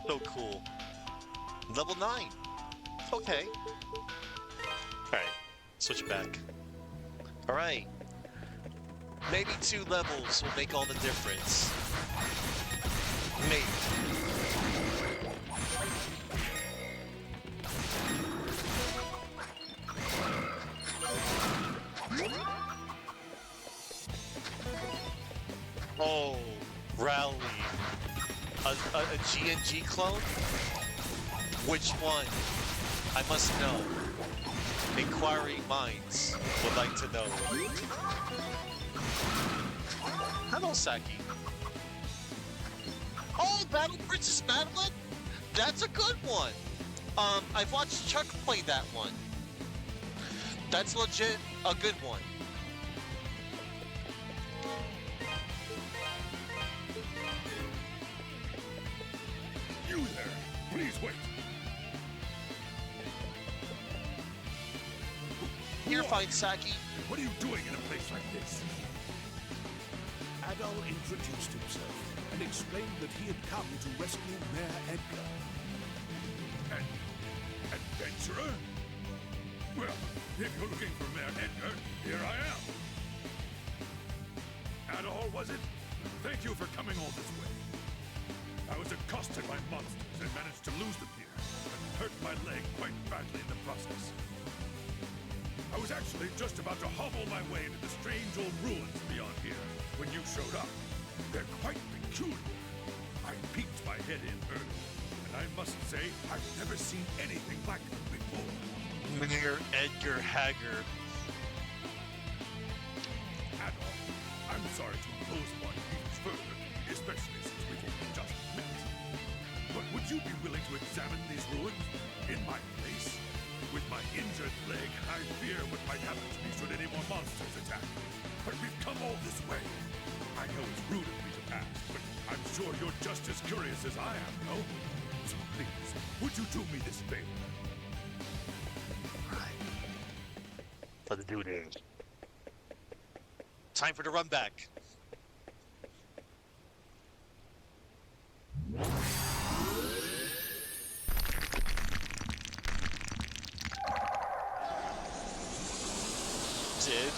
[SPEAKER 1] So cool. Level 9. Okay. Alright. Switch it back. Alright. Maybe 2 levels will make all the difference. Maybe. Oh, Rally. A G&G clone? Which one? I must know. Inquiring minds would like to know. Hello, Saki. Oh, Battle Princess Madeline? That's a good one. I've watched Chuck play that one. That's legit a good one.
[SPEAKER 5] You there! Please wait!
[SPEAKER 1] You're
[SPEAKER 5] What?
[SPEAKER 1] fine, Saki.
[SPEAKER 5] What are you doing in a place like this? Adol introduced himself and explained that he had come to rescue Mayor Edgar. An adventurer? Well, if you're looking for Mayor Edgar, here I am. Adol, was it? Thank you for coming all this way. I was accosted by monsters and managed to lose the pier, but hurt my leg quite badly in the process. I was actually just about to hobble my way into the strange old ruins beyond here when you showed up. They're quite peculiar. I peeked my head in early, and I must say I've never seen anything like them before.
[SPEAKER 1] Mayor Edgar Hager.
[SPEAKER 5] Adol, I'm sorry to impose upon you even further, especially since we've only just met. But would you be willing to examine these ruins in my place? With my injured leg, I fear what might happen to me should any more monsters attack. But we've come all this way. I know it's rude of me to ask, but I'm sure you're just as curious as I am, no? So please, would you do me this favor?
[SPEAKER 1] Let's do this. Time for the run back. Did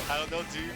[SPEAKER 1] I don't know, dude.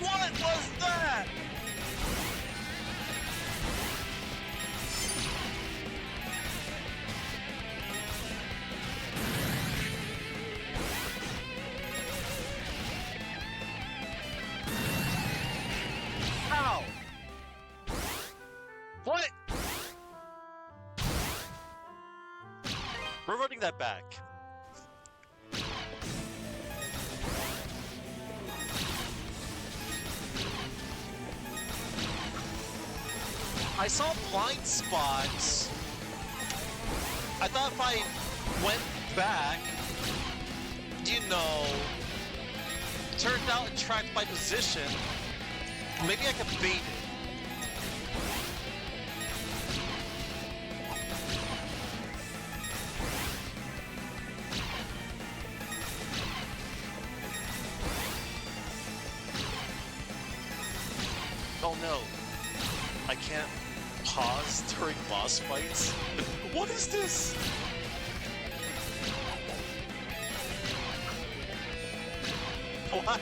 [SPEAKER 1] What was that? Ow! What? We're running that back. I saw blind spots. I thought if I went back, you know, turned out and tracked my position, maybe I could beat it. Oh no, I can't pause during boss fights? What is this? What?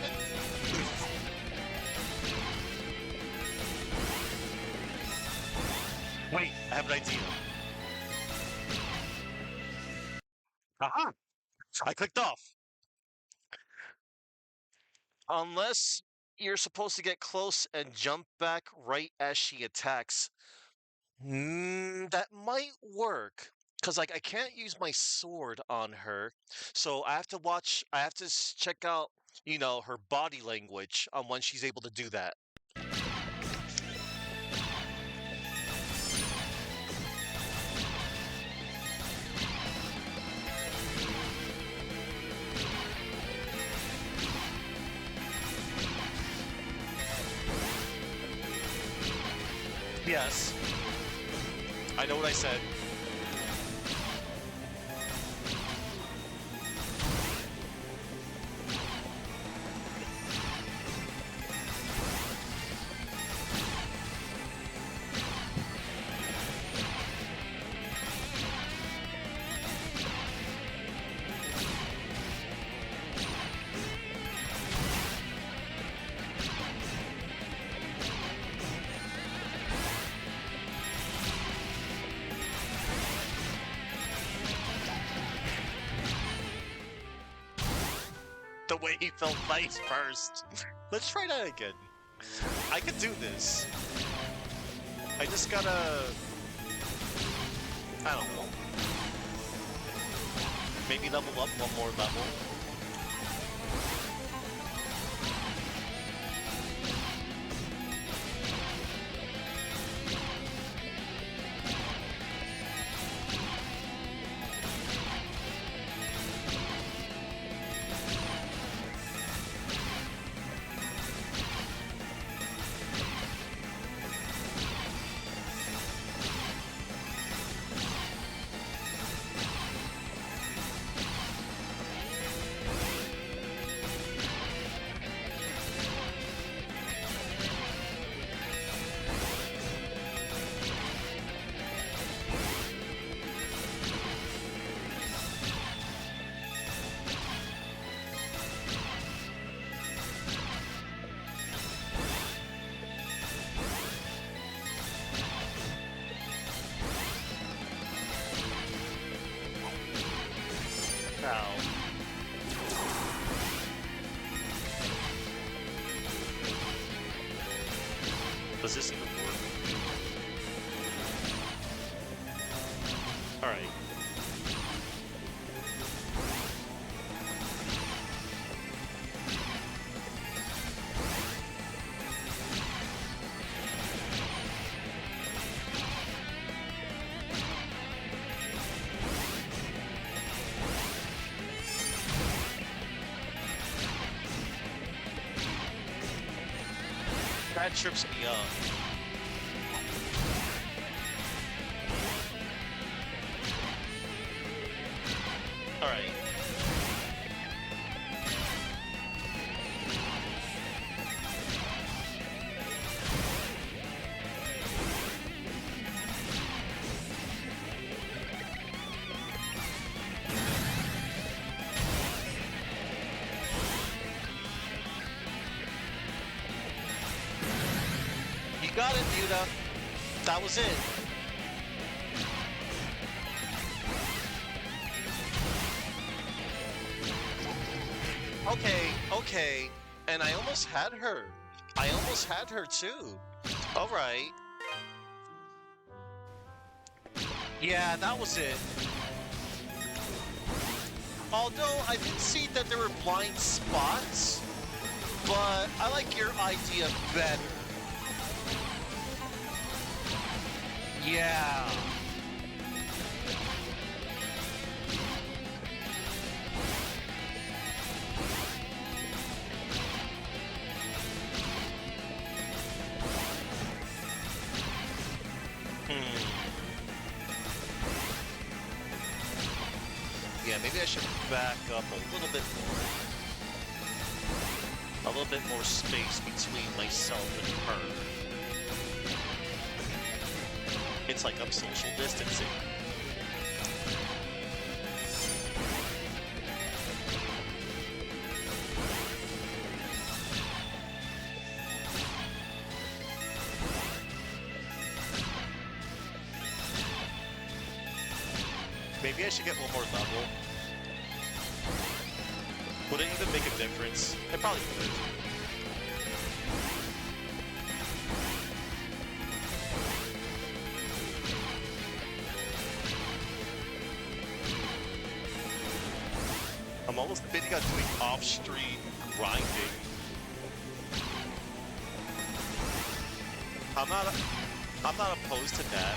[SPEAKER 1] Wait, I have an idea. Aha! I clicked off. Unless you're supposed to get close and jump back right as she attacks. That might work. Cause like I can't use my sword on her, so I have to watch. I have to check out her body language on when she's able to do that. Yes. I know what I said. The way he felt nice first. Let's try that again. I could do this. I just gotta... I don't know. Maybe level up one more level. Does this even work? Alright. That trips me up. Alright. You got it, Muta. That was it. Okay. And I almost had her. I almost had her too. Alright. Yeah, that was it. Although I did see that there were blind spots, but I like your idea better. Yeah. Yeah, maybe I should back up a little bit more. A little bit more space between myself and her. It's like I'm social distancing. Maybe I should get one more level. Would it even make a difference? It probably would. I'm almost debating on doing off-stream grinding. I'm not opposed to that.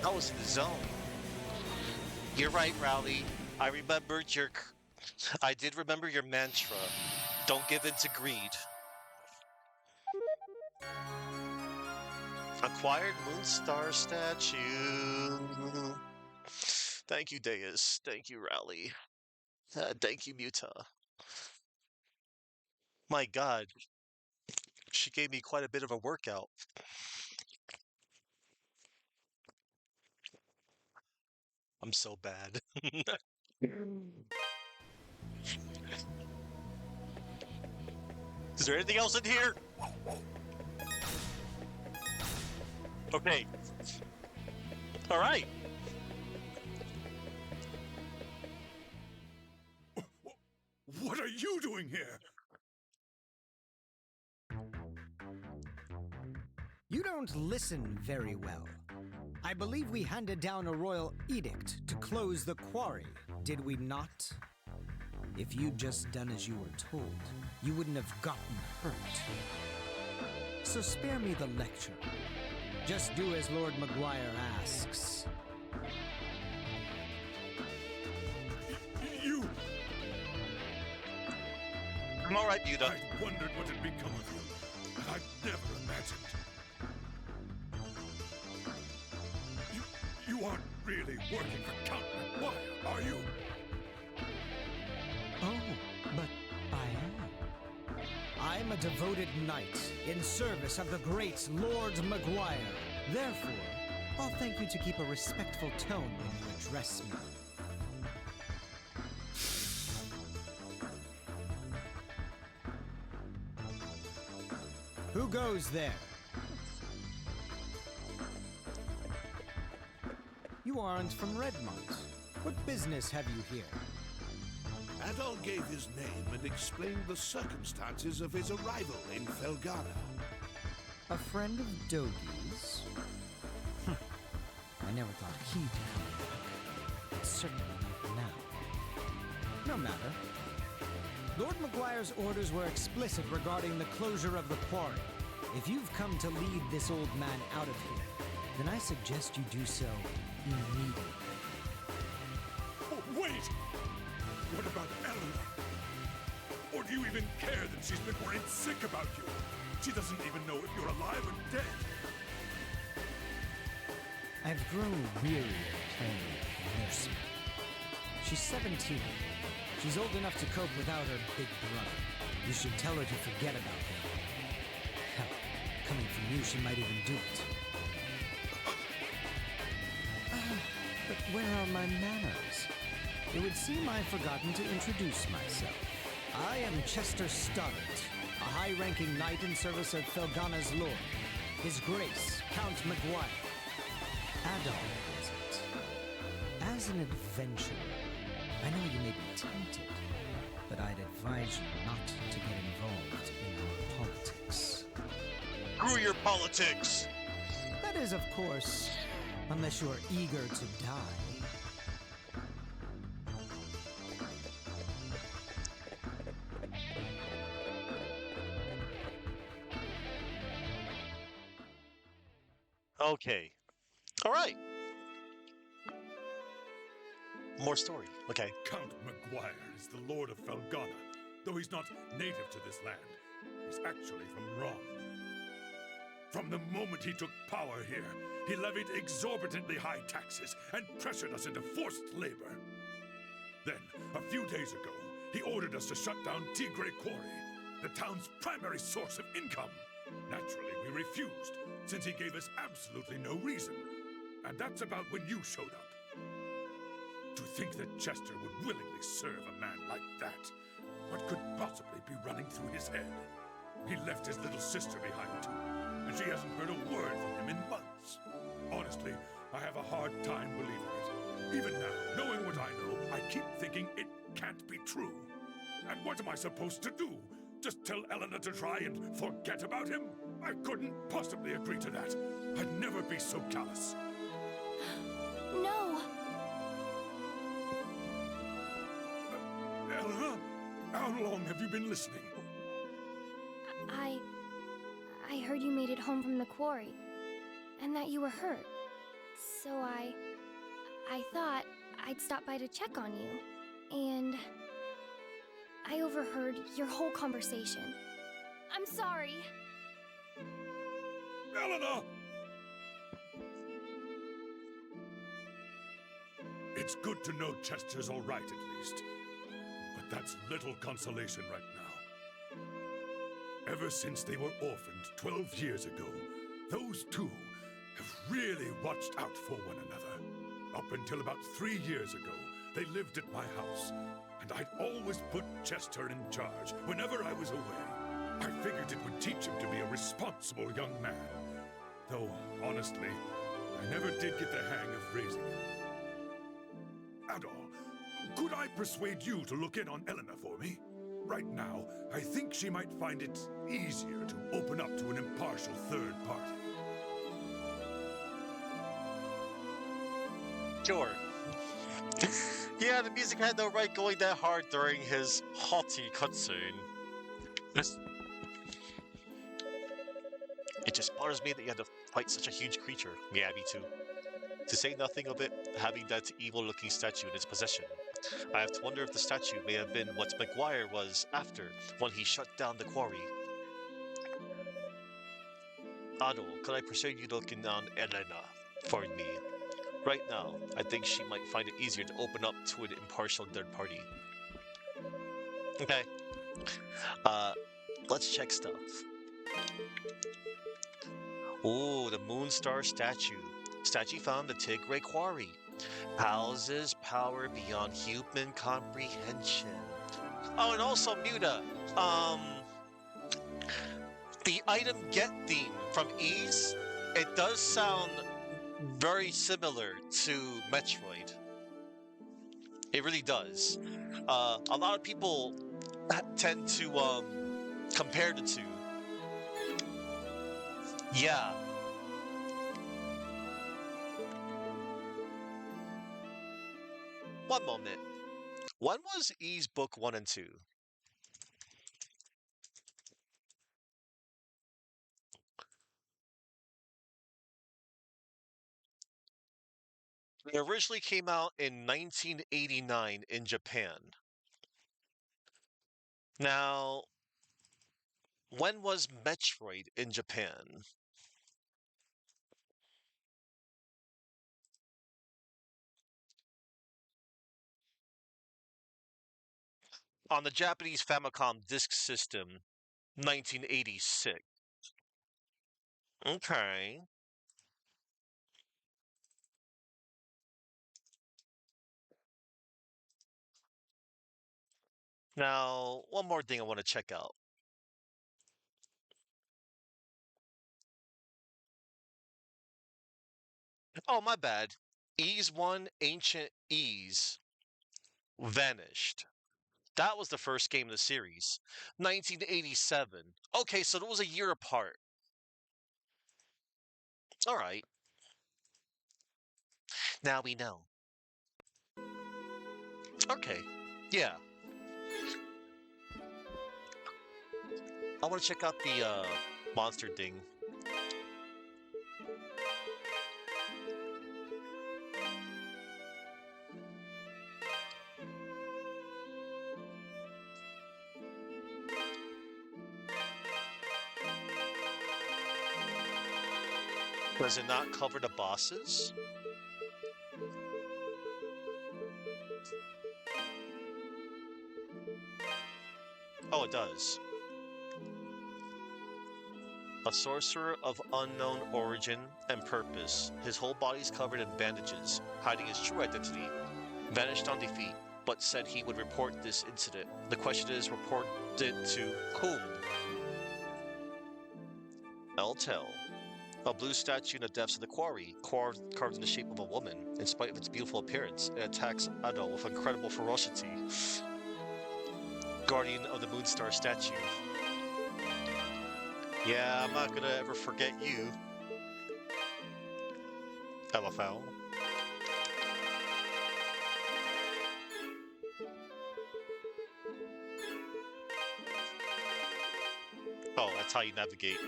[SPEAKER 1] I was in the zone. You're right, Rowley. I did remember your mantra. Don't give in to greed. Acquired Moonstar statue. Thank you, Deus. Thank you, Rowley. Thank you, Muta. My God, she gave me quite a bit of a workout. I'm so bad. Is there anything else in here? Okay. All right.
[SPEAKER 2] What are you doing here?
[SPEAKER 7] You don't listen very well. I believe we handed down a royal edict to close the quarry, did we not? If you'd just done as you were told, you wouldn't have gotten hurt. So spare me the lecture. Just do as Lord Maguire asks.
[SPEAKER 2] You...
[SPEAKER 1] I'm all right, Muta.
[SPEAKER 2] I wondered what had become of you. I'd never imagined. You aren't really working for Count Maguire, are you?
[SPEAKER 7] Oh, but I am. I'm a devoted knight in service of the great Lord Maguire. Therefore, I'll thank you to keep a respectful tone when you address me. Who goes there? You aren't from Redmont. What business have you here?
[SPEAKER 5] Adol gave his name and explained the circumstances of his arrival in Felghana.
[SPEAKER 7] A friend of Dogi's? I never thought he'd come back. But certainly not now. No matter. Lord Maguire's orders were explicit regarding the closure of the quarry. If you've come to lead this old man out of here, then I suggest you do so immediately.
[SPEAKER 2] Oh, wait! What about Eleanor? Or do you even care that she's been worried sick about you? She doesn't even know if you're alive or dead.
[SPEAKER 7] I've grown weary of playing nursemaid. She's 17. She's old enough to cope without her big brother. You should tell her to forget about him. Hell, coming from you, she might even do it. But where are my manners? It would seem I've forgotten to introduce myself. I am Chester Stoddart, a high-ranking knight in service of Felghana's lord, His Grace, Count Maguire. Adol is it. As an adventurer, I know you may be tempted, but I'd advise you not to get involved in our politics.
[SPEAKER 1] Screw your politics!
[SPEAKER 7] That is, of course, unless you're eager to die.
[SPEAKER 1] Okay. All right. More story. Okay.
[SPEAKER 2] Count Maguire is the Lord of Felghana, though he's not native to this land. He's actually from Rom. From the moment he took power here, he levied exorbitantly high taxes and pressured us into forced labor. Then, a few days ago, he ordered us to shut down Tigre Quarry, the town's primary source of income. Naturally, we refused, since he gave us absolutely no reason. And that's about when you showed up. To think that Chester would willingly serve a man like that. What could possibly be running through his head? He left his little sister behind too, and she hasn't heard a word from him in months. Honestly, I have a hard time believing it. Even now, knowing what I know, I keep thinking it can't be true. And what am I supposed to do? Just tell Eleanor to try and forget about him? I couldn't possibly agree to that. I'd never be so callous.
[SPEAKER 3] No!
[SPEAKER 2] Eleanor, how long have you been listening?
[SPEAKER 3] I heard you made it home from the quarry, and that you were hurt. So I thought I'd stop by to check on you. And I overheard your whole conversation. I'm sorry.
[SPEAKER 2] Eleanor! It's good to know Chester's all right, at least. But that's little consolation right now. Ever since they were orphaned 12 years ago, those two have really watched out for one another. Up until about 3 years ago, they lived at my house, and I'd always put Chester in charge whenever I was away. I figured it would teach him to be a responsible young man. Though, honestly, I never did get the hang of raising him. Adol, could I persuade you to look in on Eleanor for me? Right now, I think she might find it easier to open up to an impartial third party.
[SPEAKER 1] Sure. Yeah, the music had no right going that hard during his haughty cutscene. It just bothers me that you had to fight such a huge creature. Yeah, me too. To say nothing of it having that evil-looking statue in its possession. I have to wonder if the statue may have been what Maguire was after when he shut down the quarry. Adol, could I persuade you to look in on Elena for me? Right now, I think she might find it easier to open up to an impartial third party. Okay. Let's check stuff. Ooh, the Moonstar statue. Statue found the Tigray Quarry. Houses power beyond human comprehension. Oh, and also Muta. The item get theme from Ys, it does sound very similar to Metroid. It really does. A lot of people tend to compare the two. Yeah. One moment. When was Ys Book 1 and 2? It originally came out in 1989 in Japan. Now, when was Metroid in Japan? On the Japanese Famicom Disk System, 1986. Okay. Now, one more thing I want to check out. Oh, my bad. Ys 1 Ancient Ys vanished. That was the first game of the series. 1987. Okay, so it was a year apart. All right. Now we know. Okay. Yeah. I want to check out the monster thing. Does it not cover the bosses? Oh, it does. A sorcerer of unknown origin and purpose. His whole body is covered in bandages, hiding his true identity. Vanished on defeat, but said he would report this incident. The question is, report it to whom? I'll tell. A blue statue in the depths of the quarry, carved in the shape of a woman. In spite of its beautiful appearance, it attacks Ado with incredible ferocity. Guardian of the Moonstar statue. Yeah, I'm not gonna ever forget you. Elefal. Oh, that's how you navigate.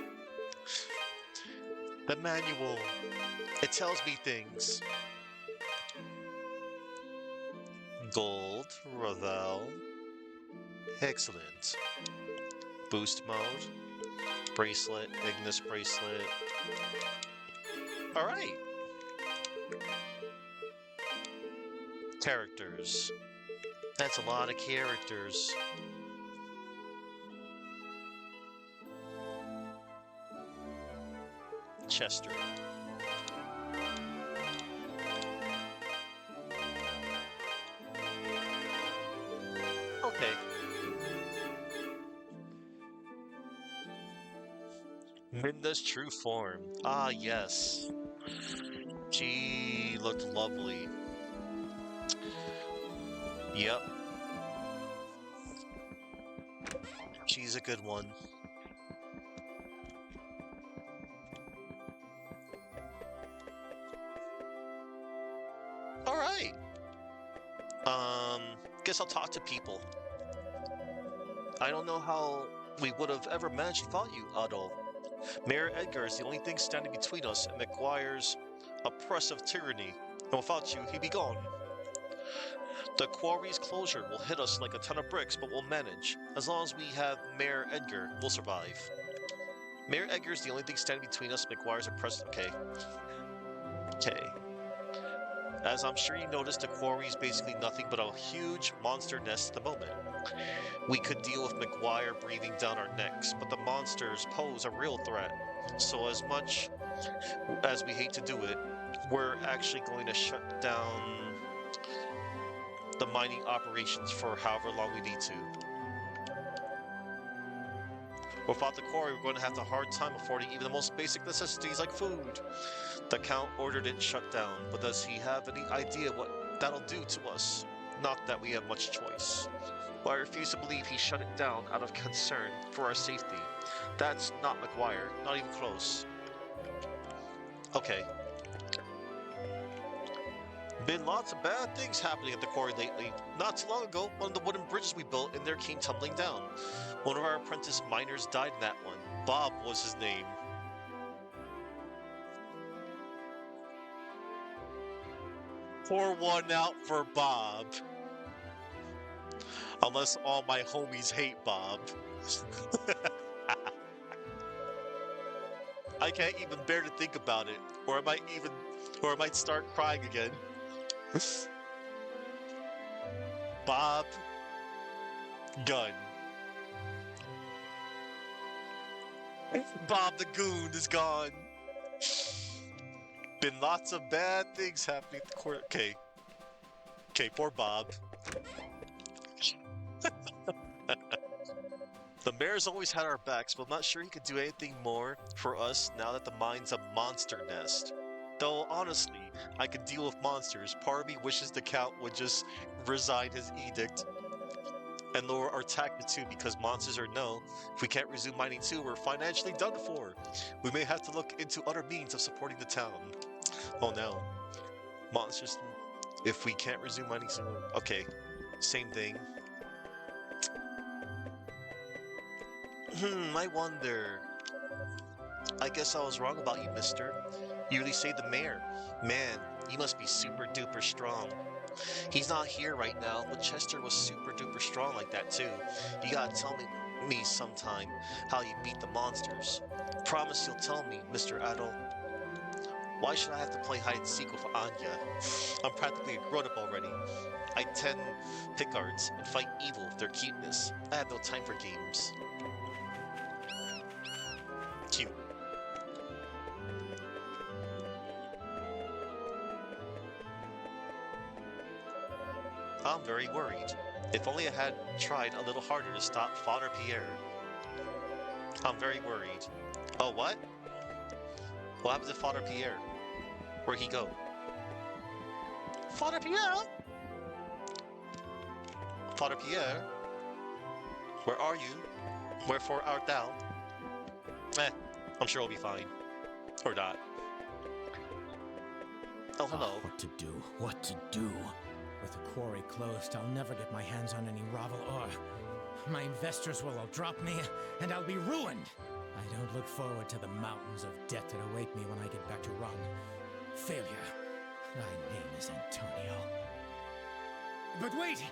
[SPEAKER 1] The manual. It tells me things. Gold, Ravel. Excellent. Boost mode. Bracelet, Ignis bracelet. Alright. Characters. That's a lot of characters. Chester. Okay. Minda's true form. Ah, yes. She looked lovely. Yep. She's a good one. Alright. Guess I'll talk to people. I don't know how we would have ever managed without you, Adol. Mayor Edgar is the only thing standing between us and McGuire's oppressive tyranny, and without you, he'd be gone. The quarry's closure will hit us like a ton of bricks, but we'll manage. As long as we have Mayor Edgar, we'll survive. Mayor Edgar is the only thing standing between us and McGuire's oppressive... Okay. As I'm sure you noticed, the quarry is basically nothing but a huge monster nest at the moment. We could deal with McGuire breathing down our necks, but the monsters pose a real threat. So as much as we hate to do it, we're actually going to shut down the mining operations for however long we need to. Without the quarry, we're going to have a hard time affording even the most basic necessities like food. The Count ordered it shut down, but does he have any idea what that'll do to us? Not that we have much choice. But I refuse to believe he shut it down out of concern for our safety. That's not McGuire, not even close. Okay. Been lots of bad things happening at the quarry lately. Not too long ago, one of the wooden bridges we built in there came tumbling down. One of our apprentice miners died in that one. Bob was his name. Pour one out for Bob. Unless all my homies hate Bob. I can't even bear to think about it, or I might start crying again. Bob Gunn. Bob the Goon is gone. Been lots of bad things happening at the court. Okay. Okay, poor Bob. The mayor's always had our backs, but I'm not sure he could do anything more for us now that the mine's a monster nest. Though, honestly, I could deal with monsters. Part of me wishes the Count would just resign his edict. and lower our tax too because monsters are no. If we can't resume mining too, we're financially done for. We may have to look into other means of supporting the town. Oh no. Monsters. If we can't resume mining soon. Okay. Same thing. I wonder. I guess I was wrong about you, mister. You really saved the mayor. Man, you must be super duper strong. He's not here right now, but Chester was super duper strong like that too. You gotta tell me sometime how you beat the monsters. Promise you'll tell me, Mr. Adol. Why should I have to play hide and seek with Anya? I'm practically a grown-up already. I tend picards and fight evil with their cuteness. I have no time for games. Cute. I'm very worried. If only I had tried a little harder to stop Father Pierre. I'm very worried. Oh, what? What happened to Father Pierre? Where'd he go? Father Pierre? Father Pierre? Where are you? Wherefore art thou? I'm sure we'll be fine. Or not. Oh, hello.
[SPEAKER 10] What to do? What to do? With the quarry closed, I'll never get my hands on any Ravel ore. My investors will all drop me, and I'll be ruined. I don't look forward to the mountains of debt that await me when I get back to Ron. Failure. My name is Antonio. But wait!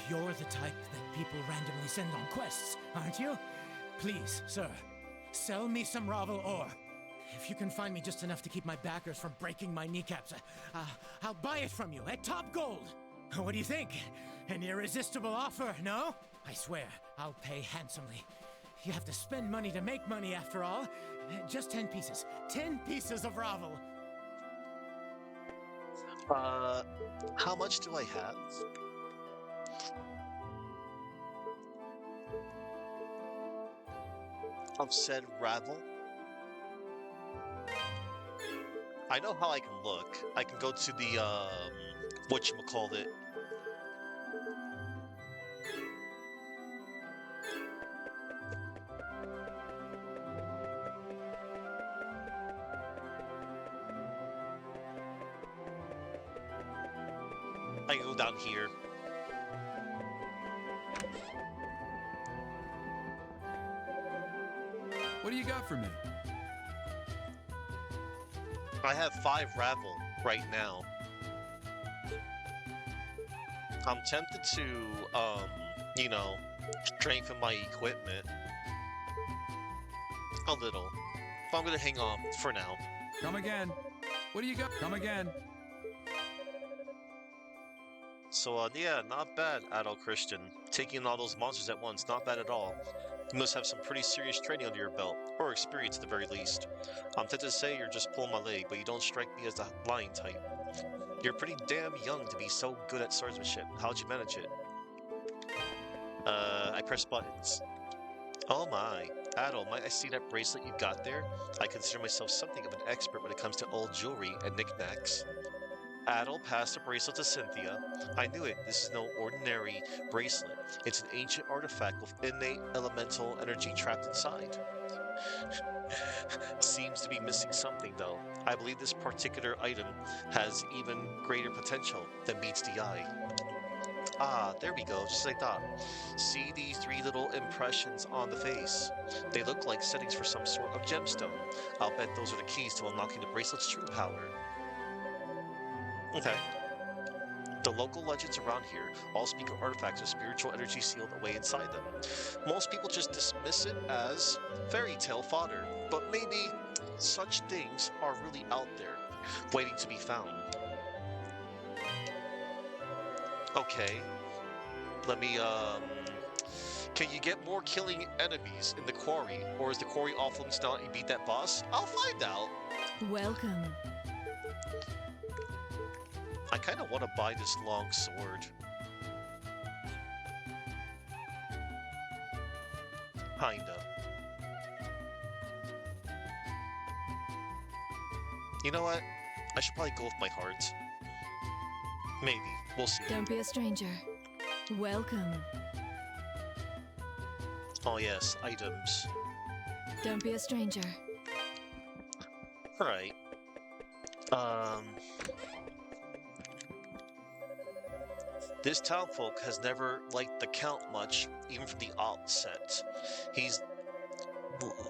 [SPEAKER 10] You're the type that people randomly send on quests, aren't you? Please, sir, sell me some Ravel ore. If you can find me just enough to keep my backers from breaking my kneecaps, I'll buy it from you at top gold. What do you think? An irresistible offer, no? I swear, I'll pay handsomely. You have to spend money to make money after all. Just 10 pieces. 10 pieces of Ravel.
[SPEAKER 1] How much do I have? Of said Ravel? I know how I can look. I can go to the, whatchamacallit. I can go down here.
[SPEAKER 4] What do you got for me?
[SPEAKER 1] I have 5 Ravel right now. I'm tempted to, you know, strengthen my equipment a little. But I'm gonna hang on for now.
[SPEAKER 4] Come again. What do you got? Come again.
[SPEAKER 1] So, yeah, not bad, adult Christian. Taking on all those monsters at once, not bad at all. You must have some pretty serious training under your belt, or experience at the very least. I'm tempted to say you're just pulling my leg, but you don't strike me as the lion type. You're pretty damn young to be so good at swordsmanship. How'd you manage it? I press buttons. Oh my. Adol, might I see that bracelet you got there? I consider myself something of an expert when it comes to old jewelry and knickknacks. Adol passed the bracelet to Cynthia. I knew it. This is no ordinary bracelet. It's an ancient artifact with innate elemental energy trapped inside. Seems to be missing something, though. I believe this particular item has even greater potential than meets the eye. Ah, there we go, just as I thought. See these 3 little impressions on the face? They look like settings for some sort of gemstone. I'll bet those are the keys to unlocking the bracelet's true power. Okay. The local legends around here all speak of artifacts with spiritual energy sealed away inside them. Most people just dismiss it as fairy tale fodder, but maybe such things are really out there, waiting to be found. Okay. Let me, can you get more killing enemies in the quarry, or is the quarry off limits now and you beat that boss? I'll find out.
[SPEAKER 9] Welcome.
[SPEAKER 1] I kind of want to buy this long sword. Kinda. You know what? I should probably go with my heart. Maybe. We'll see.
[SPEAKER 9] Don't be a stranger. Welcome.
[SPEAKER 1] Oh yes, items.
[SPEAKER 6] Don't be a stranger.
[SPEAKER 1] Alright. Um... This townfolk has never liked the Count much, even from the outset. He's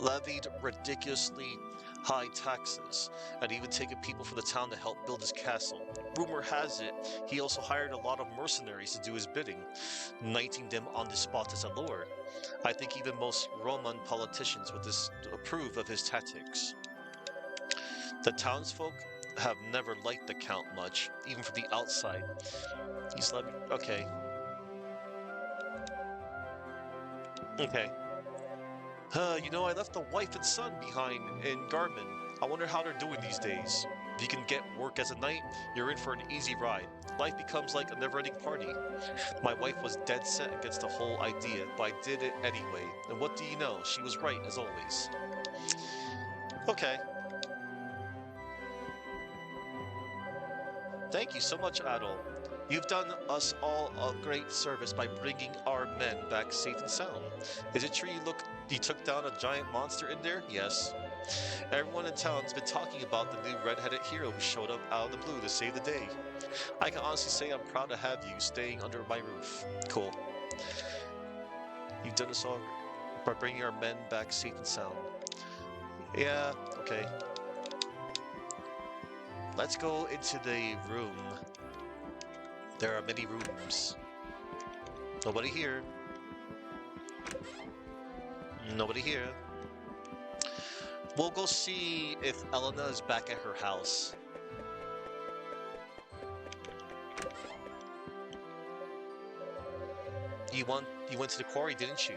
[SPEAKER 1] levied ridiculously high taxes, and even taken people from the town to help build his castle. Rumor has it, he also hired a lot of mercenaries to do his bidding, knighting them on the spot as a lord. I think even most Roman politicians would approve of his tactics. The townsfolk have never liked the Count much, even from the outside. He's levied... Okay. Okay. I left a wife and son behind in Garmin. I wonder how they're doing these days. If you can get work as a knight, you're in for an easy ride. Life becomes like a never-ending party. My wife was dead set against the whole idea, but I did it anyway. And what do you know? She was right, as always. Okay. Thank you so much, Adol. You've done us all a great service by bringing our men back safe and sound. Is it true you took down a giant monster in there? Yes. Everyone in town's been talking about the new red-headed hero who showed up out of the blue to save the day. I can honestly say I'm proud to have you staying under my roof. Cool. You've done us all by bringing our men back safe and sound. Yeah, okay. Let's go into the room. There are many rooms. Nobody here. Nobody here. We'll go see if Elena is back at her house. You went to the quarry, didn't you?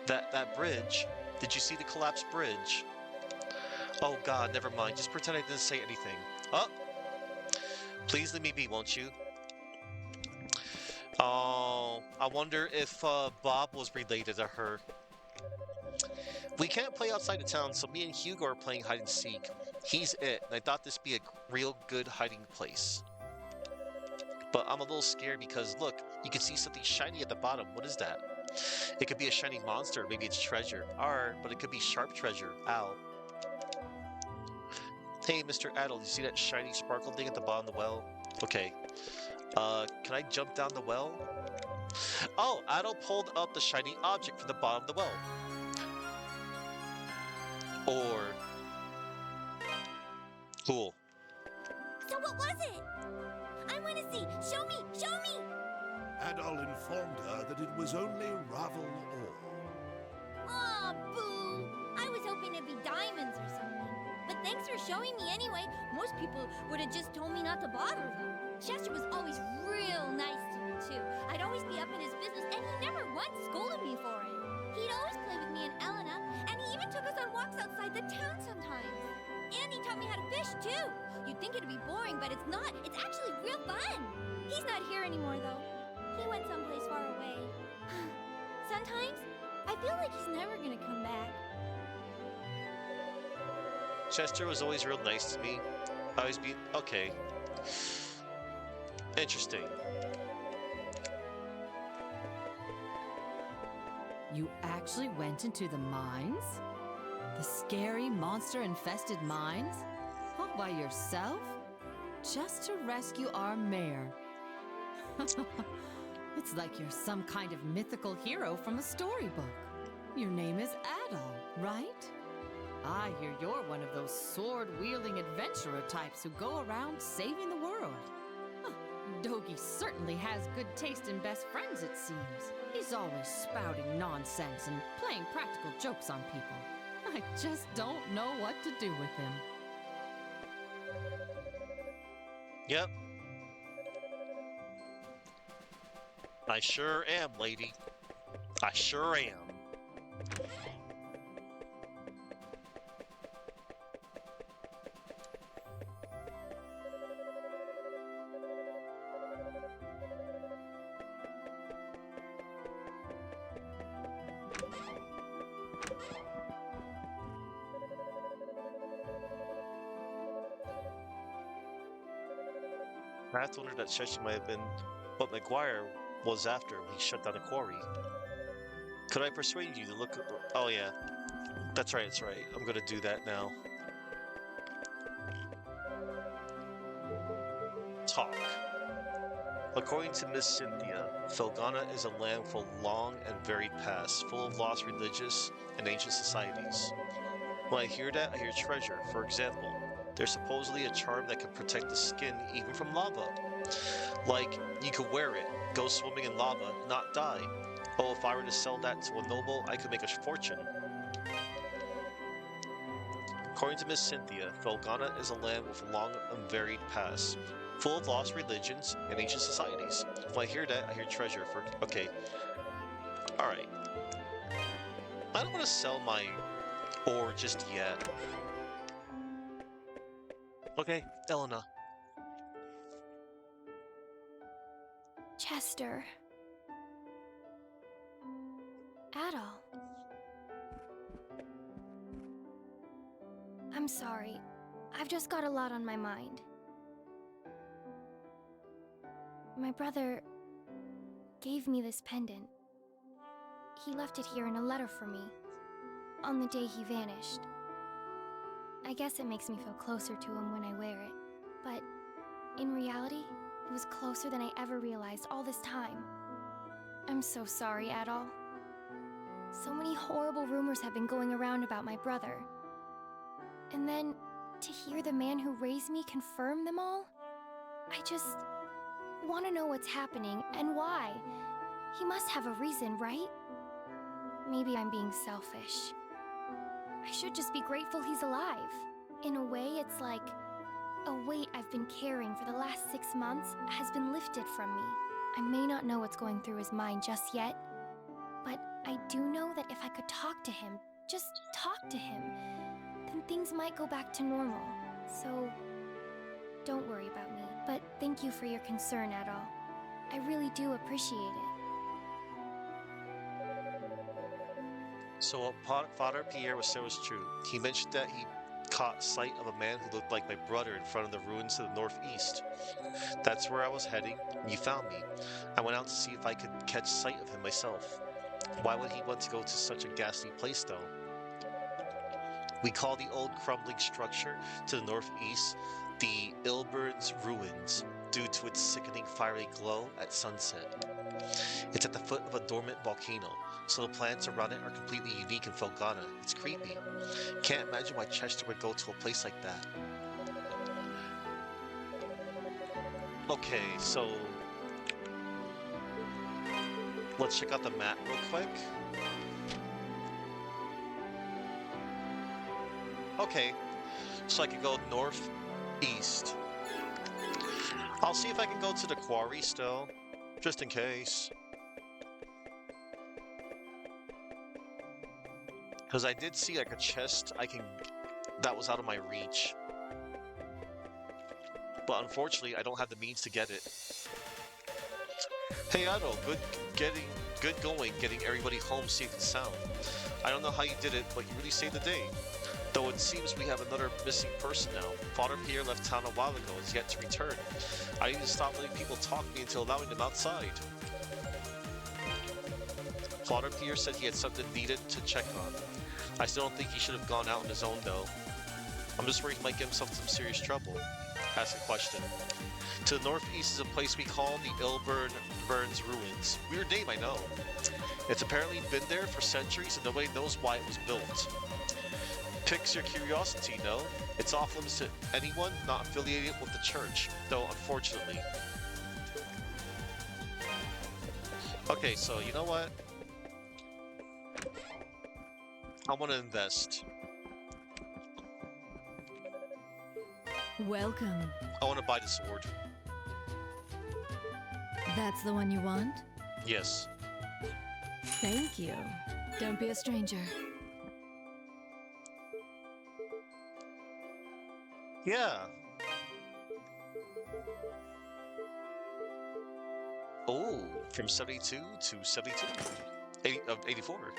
[SPEAKER 1] That bridge. Did you see the collapsed bridge? Oh God, never mind. Just pretend I didn't say anything. Oh! Please let me be, won't you? Oh, I wonder if Bob was related to her. We can't play outside the town, so me and Hugo are playing hide and seek. He's it, and I thought this would be a real good hiding place. But I'm a little scared because, look, you can see something shiny at the bottom. What is that? It could be a shiny monster, maybe it's treasure. But it could be sharp treasure. Ow. Hey, Mr. Adel, you see that shiny sparkle thing at the bottom of the well? Okay. Can I jump down the well? Oh, Adel pulled up the shiny object from the bottom of the well. Or... Cool.
[SPEAKER 8] So what was it? I want to see. Show me! Show me!
[SPEAKER 2] Adol informed her that it was only Ravel ore.
[SPEAKER 8] Aw, boo! I was hoping it'd be diamonds or something. But thanks for showing me anyway. Most people would have just told me not to bother them. Chester was always real nice to me, too. I'd always be up in his business, and he never once scolded me for it. He'd always play with me and Elena, and he even took us on walks outside the town sometimes. And he taught me how to fish, too. You'd think it'd be boring, but it's not. It's actually real fun. He's not here anymore, though. He went someplace far away. Sometimes, I feel like he's never gonna come back.
[SPEAKER 1] Chester was always real nice to me. Always be... Okay. Interesting.
[SPEAKER 13] You actually went into the mines? The scary monster-infested mines? All by yourself? Just to rescue our mayor? It's like you're some kind of mythical hero from a storybook. Your name is Adol, right? I hear you're one of those sword-wielding adventurer types who go around saving the world. Huh. Dogi certainly has good taste in best friends, it seems. He's always spouting nonsense and playing practical jokes on people. I just don't know what to do with him.
[SPEAKER 1] Yep. I sure am, lady. I sure am. I have to wonder that Cheshi might have been what McGuire was after when he shut down the quarry. Could I persuade you to look? Oh yeah, that's right. That's right. I'm gonna do that now. Talk. According to Miss Cynthia, Felghana is a land with a long and varied past, full of lost religious and ancient societies. When I hear that, I hear treasure. For example, there's supposedly a charm that can protect the skin even from lava. Like, you could wear it, go swimming in lava, and not die. Oh, if I were to sell that to a noble, I could make a fortune. According to Miss Cynthia, Felghana is a land with a long and varied past, full of lost religions and ancient societies. When I hear that, I hear treasure. For okay, all right. I don't want to sell my ore just yet. Okay, Elena.
[SPEAKER 3] Chester. Adol. I'm sorry. I've just got a lot on my mind. My brother gave me this pendant. He left it here in a letter for me, on the day he vanished. I guess it makes me feel closer to him when I wear it, but in reality, it was closer than I ever realized all this time. I'm so sorry, Adol. So many horrible rumors have been going around about my brother. And then, to hear the man who raised me confirm them all? I just want to know what's happening and why. He must have a reason, right? Maybe I'm being selfish. I should just be grateful he's alive. In a way, it's like a weight I've been carrying for the last 6 months has been lifted from me. I may not know what's going through his mind just yet, but I do know that if I could talk to him, just talk to him, then things might go back to normal. So, don't worry about me. But thank you for your concern, Adol. I really do appreciate it.
[SPEAKER 1] So what Father Pierre was said was true. He mentioned that he caught sight of a man who looked like my brother in front of the ruins to the northeast. That's where I was heading, and you found me. I went out to see if I could catch sight of him myself. Why would he want to go to such a ghastly place, though? We call the old crumbling structure to the northeast the Ilburn's Ruins, due to its sickening fiery glow at sunset. It's at the foot of a dormant volcano, so the plants around it are completely unique in Felghana. It's creepy. Can't imagine why Chester would go to a place like that. Okay, so let's check out the map real quick. Okay, so I can go northeast. I'll see if I can go to the quarry still, just in case. Because I did see like a chest that was out of my reach. But unfortunately, I don't have the means to get it. Hey Otto, good going getting everybody home safe and sound. I don't know how you did it, but you really saved the day. Though it seems we have another missing person now. Father Pierre left town a while ago and is yet to return. I need to stop letting people talk to me until allowing them outside. Father Pierre said he had something needed to check on. I still don't think he should have gone out on his own though. I'm just worried he might get himself in some serious trouble. Ask a question. To the northeast is a place we call the Ilburn's Ruins. Weird name, I know. It's apparently been there for centuries and nobody knows why it was built. Piques your curiosity, no? It's off limits to anyone not affiliated with the church, though unfortunately. Okay, so you know what? I want to invest.
[SPEAKER 9] Welcome.
[SPEAKER 1] I want to buy the sword.
[SPEAKER 9] That's the one you want?
[SPEAKER 1] Yes.
[SPEAKER 9] Thank you. Don't be a stranger.
[SPEAKER 1] Yeah. Oh, from 72 to 72. 84.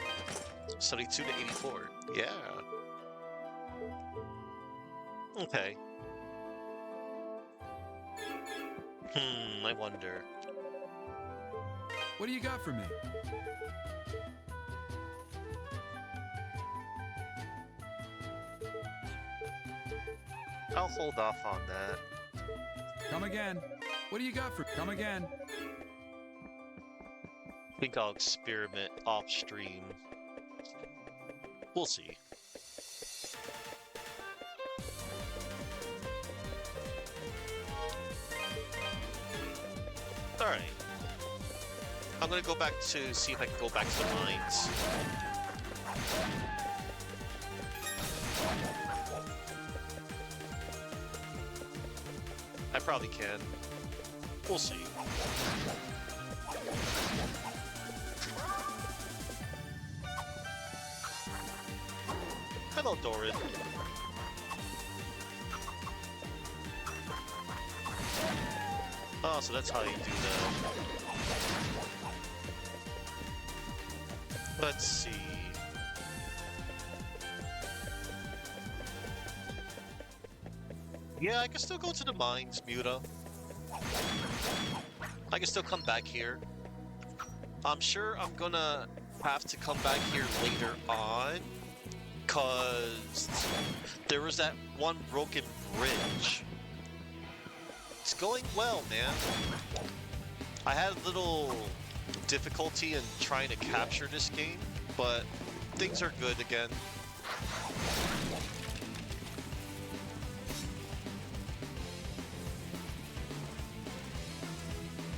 [SPEAKER 1] 72 to 84. Yeah. Okay. I wonder.
[SPEAKER 4] What do you got for me?
[SPEAKER 1] I'll hold off on that.
[SPEAKER 4] Come again. What do you got for come again?
[SPEAKER 1] I think I'll experiment off stream. We'll see. Alright. I'm gonna go back to see if I can go back to the mines. I probably can. We'll see. Hello, Doran. Oh, so that's how you do that. Let's see. Yeah, I can still go to the mines, Muta. I can still come back here. I'm sure I'm gonna have to come back here later on, cause there was that one broken bridge. It's going well, man. I had a little difficulty in trying to capture this game, but things are good again.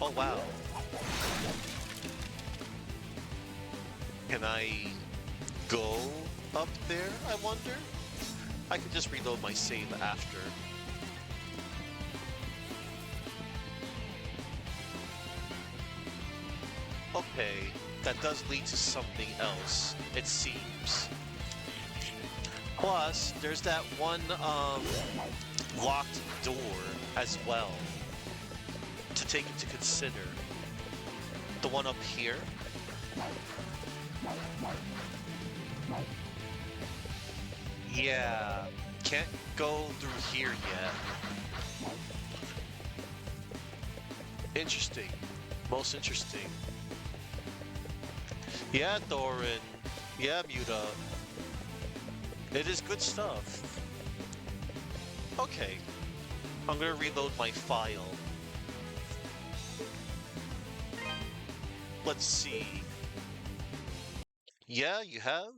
[SPEAKER 1] Oh wow. Can I go up there, I wonder? I could just reload my save after. Okay, that does lead to something else, it seems. Plus, there's that one locked door as well to take into consider. The one up here. Yeah, can't go through here yet. Interesting. Most interesting. Yeah, Thorin. Yeah, Muta. It is good stuff. Okay. I'm gonna reload my file. Let's see. Yeah, you have?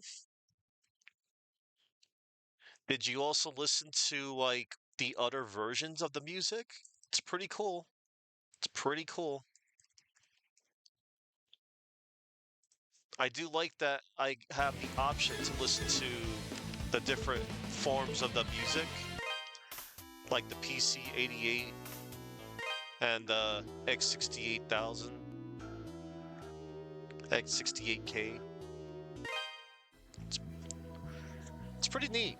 [SPEAKER 1] Did you also listen to, like, the other versions of the music? It's pretty cool. It's pretty cool. I do like that I have the option to listen to the different forms of the music, like the PC-88 and the X68000, X68K. It's pretty neat.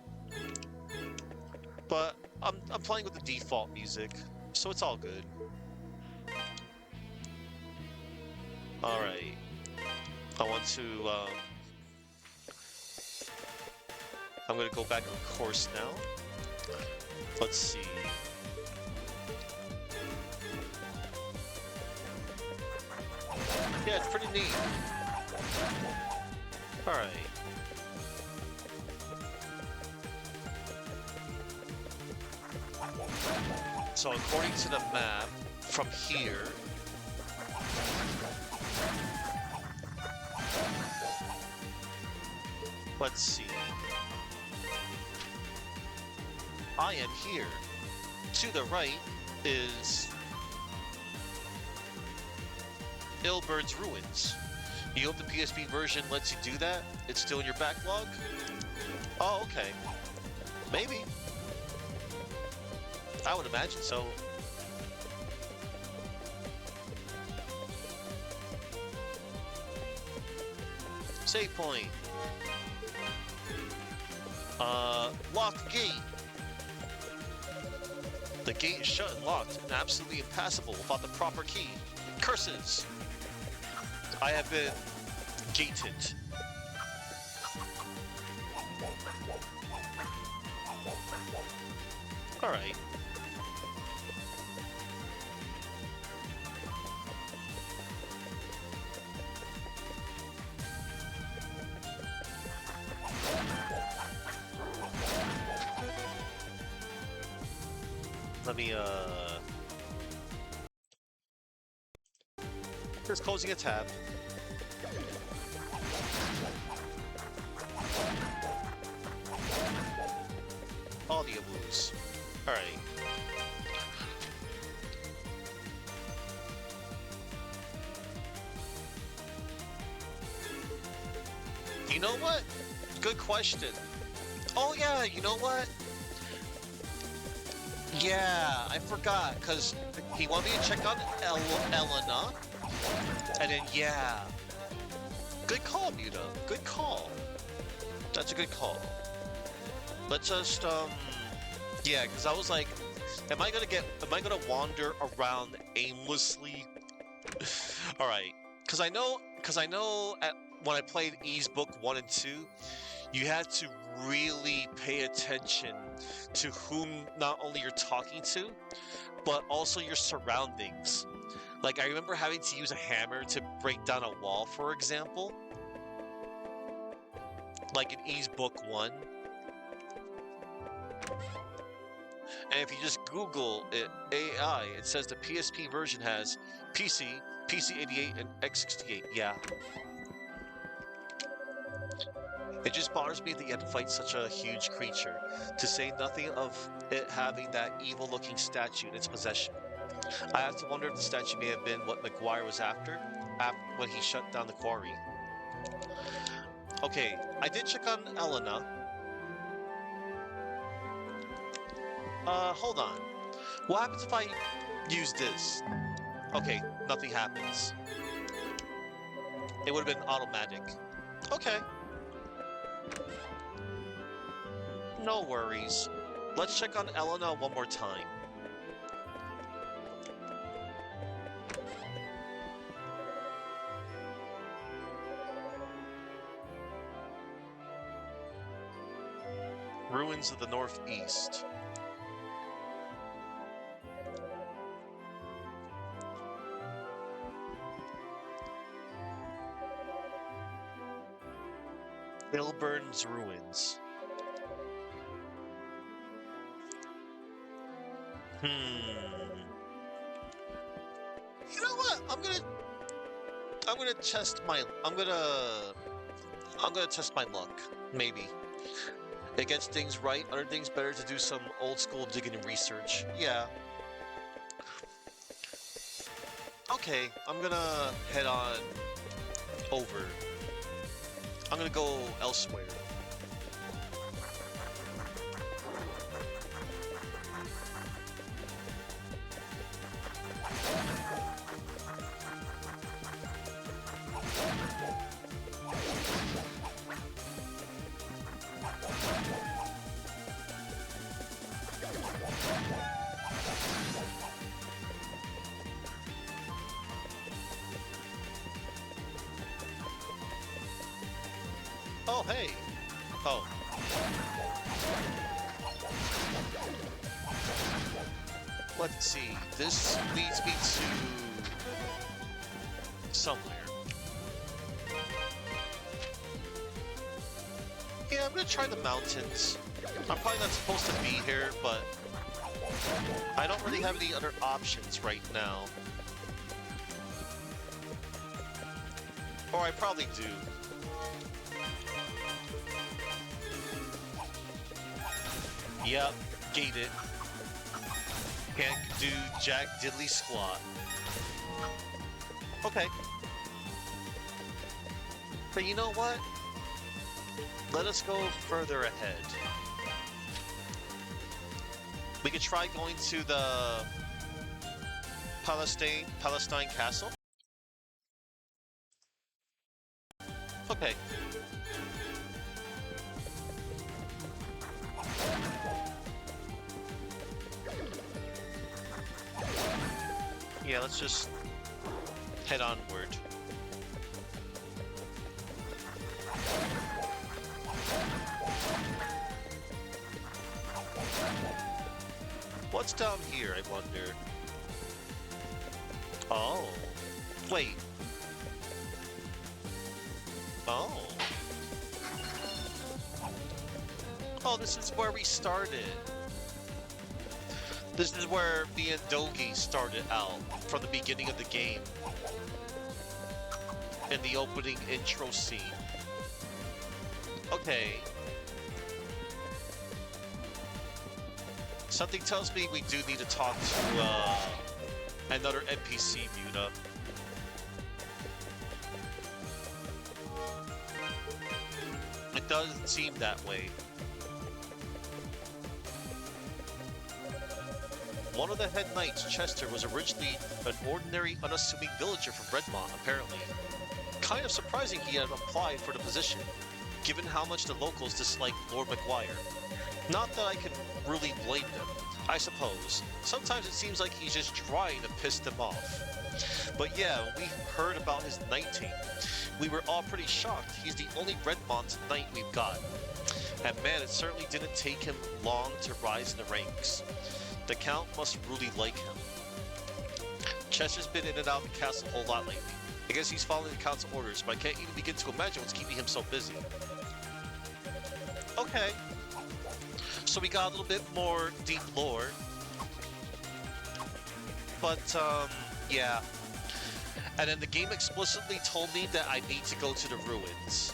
[SPEAKER 1] But I'm playing with the default music, so it's all good. All right. I want to, I'm gonna go back on course now. Let's see. Yeah, it's pretty neat. Alright. So according to the map, from here, let's see. I am here. To the right is Ilbert's Ruins. You hope the PSP version lets you do that? It's still in your backlog? Oh, okay. Maybe. I would imagine so. Save point. Locked gate. The gate is shut and locked and absolutely impassable without the proper key. Curses! I have been gated. Alright. Let me, just closing a tab. Audio moves. Alright. You know what? Good question. Oh yeah, you know what? Yeah, I forgot, because he wanted me to check on Elena. And then, yeah. Good call, Muta. Good call. That's a good call. Let's just, yeah, because I was like, am I gonna wander around aimlessly? Alright. Because I know when I played Ys Book 1 and 2, you had to really pay attention to whom not only you're talking to, but also your surroundings. Like, I remember having to use a hammer to break down a wall, for example. Like in Ys Book 1. And if you just Google it, AI, it says the PSP version has PC, PC-88, and X68. Yeah. It just bothers me that you have to fight such a huge creature, to say nothing of it having that evil-looking statue in its possession. I have to wonder if the statue may have been what McGuire was after when he shut down the quarry. Okay, I did check on Elena. Hold on. What happens if I use this? Okay, nothing happens. It would have been automatic. Okay. No worries. Let's check on Elena one more time. Ruins of the Northeast. Ilburn's Ruins. You know what? I'm gonna test my luck. Maybe. It gets things right, other things better to do some old school digging and research. Yeah. Okay, I'm gonna head on over. I'm gonna go elsewhere. Oh, hey. Oh. Let's see. This leads me to somewhere. Yeah, I'm gonna try the mountains. I'm probably not supposed to be here, but I don't really have any other options right now. Or I probably do. Yep, gate it. Can't do jack diddly squat. Okay. But you know what? Let us go further ahead. We could try going to the Palestine Castle. Okay. Yeah, let's just head onward. What's down here, I wonder? Oh. Wait. Oh. Oh, this is where we started. This is where me and Dogi started out from the beginning of the game. In the opening intro scene. Okay. Something tells me we do need to talk to another NPC, Muta. It doesn't seem that way. One of the head knights, Chester, was originally an ordinary, unassuming villager from Redmont, apparently. Kind of surprising he had applied for the position, given how much the locals disliked Lord McGuire. Not that I can really blame them, I suppose. Sometimes it seems like he's just trying to piss them off. But yeah, when we heard about his knight team, we were all pretty shocked. He's the only Redmont knight we've got. And man, it certainly didn't take him long to rise in the ranks. The Count must really like him. Chester's been in and out of the castle a whole lot lately. I guess he's following the Count's orders, but I can't even begin to imagine what's keeping him so busy. Okay. So we got a little bit more deep lore. But, yeah. And then the game explicitly told me that I need to go to the ruins.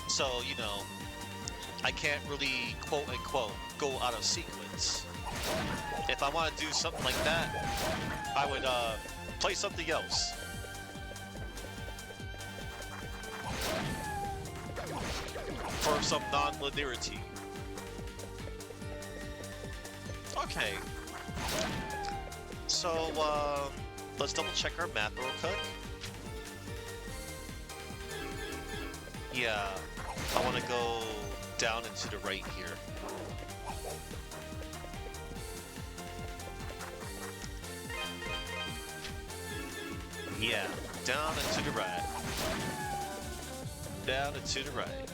[SPEAKER 1] So, you know, I can't really, quote-unquote, go out of sequence. If I want to do something like that, I would, play something else. For some non-linearity. Okay. So, let's double-check our map real quick. Yeah, I want to go down and to the right here. Yeah, down and to the right. Down and to the right.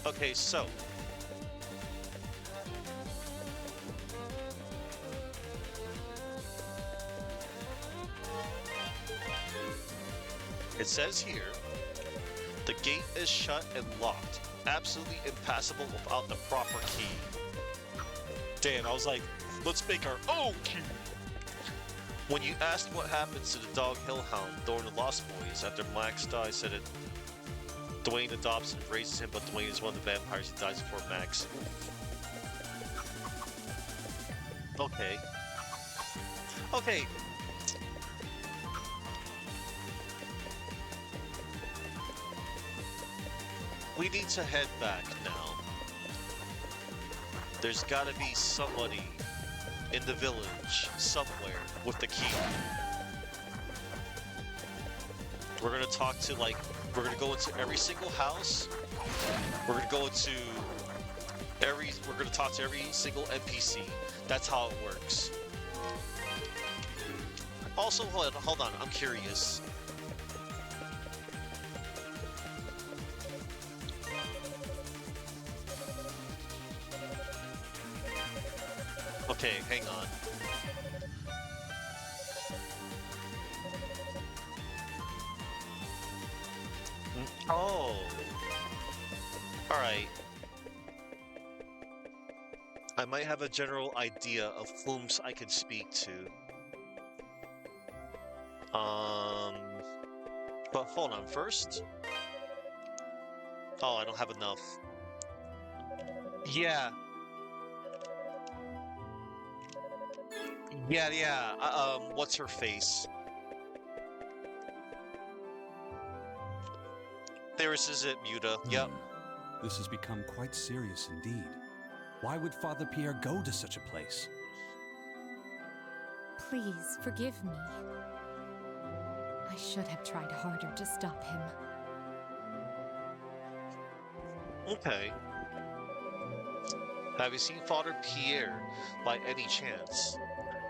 [SPEAKER 1] Okay, so. It says here, the gate is shut and locked. Absolutely impassable without the proper key. Damn, I was like, let's make our own key. When you asked what happens to the dog Hillhound during the Lost Boys after Max dies, said it. Dwayne adopts and raises him, but Dwayne is one of the vampires who dies before Max. Okay. Okay. We need to head back now. There's gotta be somebody in the village somewhere with the key. We're gonna talk to, like, we're gonna go into every single house. We're gonna go into we're gonna talk to every single NPC. That's how it works. Also, hold on, I'm curious. Okay, hang on. Oh. Alright. I might have a general idea of whom I can speak to. But hold on first. Oh, I don't have enough. Yeah. Yeah. What's her face? There is it, Muta. Yep.
[SPEAKER 11] This has become quite serious indeed. Why would Father Pierre go to such a place?
[SPEAKER 9] Please, forgive me. I should have tried harder to stop him.
[SPEAKER 1] Okay. Have you seen Father Pierre by any chance?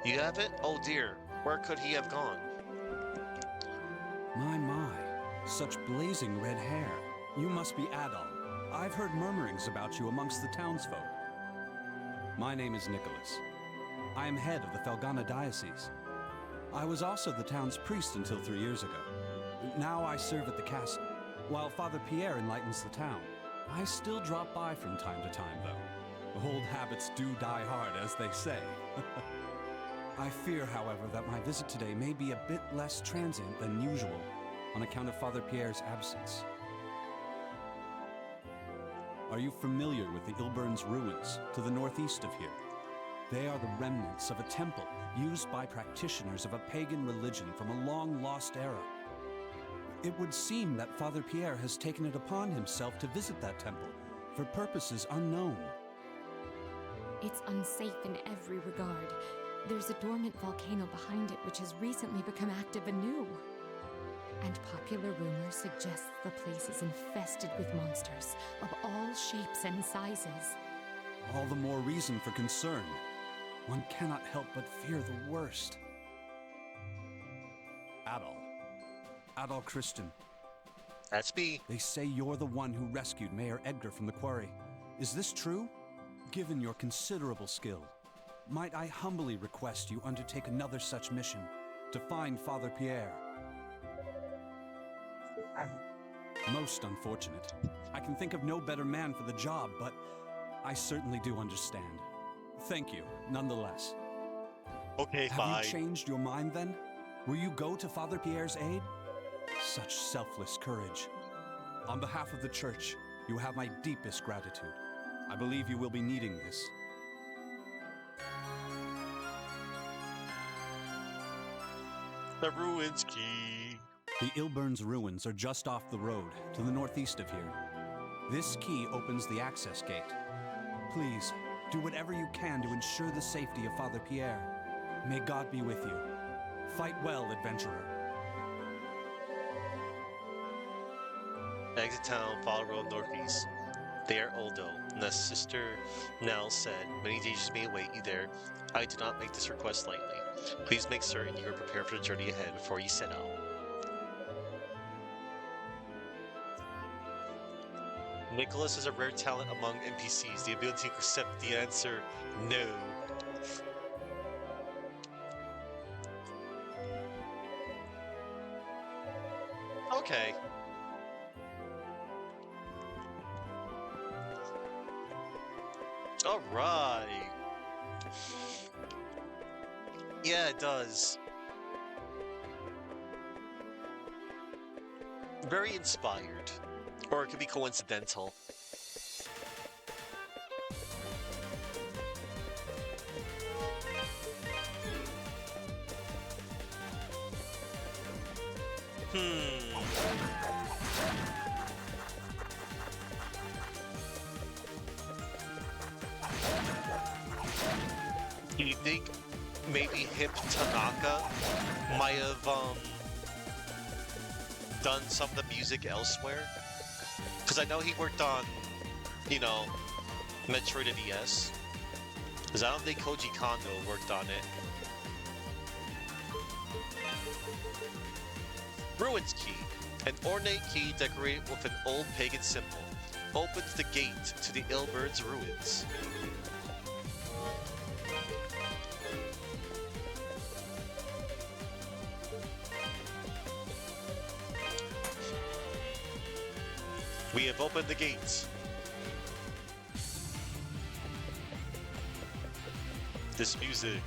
[SPEAKER 1] You haven't? Oh dear. Where could he have gone?
[SPEAKER 11] My. Such blazing red hair. You must be Adol. I've heard murmurings about you amongst the townsfolk. My name is Nicholas. I am head of the Felghana diocese. I was also the town's priest until 3 years ago. Now I serve at the castle, while Father Pierre enlightens the town.
[SPEAKER 14] I still drop by from time to time, though. Old habits do die hard, as they say. I fear, however, that my visit today may be a bit less transient than usual on account of Father Pierre's absence. Are you familiar with the Ilburn's ruins to the northeast of here? They are the remnants of a temple used by practitioners of a pagan religion from a long-lost era. It would seem that Father Pierre has taken it upon himself to visit that temple for purposes unknown.
[SPEAKER 9] It's unsafe in every regard. There's a dormant volcano behind it which has recently become active anew. And popular rumor suggests the place is infested with monsters of all shapes and sizes.
[SPEAKER 14] All the more reason for concern. One cannot help but fear the worst. Adol Christian.
[SPEAKER 1] That's me.
[SPEAKER 14] They say you're the one who rescued Mayor Edgar from the quarry. Is this true? Given your considerable skill, might I humbly request you undertake another such mission to find Father Pierre? Most unfortunate. I can think of no better man for the job, but I certainly do understand. Thank you, nonetheless.
[SPEAKER 1] Okay, fine.
[SPEAKER 14] Have you changed your mind then? Will you go to Father Pierre's aid? Such selfless courage. On behalf of the church, you have my deepest gratitude. I believe you will be needing this.
[SPEAKER 1] The ruins key.
[SPEAKER 14] The Ilburn's ruins are just off the road, to the northeast of here. This key opens the access gate. Please, do whatever you can to ensure the safety of Father Pierre. May God be with you. Fight well, adventurer.
[SPEAKER 1] Exit town, follow road northeast. There, Oldo, and as Sister Nell said, many dangers may await you there. I do not make this request lightly. Please make certain you are prepared for the journey ahead before you set out. Nicholas is a rare talent among NPCs, the ability to accept the answer no. Okay. Alright. Yeah, it does. Very inspired. Or it could be coincidental. Do you think maybe Hip Tanaka might have done some of the music elsewhere? Because I know he worked on, you know, Metroid and DS. Because I don't think Koji Kondo worked on it. Ruins Key. An ornate key decorated with an old pagan symbol. Opens the gate to the Ilburn's ruins. We have opened the gates. This music.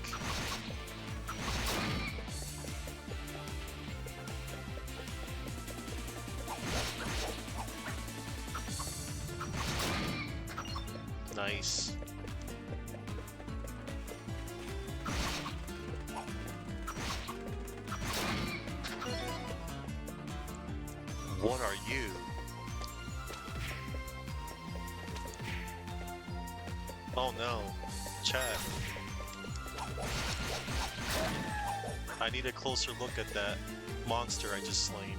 [SPEAKER 1] Nice. What are you? Oh no, chat. I need a closer look at that monster I just slain.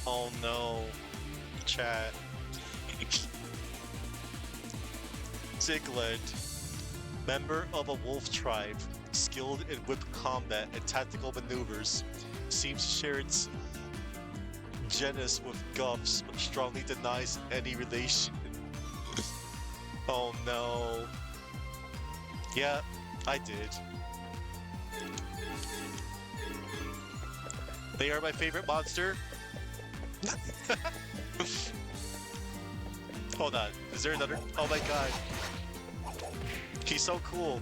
[SPEAKER 1] Oh no, chat. Zigland, member of a wolf tribe, skilled in whip combat and tactical maneuvers, seems to share its genus with Guffs, but strongly denies any relation. Oh no. Yeah, I did. They are my favorite monster. Hold on, is there another? Oh my god. He's so cool.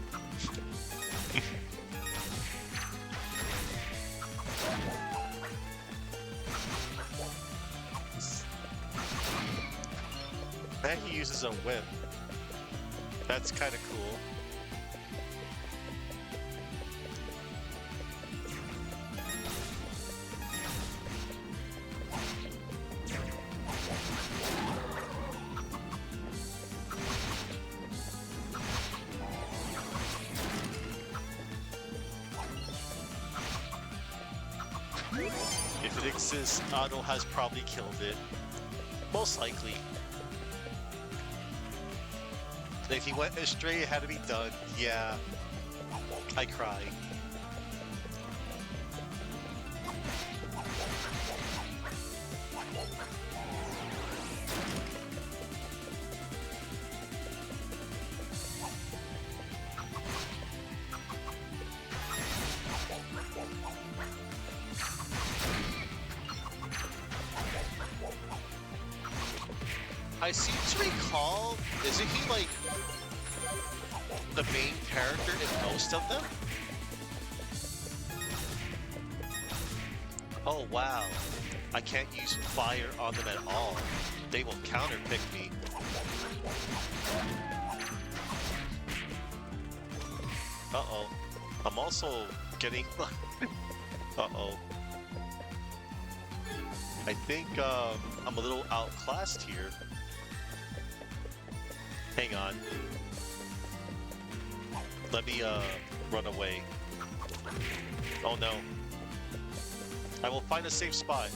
[SPEAKER 1] And he uses a whip. That's kind of cool. If it exists, Otto has probably killed it. Most likely. If he went astray, it had to be done. Yeah. I cry. I seem to recall, isn't he like the main character in most of them? Oh wow, I can't use fire on them at all. They will counterpick me. Uh-oh. I'm also getting... Uh-oh. I think I'm a little outclassed here. Hang on. Let me run away. Oh no. I will find a safe spot.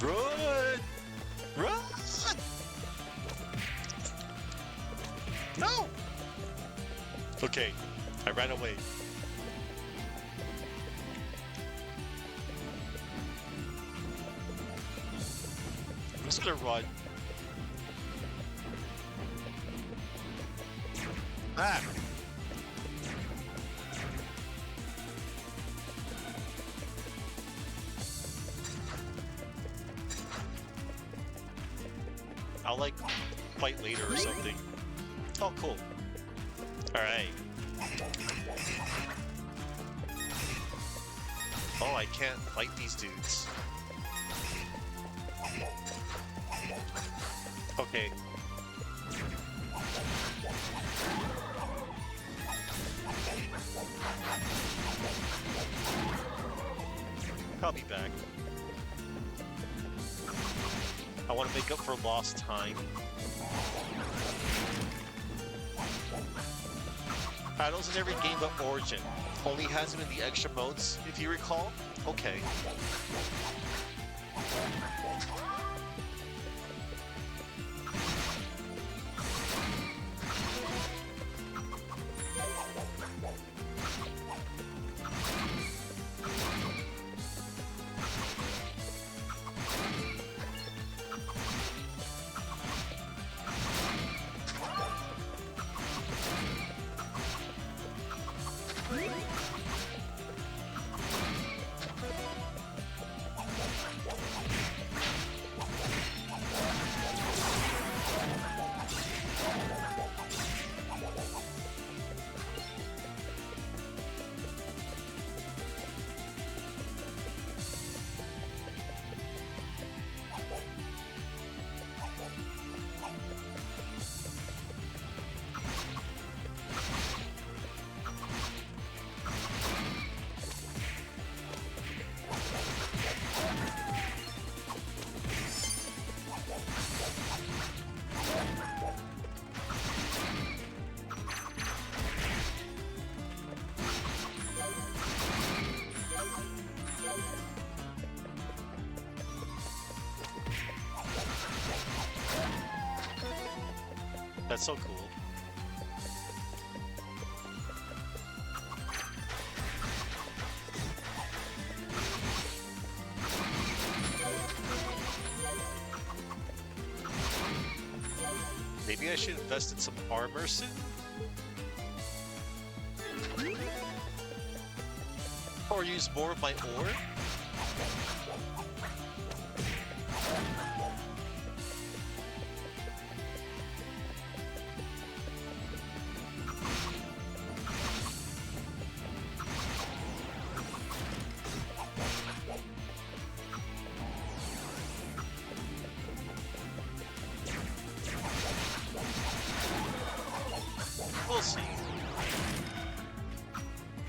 [SPEAKER 1] Run! Run! No! Okay, I ran away. I'm just gonna run. Ah! I'll like fight later or something. Oh, cool. Alright. Oh, I can't fight these dudes. Okay. I'll be back. I want to make up for lost time. Battles in every game but Origin. Only has him in the extra modes, if you recall. Okay. That's so cool. Maybe I should invest in some armor soon? Or use more of my ore? We'll see.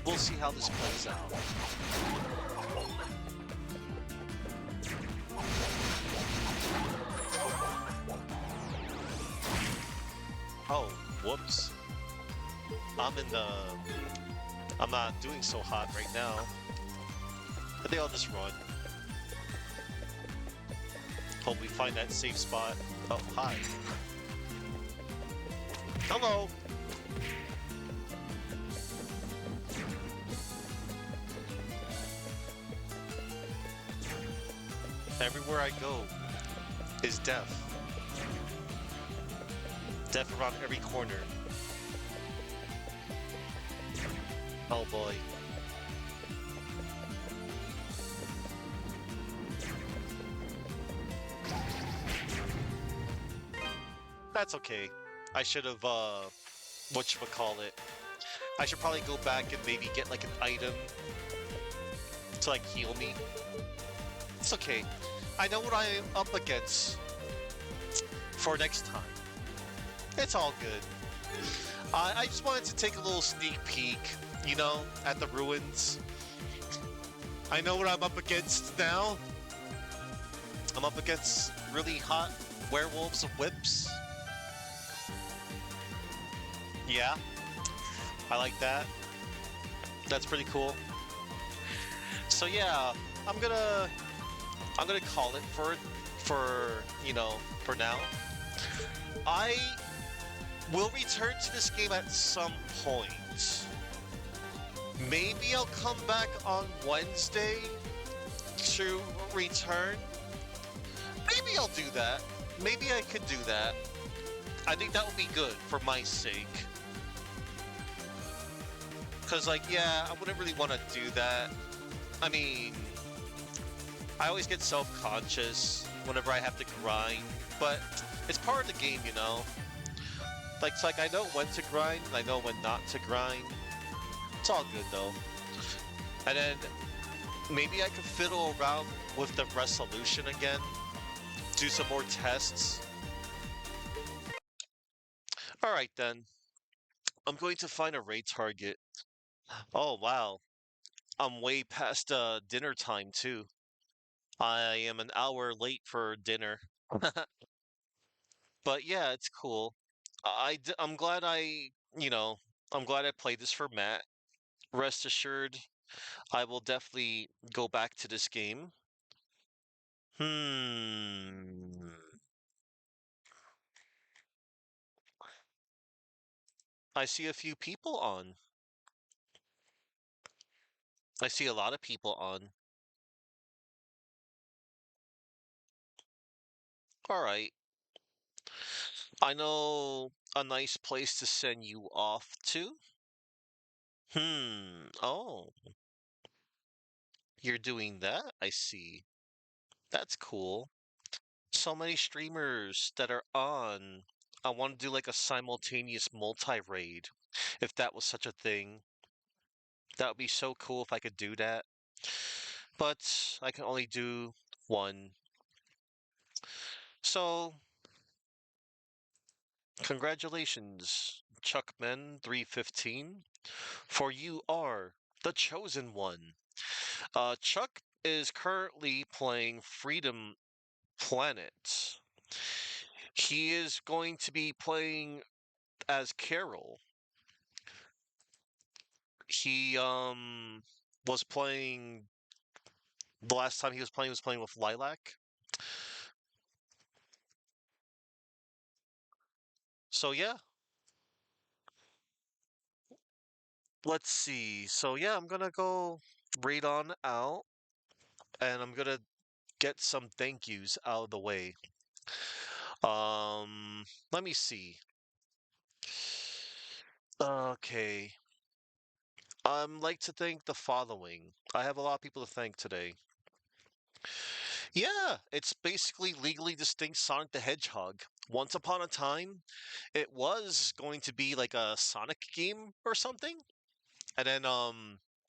[SPEAKER 1] We'll see how this plays out. Oh, whoops. I'm not doing so hot right now. But they all just run. Hope we find that safe spot. Oh, hi. Hello! Everywhere I go is death. Death around every corner. Oh boy. That's okay. I should have, whatchamacallit. I should probably go back and maybe get like an item to like heal me. It's okay. I know what I am up against for next time. It's all good. I just wanted to take a little sneak peek, you know, at the ruins. I know what I'm up against now. I'm up against really hot werewolves of whips. Yeah, I like that. That's pretty cool. So yeah, I'm gonna call it for you know, for now. I will return to this game at some point. Maybe I'll come back on Wednesday to return. Maybe I'll do that. Maybe I could do that. I think that would be good for my sake. Cause like, yeah, I wouldn't really want to do that. I mean, I always get self-conscious whenever I have to grind, but it's part of the game, you know? Like, it's like I know when to grind, and I know when not to grind. It's all good, though. And then, maybe I could fiddle around with the resolution again. Do some more tests. Alright then. I'm going to find a raid target. Oh, wow. I'm way past dinner time, too. I am an hour late for dinner. But yeah, it's cool. I'm glad you know, I'm glad I played this for Matt. Rest assured, I will definitely go back to this game. Hmm. I see a few people on. I see a lot of people on. All right. I know a nice place to send you off to. Oh, you're doing that? I see. That's cool. So many streamers that are on. I want to do like a simultaneous multi-raid, if that was such a thing. That would be so cool if I could do that. But I can only do one. So, congratulations, Chuckman315, for you are the chosen one. Chuck is currently playing Freedom Planet. He is going to be playing as Carol. He was playing the last time he was playing with Lilac. So yeah, let's see. So yeah, I'm gonna go read on out, and I'm gonna get some thank yous out of the way. Let me see. Okay. Like to thank the following. I have a lot of people to thank today. Yeah, it's basically legally distinct Sonic the Hedgehog. Once upon a time, it was going to be like a Sonic game or something, and then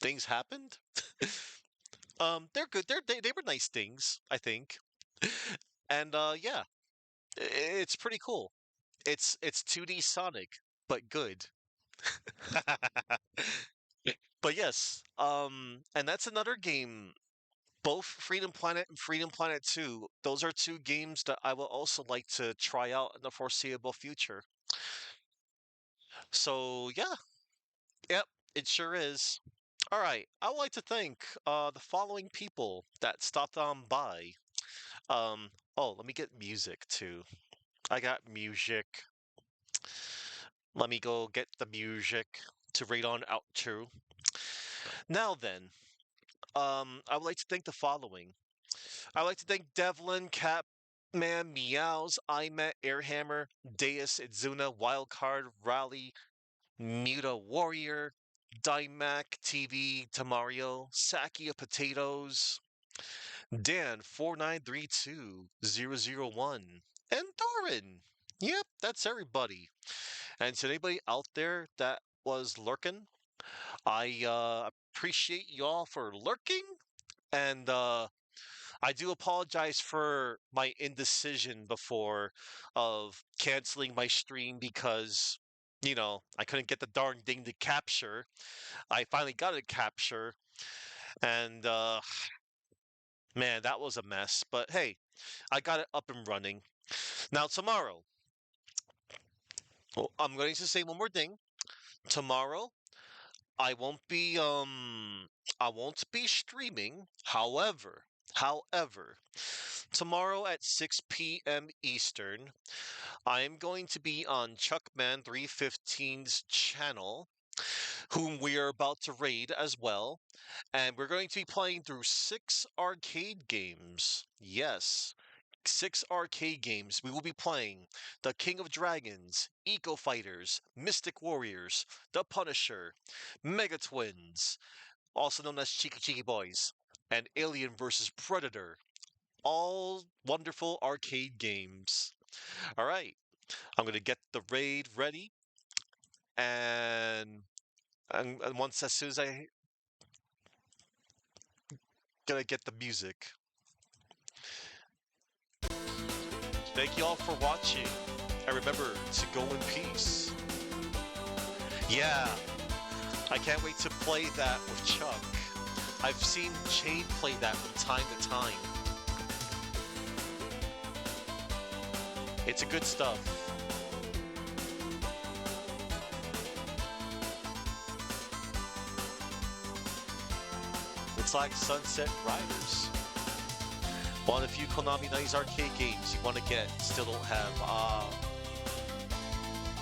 [SPEAKER 1] things happened. They're good. They were nice things, I think. And yeah, it's pretty cool. It's 2D Sonic, but good. But yes, and that's another game. Both Freedom Planet and Freedom Planet 2, those are two games that I will also like to try out in the foreseeable future. So yeah, yep, it sure is. All right, I would like to thank the following people that stopped on by. Um, oh, let me get music too. I got music. Let me go get the music to read on out to. Now then, I would like to thank the following. I would like to thank Devlin, Catman, Meows, Imet, Airhammer, Deus, Idzuna, Wildcard, Rally, Muta Warrior, Dymac TV, Tamario, Sakia Potatoes, Dan 4932001, and Doran. Yep, that's everybody. And to anybody out there that was lurking, I appreciate y'all for lurking, and I do apologize for my indecision before of canceling my stream because, I couldn't get the darn thing to capture. I finally got it to capture, and man, that was a mess. But hey, I got it up and running. Now tomorrow, I'm going to say one more thing. Tomorrow, I won't be I won't be streaming. However, tomorrow at 6 p.m. Eastern, I am going to be on Chuckman 315's channel, whom we are about to raid as well, and we're going to be playing through 6 arcade games. Yes, 6 arcade games. We will be playing The King of Dragons, Eco Fighters, Mystic Warriors, The Punisher, Mega Twins, also known as Cheeky Cheeky Boys, and Alien vs. Predator. All wonderful arcade games. All right, I'm going to get the raid ready, and, and once as soon as I gonna get the music. Thank you all for watching, and remember to go in peace. Yeah, I can't wait to play that with Chuck. I've seen Jade play that from time to time. It's a good stuff. It's like Sunset Riders. One of the few Konami 90s arcade games you want to get, still don't have.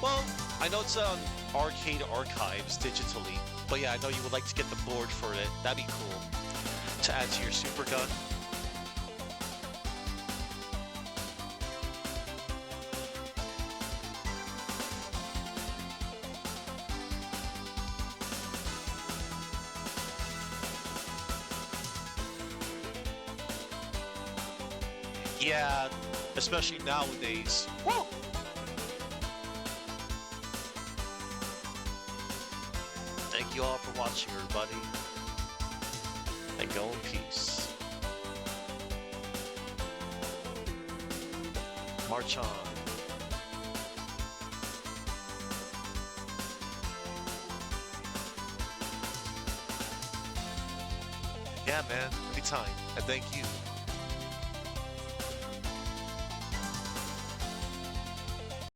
[SPEAKER 1] Well, I know it's on Arcade Archives digitally, but yeah, I know you would like to get the board for it. That'd be cool to add to your Super Gun. Yeah, especially nowadays. Woo! Thank you all for watching, everybody. And go in peace. March on. Yeah, man. Anytime. And thank you.